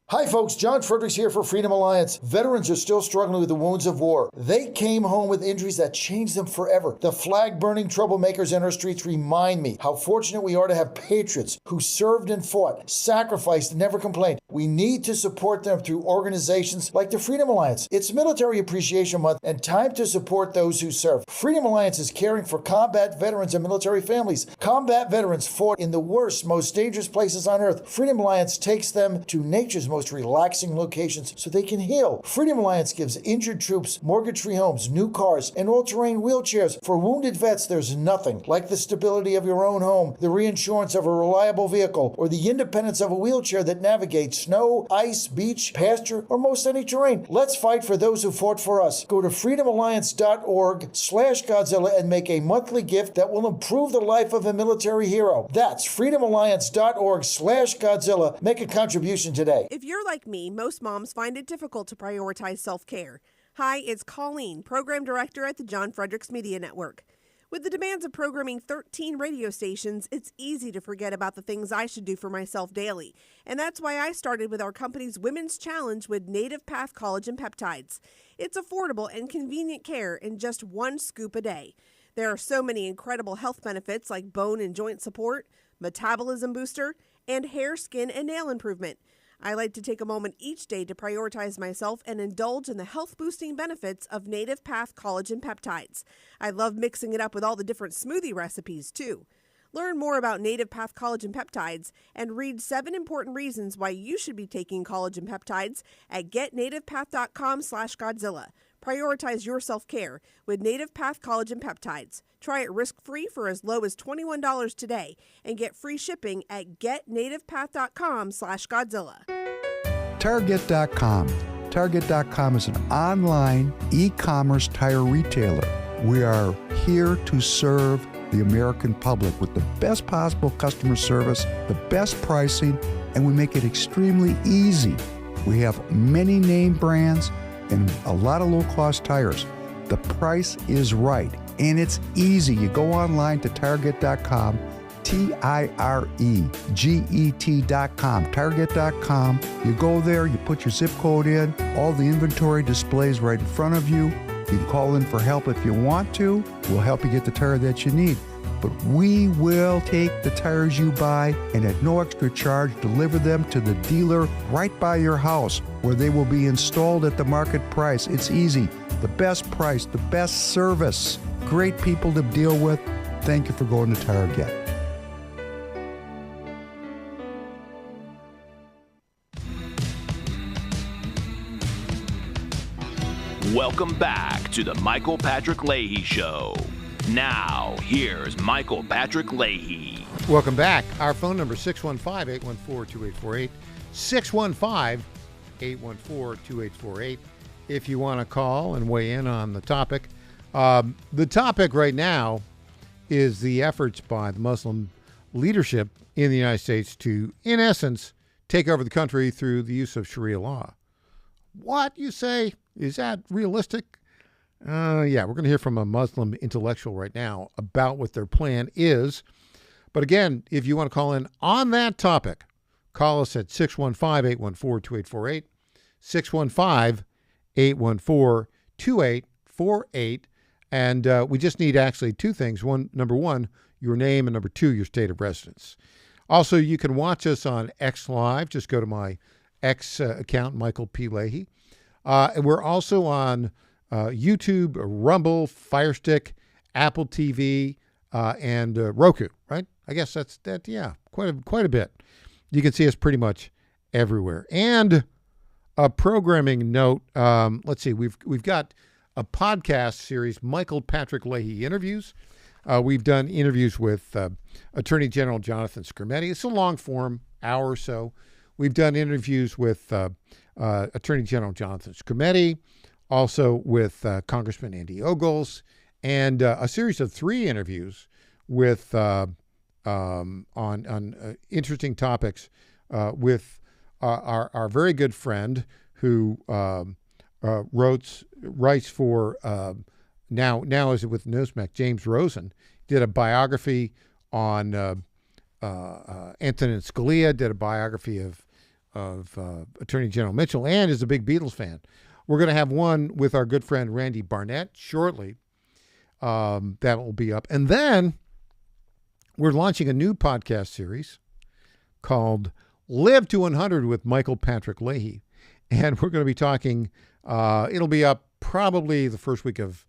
Hi folks, John Fredericks here for Freedom Alliance. Veterans are still struggling with the wounds of war. They came home with injuries that changed them forever. The flag-burning troublemakers in our streets remind me how fortunate we are to have patriots who served and fought, sacrificed, and never complained. We need to support them through organizations like the Freedom Alliance. It's Military Appreciation Month and time to support those who serve. Freedom Alliance is caring for combat veterans and military families. Combat veterans fought in the worst, most dangerous places on earth. Freedom Alliance takes them to nature's most relaxing locations so they can heal. Freedom Alliance gives injured troops mortgage-free homes, new cars, and all-terrain wheelchairs. For wounded vets, there's nothing like the stability of your own home, the reinsurance of a reliable vehicle, or the independence of a wheelchair that navigates snow, ice, beach, pasture, or most any terrain. Let's fight for those who fought for us. Go to freedomalliance.org/Godzilla and make a monthly gift that will improve the life of a military hero. That's freedomalliance.org/Godzilla. Make a contribution today. If you're like me, most moms find it difficult to prioritize self-care. Hi, it's Colleen, Program Director at the John Fredericks Media Network. With the demands of programming 13 radio stations, it's easy to forget about the things I should do for myself daily. And that's why I started with our company's Women's Challenge with Native Path Collagen Peptides. It's affordable and convenient care in just one scoop a day. There are so many incredible health benefits like bone and joint support, metabolism booster, and hair, skin, and nail improvement. I like to take a moment each day to prioritize myself and indulge in the health-boosting benefits of Native Path Collagen Peptides. I love mixing it up with all the different smoothie recipes, too. Learn more about Native Path Collagen Peptides and read 7 important reasons why you should be taking collagen peptides at getnativepath.com/Godzilla. Prioritize your self-care with Native Path Collagen Peptides. Try it risk-free for as low as $21 today and get free shipping at getnativepath.com/Godzilla. Target.com. Target.com is an online e-commerce tire retailer. We are here to serve the American public with the best possible customer service, the best pricing, and we make it extremely easy. We have many name brands and a lot of low-cost tires. The price is right, and it's easy. You go online to Target.com, Tireget.com, Target.com. You go there, you put your zip code in, all the inventory displays right in front of you. You can call in for help if you want to. We'll help you get the tire that you need. But we will take the tires you buy and at no extra charge deliver them to the dealer right by your house where they will be installed at the market price. It's easy. The best price, the best service. Great people to deal with. Thank you for going to Target. Welcome back to the Michael Patrick Leahy Show. Now, here's Michael Patrick Leahy. Welcome back. Our phone number, 615-814-2848. 615-814-2848. If you want to call and weigh in on the topic. The topic right now is the efforts by the Muslim leadership in the United States to, in essence, take over the country through the use of Sharia law. What, you say? Is that realistic? Yeah, we're going to hear from a Muslim intellectual right now about what their plan is. But again, if you want to call in on that topic, call us at 615-814-2848, 615-814-2848. And we just need actually two things. Number one, your name, and number two, your state of residence. Also, you can watch us on X Live. Just go to my X account, Michael P. Leahy. And we're also on YouTube, Rumble, Firestick, Apple TV, and Roku, right? I guess that's that. Yeah, quite a bit. You can see us pretty much everywhere. And a programming note. Let's see. We've got a podcast series, Michael Patrick Leahy Interviews. We've done interviews with Attorney General Jonathan Skrmetti. It's a long form, hour or so. We've done interviews with Attorney General Jonathan Skrmetti, also with Congressman Andy Ogles, and a series of 3 interviews with on interesting topics with our very good friend who writes for now is with Newsmax, James Rosen. Did a biography on Antonin Scalia, did a biography of Attorney General Mitchell, and is a big Beatles fan. We're going to have one with our good friend Randy Barnett shortly. That will be up. And then we're launching a new podcast series called Live to 100 with Michael Patrick Leahy. And we're going to be talking, it'll be up probably the first week of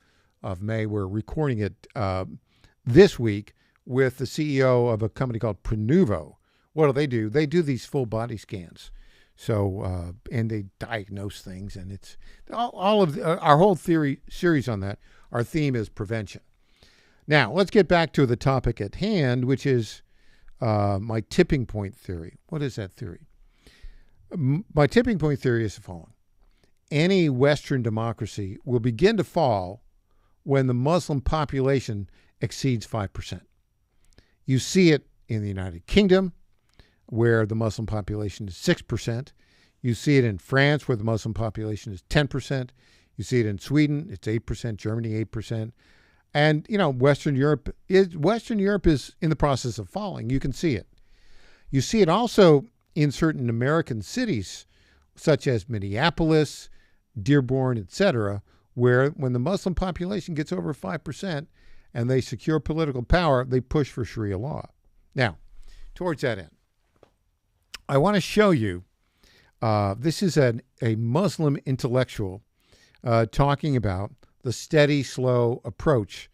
May. We're recording it this week with the CEO of a company called Prenuvo. What do? They do these full body scans. So, and they diagnose things, and it's all of our whole series on that. Our theme is prevention. Now, let's get back to the topic at hand, which is my tipping point theory. What is that theory? My tipping point theory is the following. Any Western democracy will begin to fall when the Muslim population exceeds 5%. You see it in the United Kingdom, where the Muslim population is 6%. You see it in France, where the Muslim population is 10%. You see it in Sweden, it's 8%, Germany 8%. And, you know, Western Europe is in the process of falling. You can see it. You see it also in certain American cities, such as Minneapolis, Dearborn, etc., where when the Muslim population gets over 5% and they secure political power, they push for Sharia law. Now, towards that end, I want to show you, this is a Muslim intellectual talking about the steady, slow approach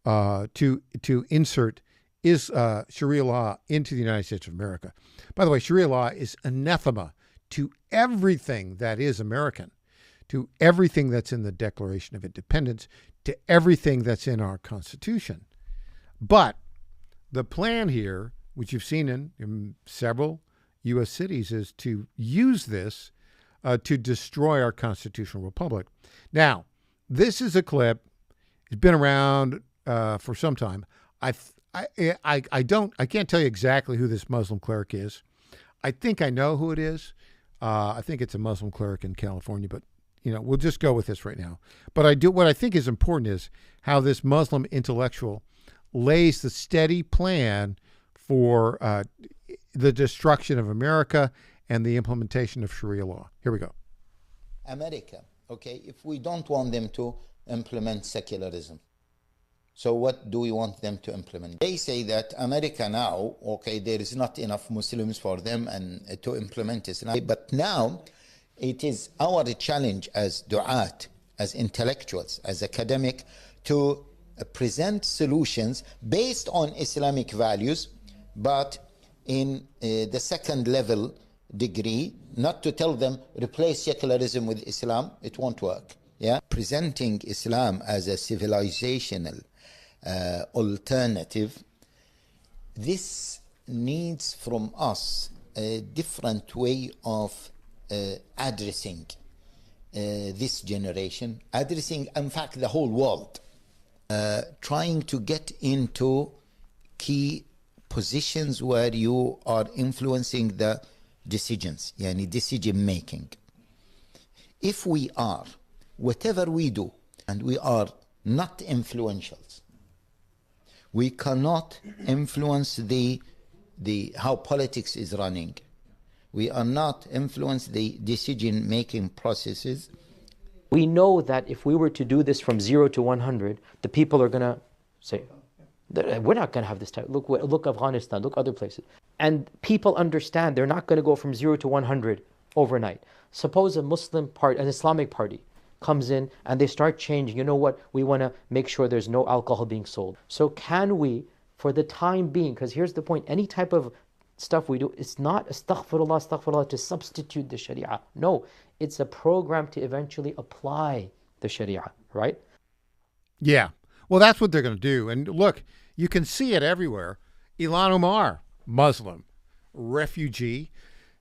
to insert Sharia law into the United States of America. By the way, Sharia law is anathema to everything that is American, to everything that's in the Declaration of Independence, to everything that's in our Constitution. But the plan here, which you've seen in several U.S. cities, is to use this to destroy our constitutional republic. Now, this is a clip. It's been around for some time. I can't tell you exactly who this Muslim cleric is. I think I know who it is. I think it's a Muslim cleric in California, but we'll just go with this right now. But what I think is important is how this Muslim intellectual lays the steady plan for the destruction of America and the implementation of Sharia law. Here we go. America, okay, if we don't want them to implement secularism, so what do we want them to implement? They say that America now, okay, there is not enough Muslims for them and to implement Islam. But now it is our challenge as du'at, as intellectuals, as academic, to present solutions based on Islamic values, but in the second level degree, not to tell them replace secularism with Islam. It won't work. Yeah, presenting Islam as a civilizational alternative, this needs from us a different way of addressing this generation, addressing, in fact, the whole world, trying to get into key positions where you are influencing the decisions, yani decision making. If we are, whatever we do, and we are not influential, we cannot influence the how politics is running. We are not influence the decision making processes. We know that if we were to do this from 0 to 100, the people are going to say, we're not going to have this type. Look Afghanistan, look other places. And people understand they're not going to go from 0 to 100 overnight. Suppose a Muslim party, an Islamic party, comes in and they start changing. You know what? We want to make sure there's no alcohol being sold. So can we, for the time being, because here's the point, any type of stuff we do, it's not astaghfirullah to substitute the Sharia. No, it's a program to eventually apply the Sharia, right? Yeah. Well, that's what they're going to do. And look, you can see it everywhere. Ilhan Omar, Muslim, refugee,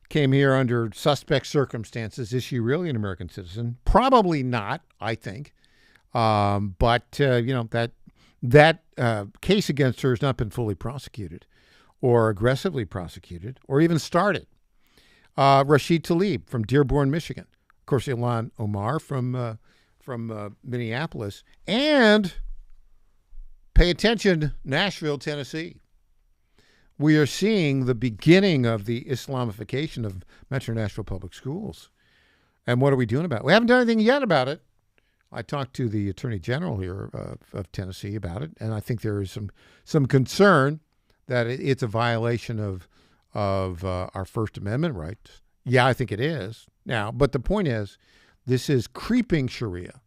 came here under suspect circumstances. Is she really an American citizen? Probably not, I think. But that case against her has not been fully prosecuted or aggressively prosecuted or even started. Rashid Tlaib from Dearborn, Michigan. Of course, Ilhan Omar from Minneapolis. And pay attention, Nashville, Tennessee. We are seeing the beginning of the Islamification of Metro Nashville Public Schools. And what are we doing about it? We haven't done anything yet about it. I talked to the Attorney General here of Tennessee about it, and I think there is some concern that it's a violation of our First Amendment rights. Yeah, I think it is. Now, but the point is, this is creeping Sharia.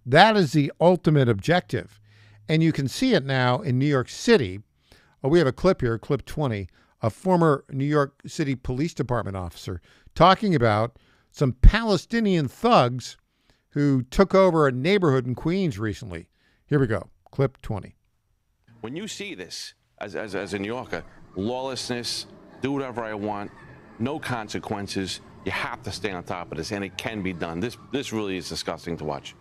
That is the ultimate objective. And you can see it now in New York City. We have a clip here, clip 20, a former New York City Police Department officer talking about some Palestinian thugs who took over a neighborhood in Queens recently. Here we go, clip 20. When you see this, as a New Yorker, lawlessness, do whatever I want, no consequences, you have to stay on top of this, and it can be done. This really is disgusting to watch.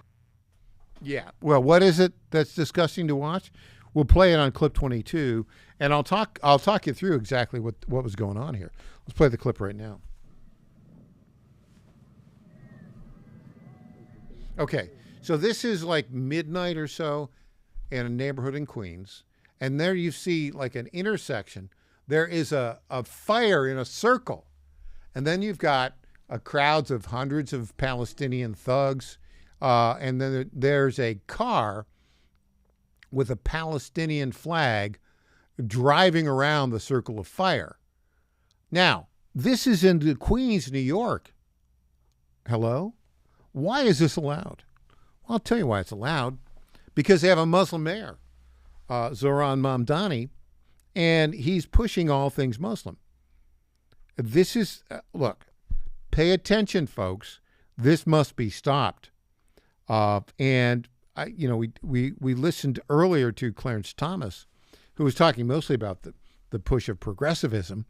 Yeah. Well, what is it that's disgusting to watch? We'll play it on clip 22, and I'll talk you through exactly what was going on here. Let's play the clip right now. Okay, so this is like midnight or so in a neighborhood in Queens, and there you see like an intersection. There is a fire in a circle, and then you've got crowds of hundreds of Palestinian thugs, and then there's a car with a Palestinian flag driving around the circle of fire. Now, this is in Queens, New York. Hello? Why is this allowed? Well, I'll tell you why it's allowed. Because they have a Muslim mayor, Zohran Mamdani, and he's pushing all things Muslim. This is, look, pay attention, folks. This must be stopped. And we listened earlier to Clarence Thomas, who was talking mostly about the push of progressivism.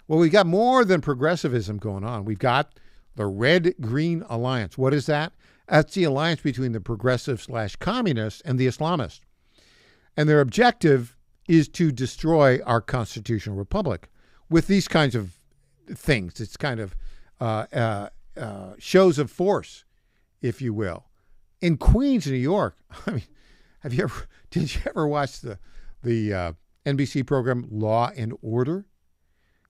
Well, we got more than progressivism going on. We've got the Red-Green Alliance. What is that? That's the alliance between the progressive/communists and the Islamists. And their objective is to destroy our constitutional republic with these kinds of things. It's kind of shows of force, if you will. In Queens, New York, I mean, did you ever watch the NBC program Law and Order?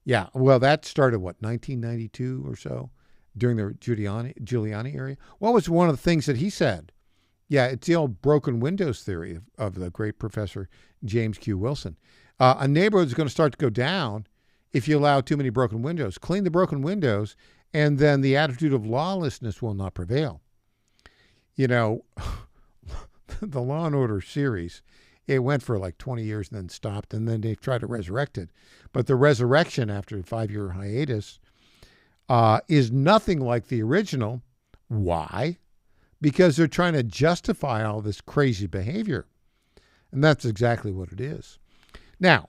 Yeah, well, that started, 1992 or so, during the Giuliani area? What was one of the things that he said? Yeah, it's the old broken windows theory of the great professor James Q. Wilson. A neighborhood is going to start to go down if you allow too many broken windows. Clean the broken windows, and then the attitude of lawlessness will not prevail. The Law and Order series, it went for like 20 years and then stopped, and then they tried to resurrect it. But the resurrection after a 5-year hiatus is nothing like the original. Why? Because they're trying to justify all this crazy behavior. And that's exactly what it is. Now,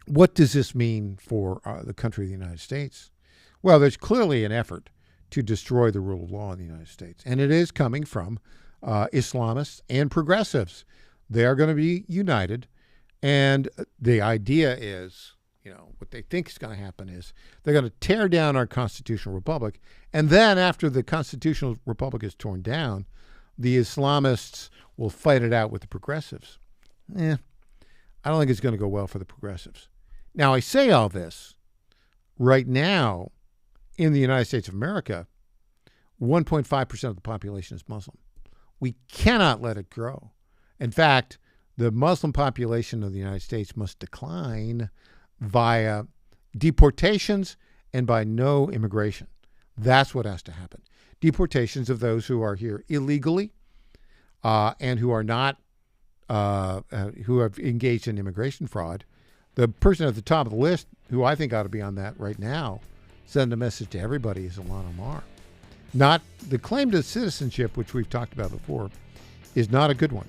what does this mean for the country of the United States? Well, there's clearly an effort to destroy the rule of law in the United States. And it is coming from Islamists and progressives. They are going to be united. And the idea is, what they think is going to happen is they're going to tear down our constitutional republic. And then after the constitutional republic is torn down, the Islamists will fight it out with the progressives. I don't think it's going to go well for the progressives. Now, I say all this right now. In the United States of America, 1.5% of the population is Muslim. We cannot let it grow. In fact, the Muslim population of the United States must decline via deportations and by no immigration. That's what has to happen. Deportations of those who are here illegally and who are not, who have engaged in immigration fraud. The person at the top of the list, who I think ought to be on that right now, send a message to everybody, is Ilhan Omar. Not the claim to citizenship, which we've talked about before, is not a good one.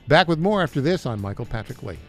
Back with more after this on Michael Patrick Leahy.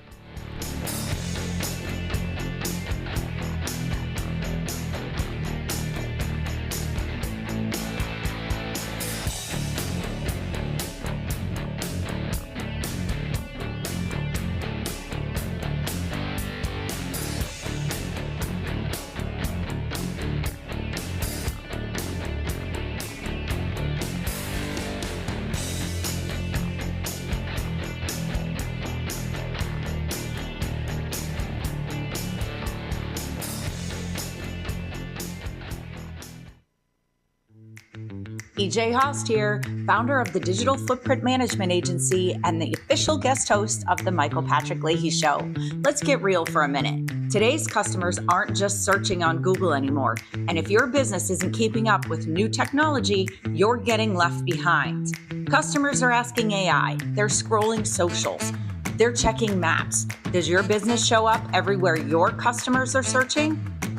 EJ Host here, founder of the Digital Footprint Management Agency and the official guest host of the Michael Patrick Leahy Show. Let's get real for a minute. Today's customers aren't just searching on Google anymore, and if your business isn't keeping up with new technology, you're getting left behind. Customers are asking AI, they're scrolling socials, they're checking maps. Does your business show up everywhere your customers are searching?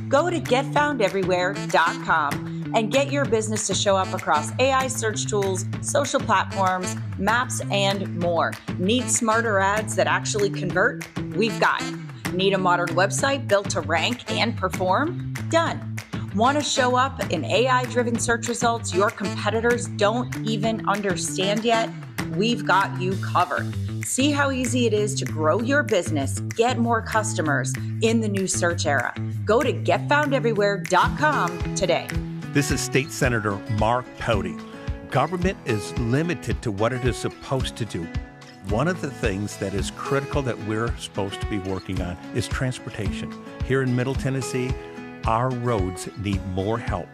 Go to getfoundeverywhere.com and get your business to show up across AI search tools, social platforms, maps, and more. Need smarter ads that actually convert? We've got it. Need a modern website built to rank and perform? Done. Want to show up in AI-driven search results your competitors don't even understand yet? We've got you covered. See how easy it is to grow your business, get more customers in the new search era. Go to getfoundeverywhere.com today. This is State Senator Mark Pody. Government is limited to what it is supposed to do. One of the things that is critical that we're supposed to be working on is transportation. Here in Middle Tennessee, our roads need more help.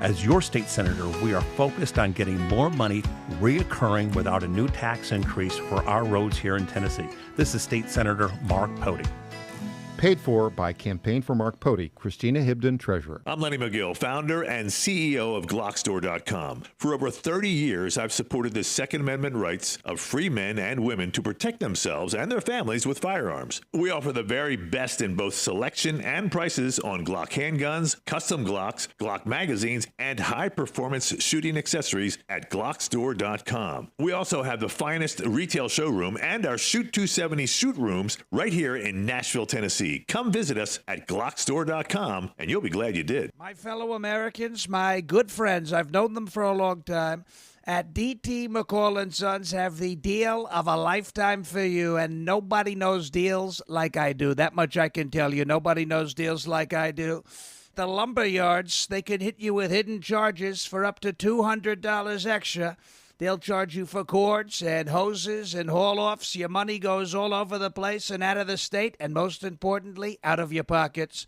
As your state senator, we are focused on getting more money reoccurring without a new tax increase for our roads here in Tennessee. This is State Senator Mark Pody. Paid for by Campaign for Mark Pody, Christina Hibden, Treasurer. I'm Lenny McGill, founder and CEO of Glockstore.com. For over 30 years, I've supported the Second Amendment rights of free men and women to protect themselves and their families with firearms. We offer the very best in both selection and prices on Glock handguns, custom Glocks, Glock magazines, and high-performance shooting accessories at Glockstore.com. We also have the finest retail showroom and our Shoot 270 shoot rooms right here in Nashville, Tennessee. Come visit us at Glockstore.com, and you'll be glad you did. My fellow Americans, my good friends, I've known them for a long time, at D.T. McCall & Sons have the deal of a lifetime for you, and nobody knows deals like I do. That much I can tell you. Nobody knows deals like I do. The lumber yards, they can hit you with hidden charges for up to $200 extra. They'll charge you for cords and hoses and haul-offs. Your money goes all over the place and out of the state, and most importantly, out of your pockets.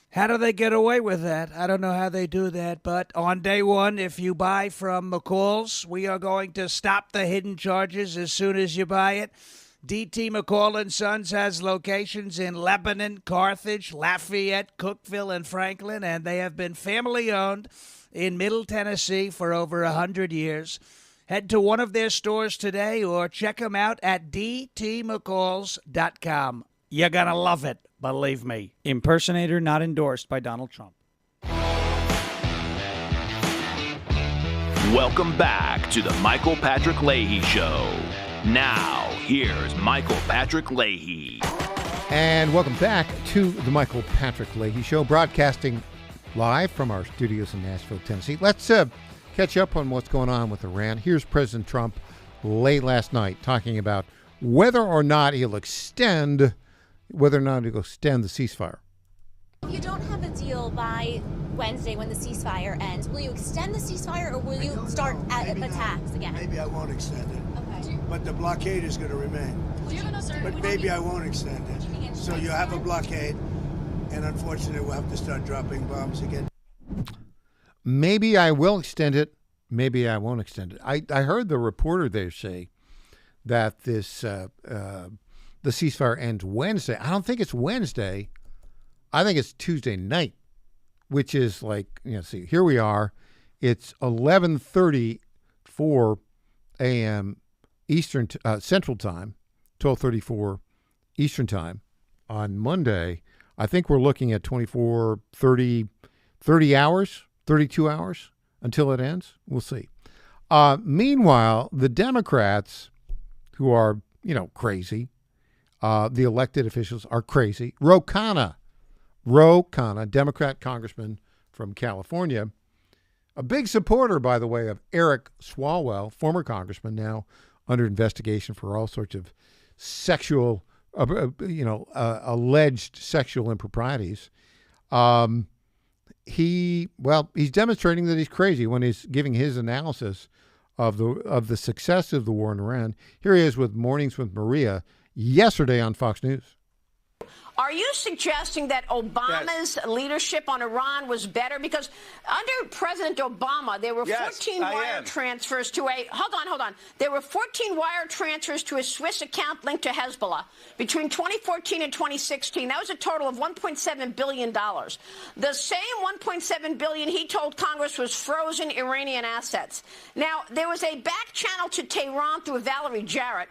How do they get away with that? I don't know how they do that, but on day one, if you buy from McCall's, we are going to stop the hidden charges as soon as you buy it. D.T. McCall & Sons has locations in Lebanon, Carthage, Lafayette, Cookeville, and Franklin, and they have been family-owned in Middle Tennessee for over 100 years. Head to one of their stores today or check them out at dtmccalls.com. You're going to love it, believe me. Impersonator not endorsed by Donald Trump. Welcome back to the Michael Patrick Leahy Show. Now, here's Michael Patrick Leahy. And welcome back to the Michael Patrick Leahy Show, broadcasting live from our studios in Nashville, Tennessee. Let's catch up on what's going on with Iran. Here's President Trump late last night talking about whether or not he'll extend the ceasefire. If you don't have a deal by Wednesday when the ceasefire ends, will you extend the ceasefire or will you start attacks again? Maybe I won't extend it. Okay. But the blockade is going to remain. But maybe I won't extend it. So you have a blockade, and unfortunately we'll have to start dropping bombs again. Maybe I will extend it. Maybe I won't extend it. I heard the reporter there say that this the ceasefire ends Wednesday. I don't think it's Wednesday. I think it's Tuesday night, which is like, see, here we are. It's 11:34 a.m. Eastern Central Time, 12:34 Eastern Time on Monday. I think we're looking at 24, 30 hours. 32 hours until it ends. We'll see. Meanwhile, the Democrats, who are, crazy, the elected officials are crazy. Ro Khanna, Democrat congressman from California, a big supporter, by the way, of Eric Swalwell, former congressman, now under investigation for all sorts of sexual, alleged sexual improprieties. He's demonstrating that he's crazy when he's giving his analysis of the success of the war in Iran. Here he is with Mornings with Maria yesterday on Fox News. Are you suggesting that Obama's leadership on Iran was better? Because under President Obama, there were 14 wire transfers to a... Hold on. There were 14 wire transfers to a Swiss account linked to Hezbollah between 2014 and 2016. That was a total of $1.7 billion. The same $1.7 billion he told Congress was frozen Iranian assets. Now, there was a back channel to Tehran through Valerie Jarrett,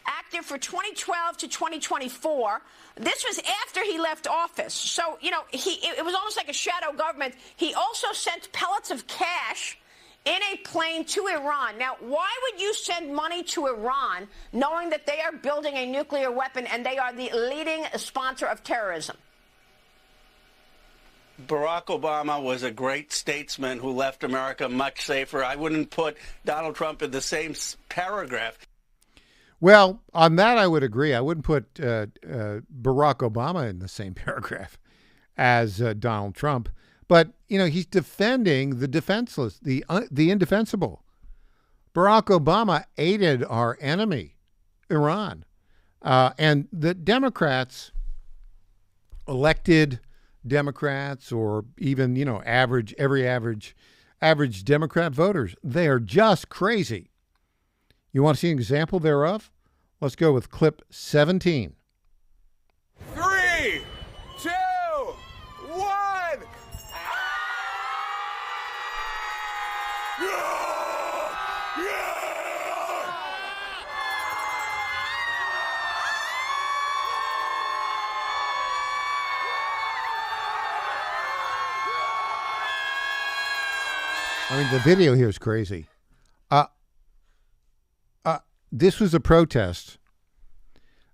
active for 2012 to 2024. This was after he left office. So, it was almost like a shadow government. He also sent pellets of cash in a plane to Iran. Now, why would you send money to Iran knowing that they are building a nuclear weapon and they are the leading sponsor of terrorism? Barack Obama was a great statesman who left America much safer. I wouldn't put Donald Trump in the same paragraph. Well, on that, I would agree. I wouldn't put Barack Obama in the same paragraph as Donald Trump. But, he's defending the defenseless, the indefensible. Barack Obama aided our enemy, Iran. And the Democrats, elected Democrats, or even, average Democrat voters, they are just crazy. You want to see an example thereof? Let's go with clip 17. 3, I mean, the video here is crazy. This was a protest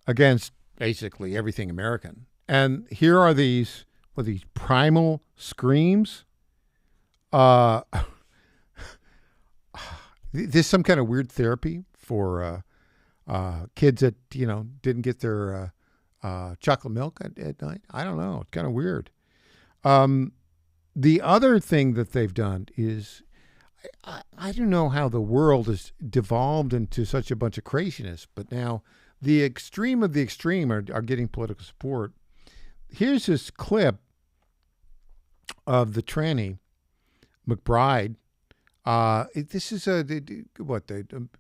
against basically everything American. And here are these primal screams. This is some kind of weird therapy for kids that, didn't get their chocolate milk at night. I don't know. It's kind of weird. The other thing that they've done is, I don't know how the world has devolved into such a bunch of craziness, but now the extreme of the extreme are getting political support. Here's this clip of the tranny, McBride. This is a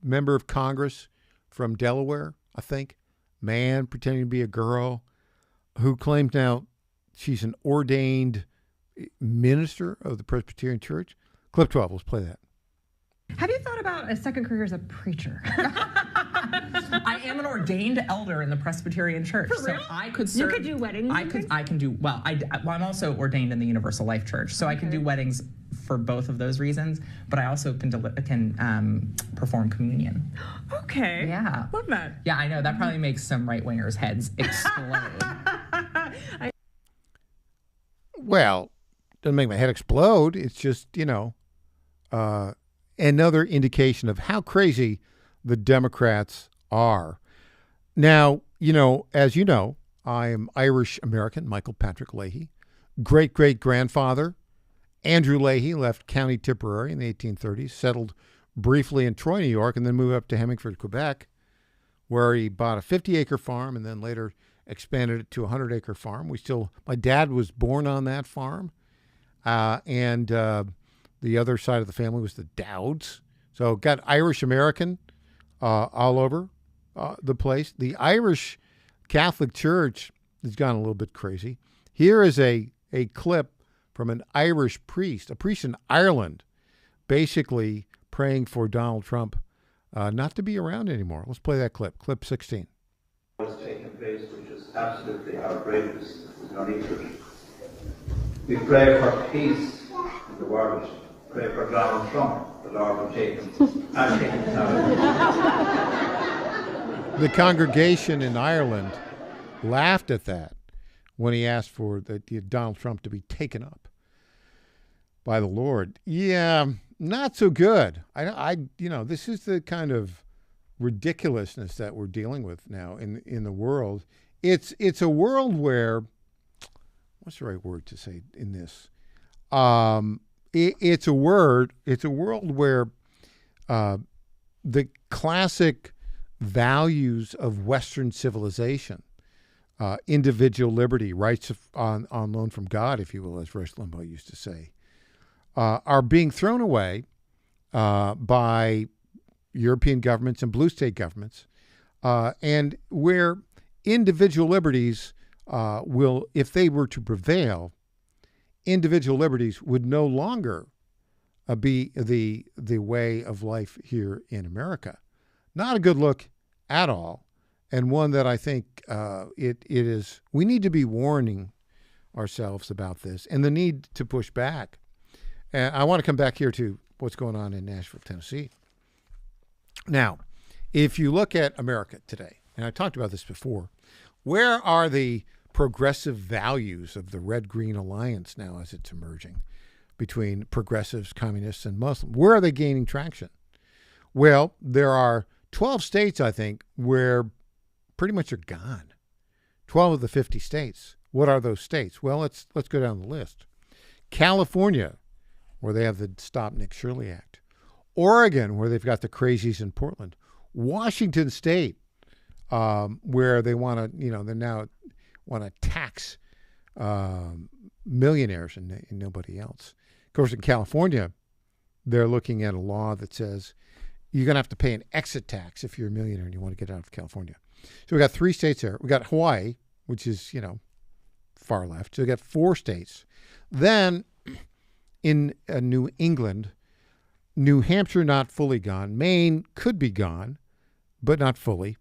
member of Congress from Delaware, I think, man pretending to be a girl who claims now she's an ordained minister of the Presbyterian Church. Clip 12, let's play that. Have you thought about a second career as a preacher? I am an ordained elder in the Presbyterian Church, so I could serve. You could do weddings. I can do well. I'm also ordained in the Universal Life Church, so I can do weddings for both of those reasons. But I also can perform communion. Okay. Yeah. Love that. Yeah, I know that probably makes some right wingers' heads explode. Well, doesn't make my head explode. It's just another indication of how crazy the Democrats are. Now, as you know, I am Irish American, Michael Patrick Leahy. Great-great-grandfather Andrew Leahy left County Tipperary in the 1830s, settled briefly in Troy, New York, and then moved up to Hemingford, Quebec, where he bought a 50-acre farm and then later expanded it to a 100-acre farm. My dad was born on that farm, and the other side of the family was the Dowds. So got Irish American all over the place. The Irish Catholic Church has gone a little bit crazy. Here is a clip from an Irish priest, a priest in Ireland, basically praying for Donald Trump not to be around anymore. Let's play that clip, clip 16. What's taking place, which is absolutely outrageous, is not equal. We pray for peace in the world. Pray for Donald Trump, the Lord will take him. I'll take him now. The congregation in Ireland laughed at that when he asked for Donald Trump to be taken up by the Lord. Yeah, not so good. This is the kind of ridiculousness that we're dealing with now in the world. It's a world where, what's the right word to say in this? It's a world where the classic values of Western civilization, individual liberty, rights on loan from God, if you will, as Rush Limbaugh used to say, are being thrown away by European governments and blue state governments, and where individual liberties will, if they were to prevail, individual liberties would no longer be the way of life here in America. Not a good look at all, and one that I think it is. We need to be warning ourselves about this and the need to push back. And I want to come back here to what's going on in Nashville, Tennessee. Now, if you look at America today, and I talked about this before, where are the progressive values of the Red-Green Alliance now as it's emerging between progressives, communists, and Muslims? Where are they gaining traction? Well, there are 12 states, I think, where pretty much are gone. 12 of the 50 states. What are those states? Well, let's go down the list. California, where they have the Stop Nick Shirley Act. Oregon, where they've got the crazies in Portland. Washington State, where they want to, they now want to tax millionaires and nobody else. Of course, in California, they're looking at a law that says you're going to have to pay an exit tax if you're a millionaire and you want to get out of California. So we got 3 states there. We got Hawaii, which is, far left. So we got 4 states. Then in New England, New Hampshire not fully gone. Maine could be gone, but not fully.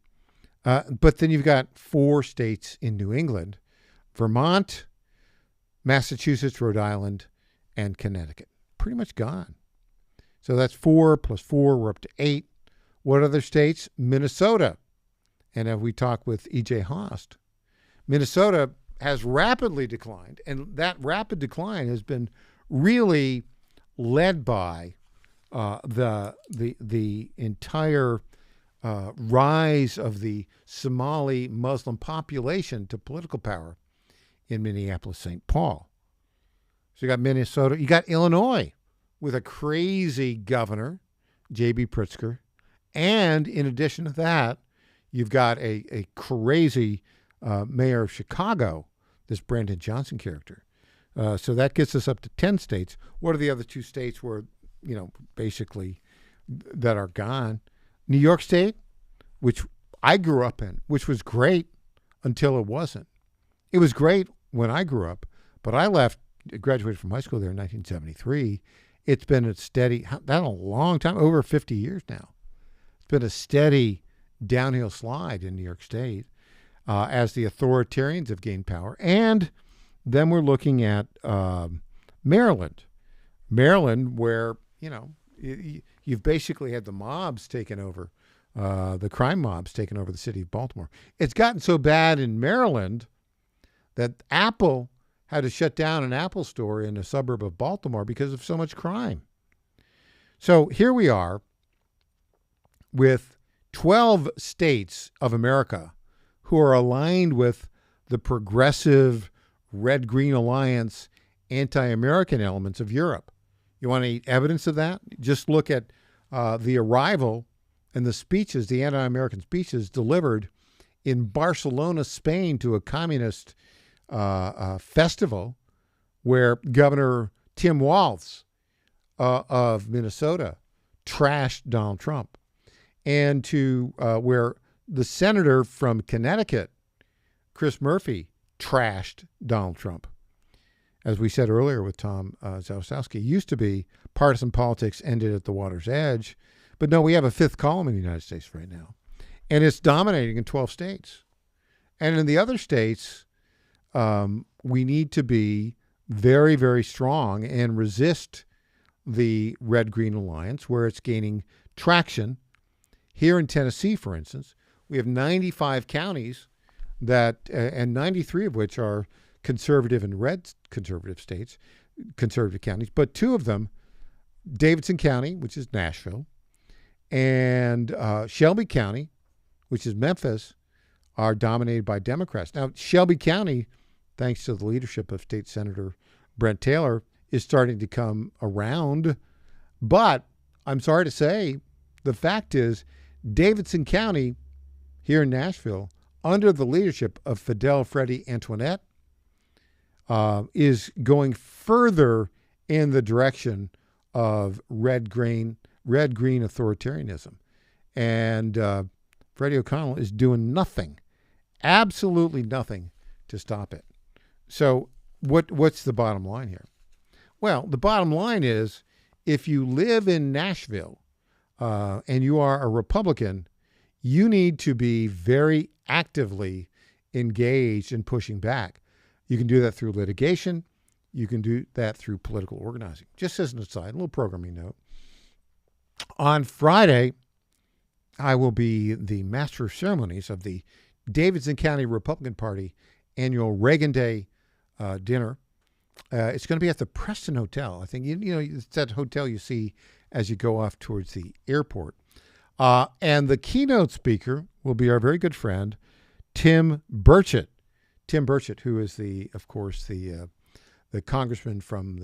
But then you've got 4 states in New England: Vermont, Massachusetts, Rhode Island, and Connecticut. Pretty much gone. So that's 4 plus 4. We're up to 8. What other states? Minnesota. And as we talked with E.J. Haast, Minnesota has rapidly declined. And that rapid decline has been really led by the entire rise of the Somali Muslim population to political power in Minneapolis, St. Paul. So you got Minnesota. You got Illinois with a crazy governor, J.B. Pritzker. And in addition to that, you've got a crazy mayor of Chicago, this Brandon Johnson character. So that gets us up to 10 states. What are the other 2 states where, basically that are gone? New York State, which I grew up in, which was great until it wasn't. It was great when I grew up, but I graduated from high school there in 1973. It's been a steady, a long time, over 50 years now. It's been a steady downhill slide in New York State as the authoritarians have gained power. And then we're looking at Maryland, where, you've basically had the mobs taken over, the crime mobs taken over the city of Baltimore. It's gotten so bad in Maryland that Apple had to shut down an Apple store in a suburb of Baltimore because of so much crime. So here we are with 12 states of America who are aligned with the progressive Red-Green Alliance anti-American elements of Europe. You want any evidence of that? Just look at the arrival and the speeches, the anti-American speeches delivered in Barcelona, Spain, to a communist festival where Governor Tim Walz of Minnesota trashed Donald Trump, and to where the senator from Connecticut, Chris Murphy, trashed Donald Trump. As we said earlier with Tom Zalsowski, used to be partisan politics ended at the water's edge, but no, we have a 5th column in the United States right now, and it's dominating in 12 states. And in the other states, we need to be very, very strong and resist the Red-Green Alliance where it's gaining traction. Here in Tennessee, for instance, we have 95 counties and 93 of which are conservative and red conservative states, conservative counties, but 2 of them, Davidson County, which is Nashville, and Shelby County, which is Memphis, are dominated by Democrats. Now, Shelby County, thanks to the leadership of State Senator Brent Taylor, is starting to come around. But I'm sorry to say, the fact is, Davidson County here in Nashville, under the leadership of Fidel Freddie Antoinette, is going further in the direction of red-green authoritarianism. And Freddie O'Connell is doing nothing, absolutely nothing to stop it. So what's the bottom line here? Well, the bottom line is if you live in Nashville and you are a Republican, you need to be very actively engaged in pushing back. You can do that through litigation. You can do that through political organizing. Just as an aside, a little programming note. On Friday, I will be the master of ceremonies of the Davidson County Republican Party annual Reagan Day dinner. It's going to be at the Preston Hotel. I think, it's that hotel you see as you go off towards the airport. And the keynote speaker will be our very good friend, Tim Burchett. Tim Burchett, who is of course, the congressman from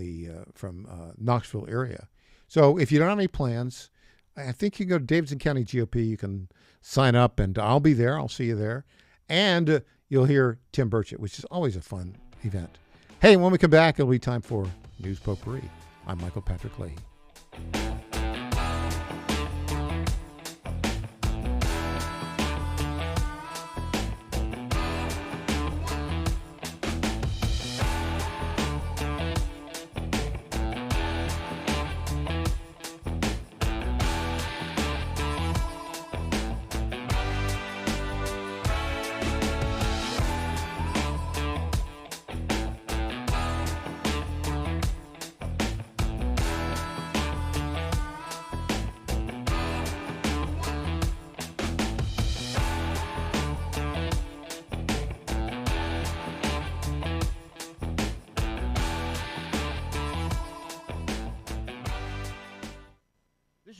Knoxville area. So if you don't have any plans, I think you can go to Davidson County GOP. You can sign up, and I'll be there. I'll see you there. And you'll hear Tim Burchett, which is always a fun event. Hey, when we come back, it'll be time for News Potpourri. I'm Michael Patrick Leahy.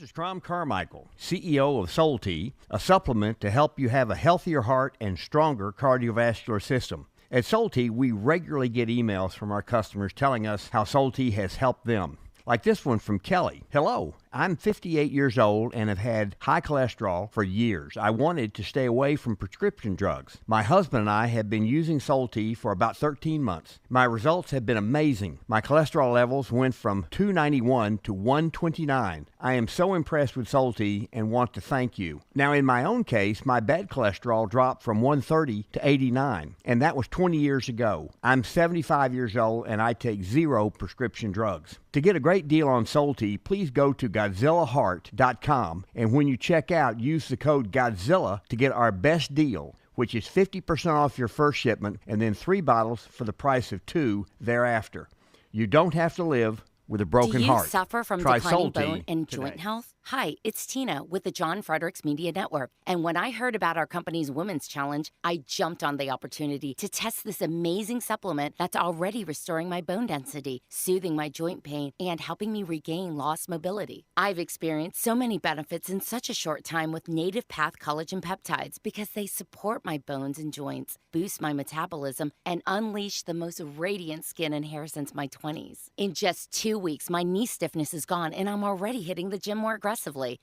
is Tom Carmichael, CEO of Soul Tea, a supplement to help you have a healthier heart and stronger cardiovascular system. At Soul Tea, we regularly get emails from our customers telling us how Soul Tea has helped them. Like this one from Kelly. Hello, I'm 58 years old and have had high cholesterol for years. I wanted to stay away from prescription drugs. My husband and I have been using Soul Tea for about 13 months. My results have been amazing. My cholesterol levels went from 291 to 129. I am so impressed with Soul Tea and want to thank you. Now, in my own case, my bad cholesterol dropped from 130 to 89, and that was 20 years ago. I'm 75 years old and I take 0 prescription drugs. To get a great deal on Soul Tea, please go to GodzillaHeart.com, and when you check out, use the code Godzilla to get our best deal, which is 50% off your first shipment and then 3 bottles for the price of 2 thereafter. You don't have to live with a broken heart. Do you suffer from Try declining Soul Tea bone and joint today. health? Hi, it's Tina with the John Fredericks Media Network. And when I heard about our company's Women's Challenge, I jumped on the opportunity to test this amazing supplement that's already restoring my bone density, soothing my joint pain, and helping me regain lost mobility. I've experienced so many benefits in such a short time with Native Path Collagen Peptides because they support my bones and joints, boost my metabolism, and unleash the most radiant skin and hair since my 20s. In just 2 weeks, my knee stiffness is gone, and I'm already hitting the gym more aggressively.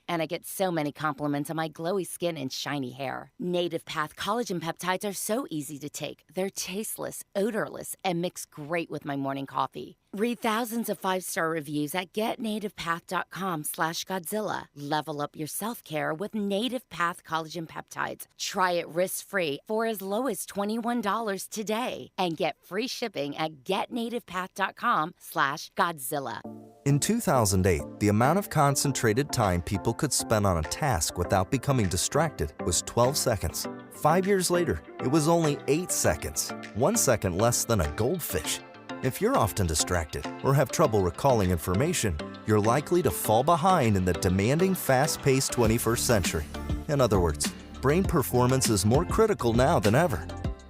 And I get so many compliments on my glowy skin and shiny hair. Native Path Collagen Peptides are so easy to take. They're tasteless, odorless, and mix great with my morning coffee. Read thousands of 5-star reviews at getnativepath.com/Godzilla. Level up your self-care with Native Path Collagen Peptides. Try it risk-free for as low as $21 today. And get free shipping at getnativepath.com/Godzilla. In 2008, the amount of concentrated time people could spend on a task without becoming distracted was 12 seconds. 5 years later, it was only 8 seconds, 1 second less than a goldfish. If you're often distracted or have trouble recalling information, you're likely to fall behind in the demanding, fast-paced 21st century. In other words, brain performance is more critical now than ever.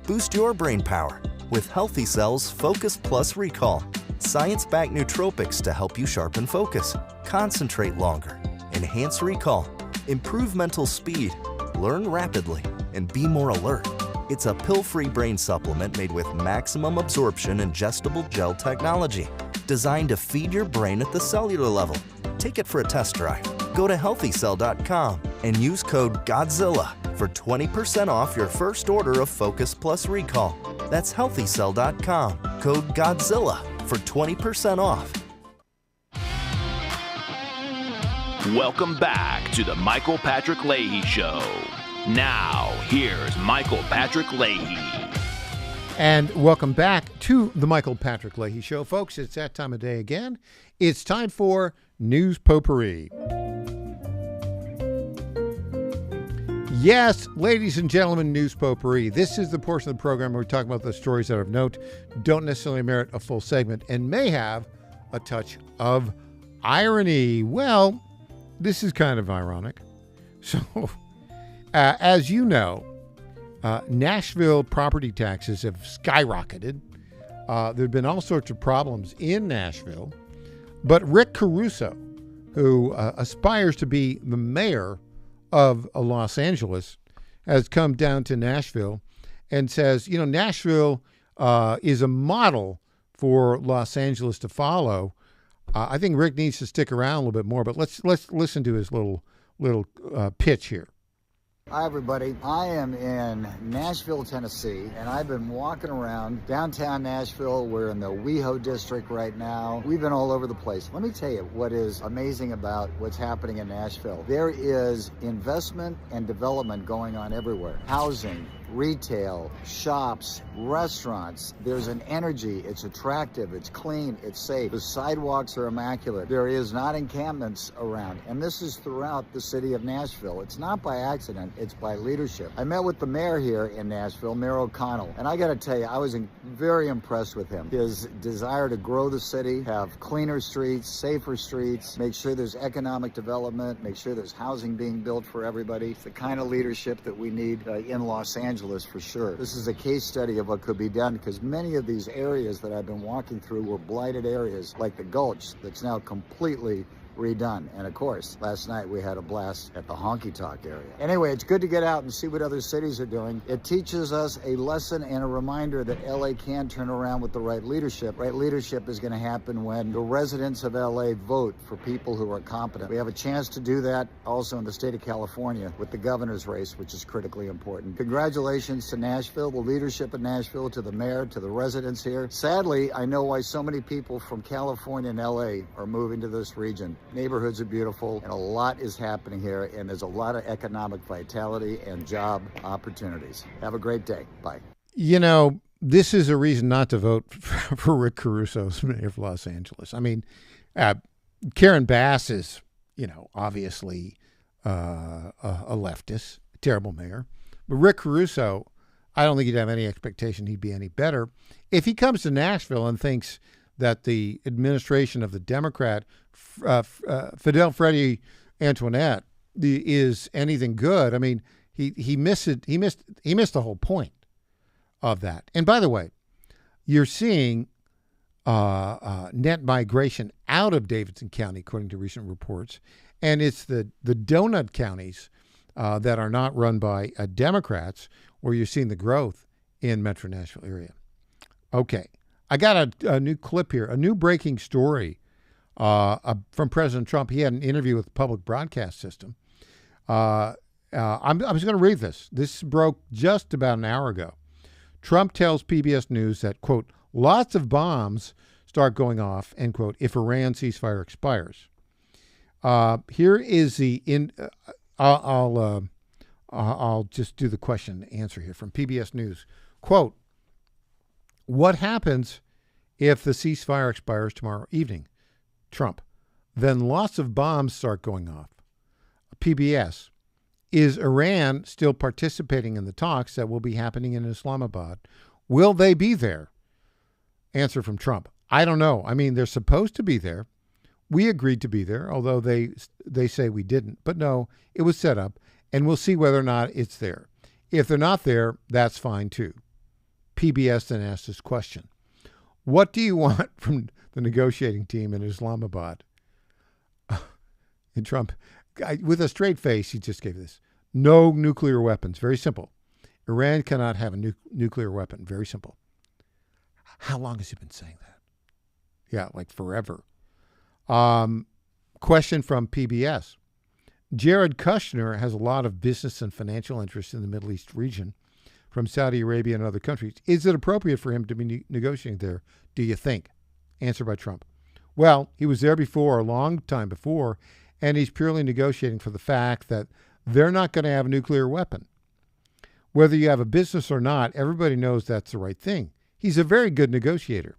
Boost your brain power with Healthy Cells Focus Plus Recall. Science-backed nootropics to help you sharpen focus, concentrate longer, enhance recall, improve mental speed, learn rapidly, and be more alert. It's a pill-free brain supplement made with maximum absorption ingestible gel technology, designed to feed your brain at the cellular level. Take it for a test drive. Go to healthycell.com and use code GODZILLA for 20% off your first order of Focus Plus Recall. That's healthycell.com, code GODZILLA for 20% off. Welcome back to the Michael Patrick Leahy Show. Now, here's Michael Patrick Leahy. And welcome back to the Michael Patrick Leahy Show. Folks, it's that time of day again. It's time for News Potpourri. Yes, ladies and gentlemen, News Potpourri. This is the portion of the program where we talk about the stories that are of note, don't necessarily merit a full segment, and may have a touch of irony. Well, this is kind of ironic. So, as you know, Nashville property taxes have skyrocketed. There have been all sorts of problems in Nashville. But Rick Caruso, who aspires to be the mayor of Los Angeles, has come down to Nashville and says, you know, Nashville is a model for Los Angeles to follow. I think Rick needs to stick around a little bit more, but let's listen to his little pitch here. Hi, everybody. I am in Nashville, Tennessee, and I've been walking around downtown Nashville. We're in the WeHo district right now. We've been all over the place. Let me tell you what is amazing about what's happening in Nashville. There is investment and development going on everywhere. Housing, retail, shops, restaurants. There's an energy. It's attractive. It's clean. It's safe. The sidewalks are immaculate. There is not encampments around. And this is throughout the city of Nashville. It's not by accident. It's by leadership. I met with the mayor here in Nashville, Mayor O'Connell, and I got to tell you, I was very impressed with him. His desire to grow the city, have cleaner streets, safer streets, make sure there's economic development, make sure there's housing being built for everybody. It's the kind of leadership that we need in Los Angeles for sure. This is a case study of what could be done because many of these areas that I've been walking through were blighted areas like the Gulch that's now completely redone. And of course, last night we had a blast at the honky tonk area. Anyway, it's good to get out and see what other cities are doing. It teaches us a lesson and a reminder that LA can turn around with the right leadership. Right leadership is going to happen when the residents of LA vote for people who are competent. We have a chance to do that also in the state of California with the governor's race, which is critically important. Congratulations to Nashville, the leadership of Nashville, to the mayor, to the residents here. Sadly, I know why so many people from California and LA are moving to this region. Neighborhoods are beautiful and a lot is happening here, and there's a lot of economic vitality and job opportunities. Have a great day. Bye. You know, this is a reason not to vote for Rick Caruso as mayor of Los Angeles. I mean, Karen Bass is, you know, obviously a leftist, terrible mayor. But Rick Caruso, I don't think you'd have any expectation he'd be any better. If he comes to Nashville and thinks that the administration of the Democrat, Fidel Freddy Antoinette, is anything good, I mean, he missed it. He missed the whole point of that. And by the way, you're seeing net migration out of Davidson County, according to recent reports, and it's the donut counties that are not run by Democrats where you're seeing the growth in Metro Nashville area. Okay, I got a new clip here, a new breaking story from President Trump. He had an interview with the public broadcast system. I was going to read this. This broke just about an hour ago. Trump tells PBS News that, quote, lots of bombs start going off, end quote, if Iran ceasefire expires. Here is the I'll just do the question and answer here from PBS News. Quote, what happens if the ceasefire expires tomorrow evening? Trump. Then lots of bombs start going off. PBS. Is Iran still participating in the talks that will be happening in Islamabad? Will they be there? Answer from Trump. I don't know. I mean, they're supposed to be there. We agreed to be there, although they say we didn't. But no, it was set up, and we'll see whether or not it's there. If they're not there, that's fine too. PBS then asked this question. What do you want from the negotiating team in Islamabad? And Trump, with a straight face, he just gave this. No nuclear weapons. Very simple. Iran cannot have a nuclear weapon. Very simple. How long has he been saying that? Yeah, like forever. Question from PBS. Jared Kushner has a lot of business and financial interests in the Middle East region from Saudi Arabia and other countries. Is it appropriate for him to be negotiating there, do you think? Answer by Trump. Well, he was there before, a long time before, and he's purely negotiating for the fact that they're not going to have a nuclear weapon. Whether you have a business or not, everybody knows that's the right thing. He's a very good negotiator.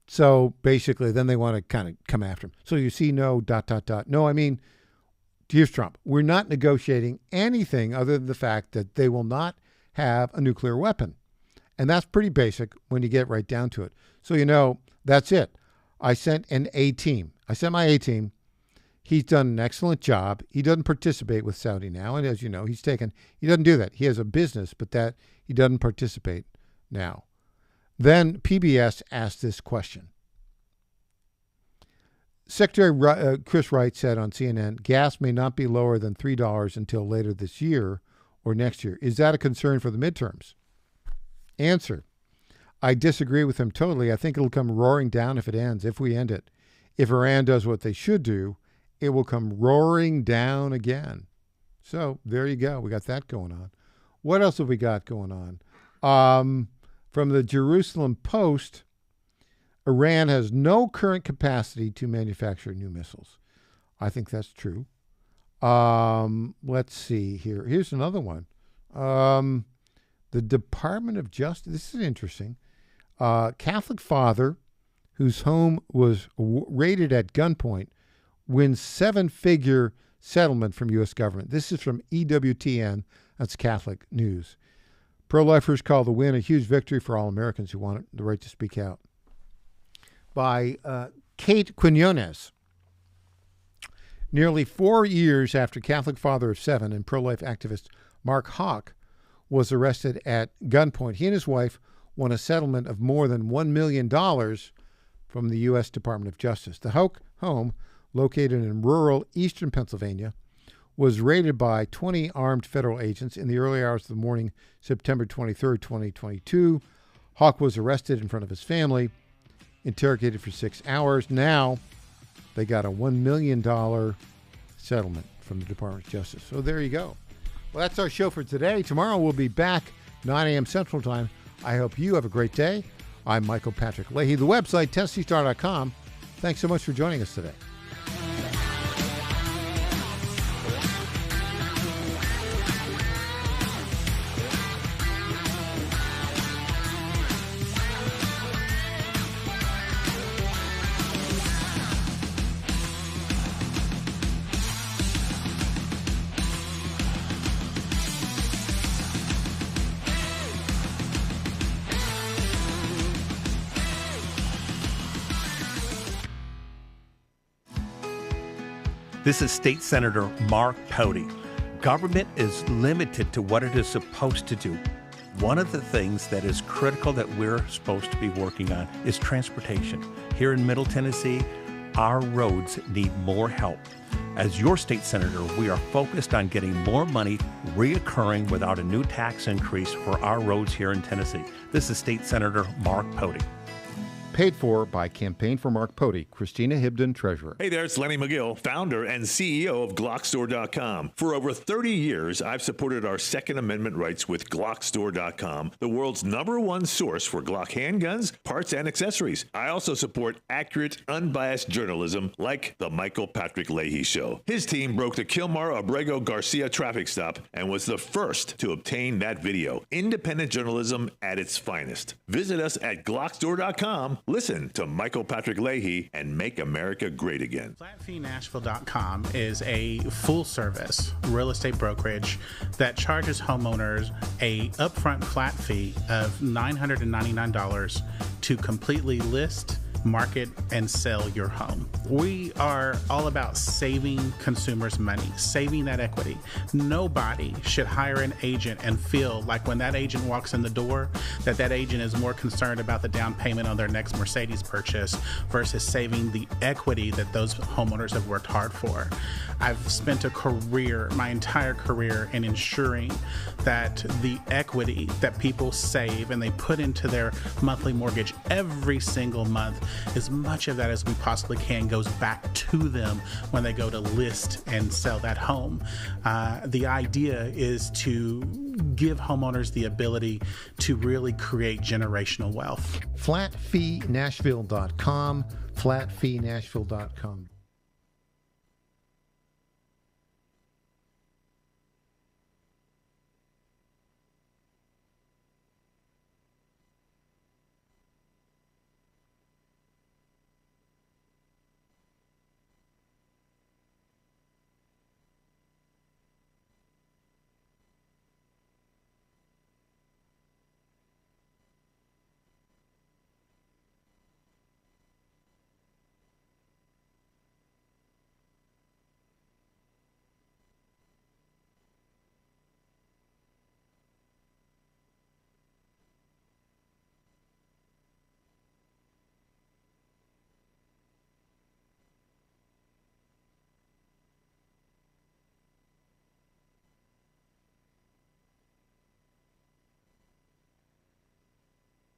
So basically, then they want to kind of come after him. So you see, no, ... No, I mean, here's Trump. We're not negotiating anything other than the fact that they will not have a nuclear weapon. And that's pretty basic when you get right down to it. So, you know, that's it. I sent an A-team. I sent my A-team. He's done an excellent job. He doesn't participate with Saudi now. And as you know, he doesn't do that. He has a business, but that he doesn't participate now. Then PBS asked this question. Secretary Chris Wright said on CNN, gas may not be lower than $3 until later this year or next year. Is that a concern for the midterms? Answer. I disagree with him totally. I think it'll come roaring down if it ends, if we end it. If Iran does what they should do, it will come roaring down again. So there you go. We got that going on. What else have we got going on? From the Jerusalem Post, Iran has no current capacity to manufacture new missiles. I think that's true. Let's see here. Here's another one. The Department of Justice. This is interesting. Catholic father whose home was raided at gunpoint wins 7-figure settlement from U.S. government. This is from EWTN. That's Catholic News. Pro-lifers call the win a huge victory for all Americans who want the right to speak out. By Kate Quinones. Nearly 4 years after Catholic father of 7 and pro-life activist Mark Hawk was arrested at gunpoint, he and his wife won a settlement of more than $1 million from the U.S. Department of Justice. The Hoke home, located in rural eastern Pennsylvania, was raided by 20 armed federal agents in the early hours of the morning, September 23, 2022. Hawk was arrested in front of his family, interrogated for 6 hours. Now they got a $1 million settlement from the Department of Justice. So there you go. Well, that's our show for today. Tomorrow we'll be back 9 a.m. Central Time. I hope you have a great day. I'm Michael Patrick Leahy. The website, TennesseeStar.com. Thanks so much for joining us today. This is State Senator Mark Pody. Government is limited to what it is supposed to do. One of the things that is critical that we're supposed to be working on is transportation. Here in Middle Tennessee, our roads need more help. As your state senator, we are focused on getting more money reoccurring without a new tax increase for our roads here in Tennessee. This is State Senator Mark Pody. Paid for by Campaign for Mark Pody, Christina Hibden, Treasurer. Hey there, it's Lenny McGill, founder and CEO of GlockStore.com. For over 30 years, I've supported our Second Amendment rights with GlockStore.com, the world's #1 source for Glock handguns, parts, and accessories. I also support accurate, unbiased journalism like the Michael Patrick Leahy Show. His team broke the Kilmar Abrego Garcia traffic stop and was the first to obtain that video. Independent journalism at its finest. Visit us at GlockStore.com. Listen to Michael Patrick Leahy and make America great again. FlatFeeNashville.com is a full-service real estate brokerage that charges homeowners a upfront flat fee of $999 to completely list, market, and sell your home. We are all about saving consumers money, saving that equity. Nobody should hire an agent and feel like when that agent walks in the door, that agent is more concerned about the down payment on their next Mercedes purchase versus saving the equity that those homeowners have worked hard for. I've spent my entire career in ensuring that the equity that people save and they put into their monthly mortgage every single month, as much of that as we possibly can goes back to them when they go to list and sell that home. The idea is to give homeowners the ability to really create generational wealth. FlatFeeNashville.com, FlatFeeNashville.com.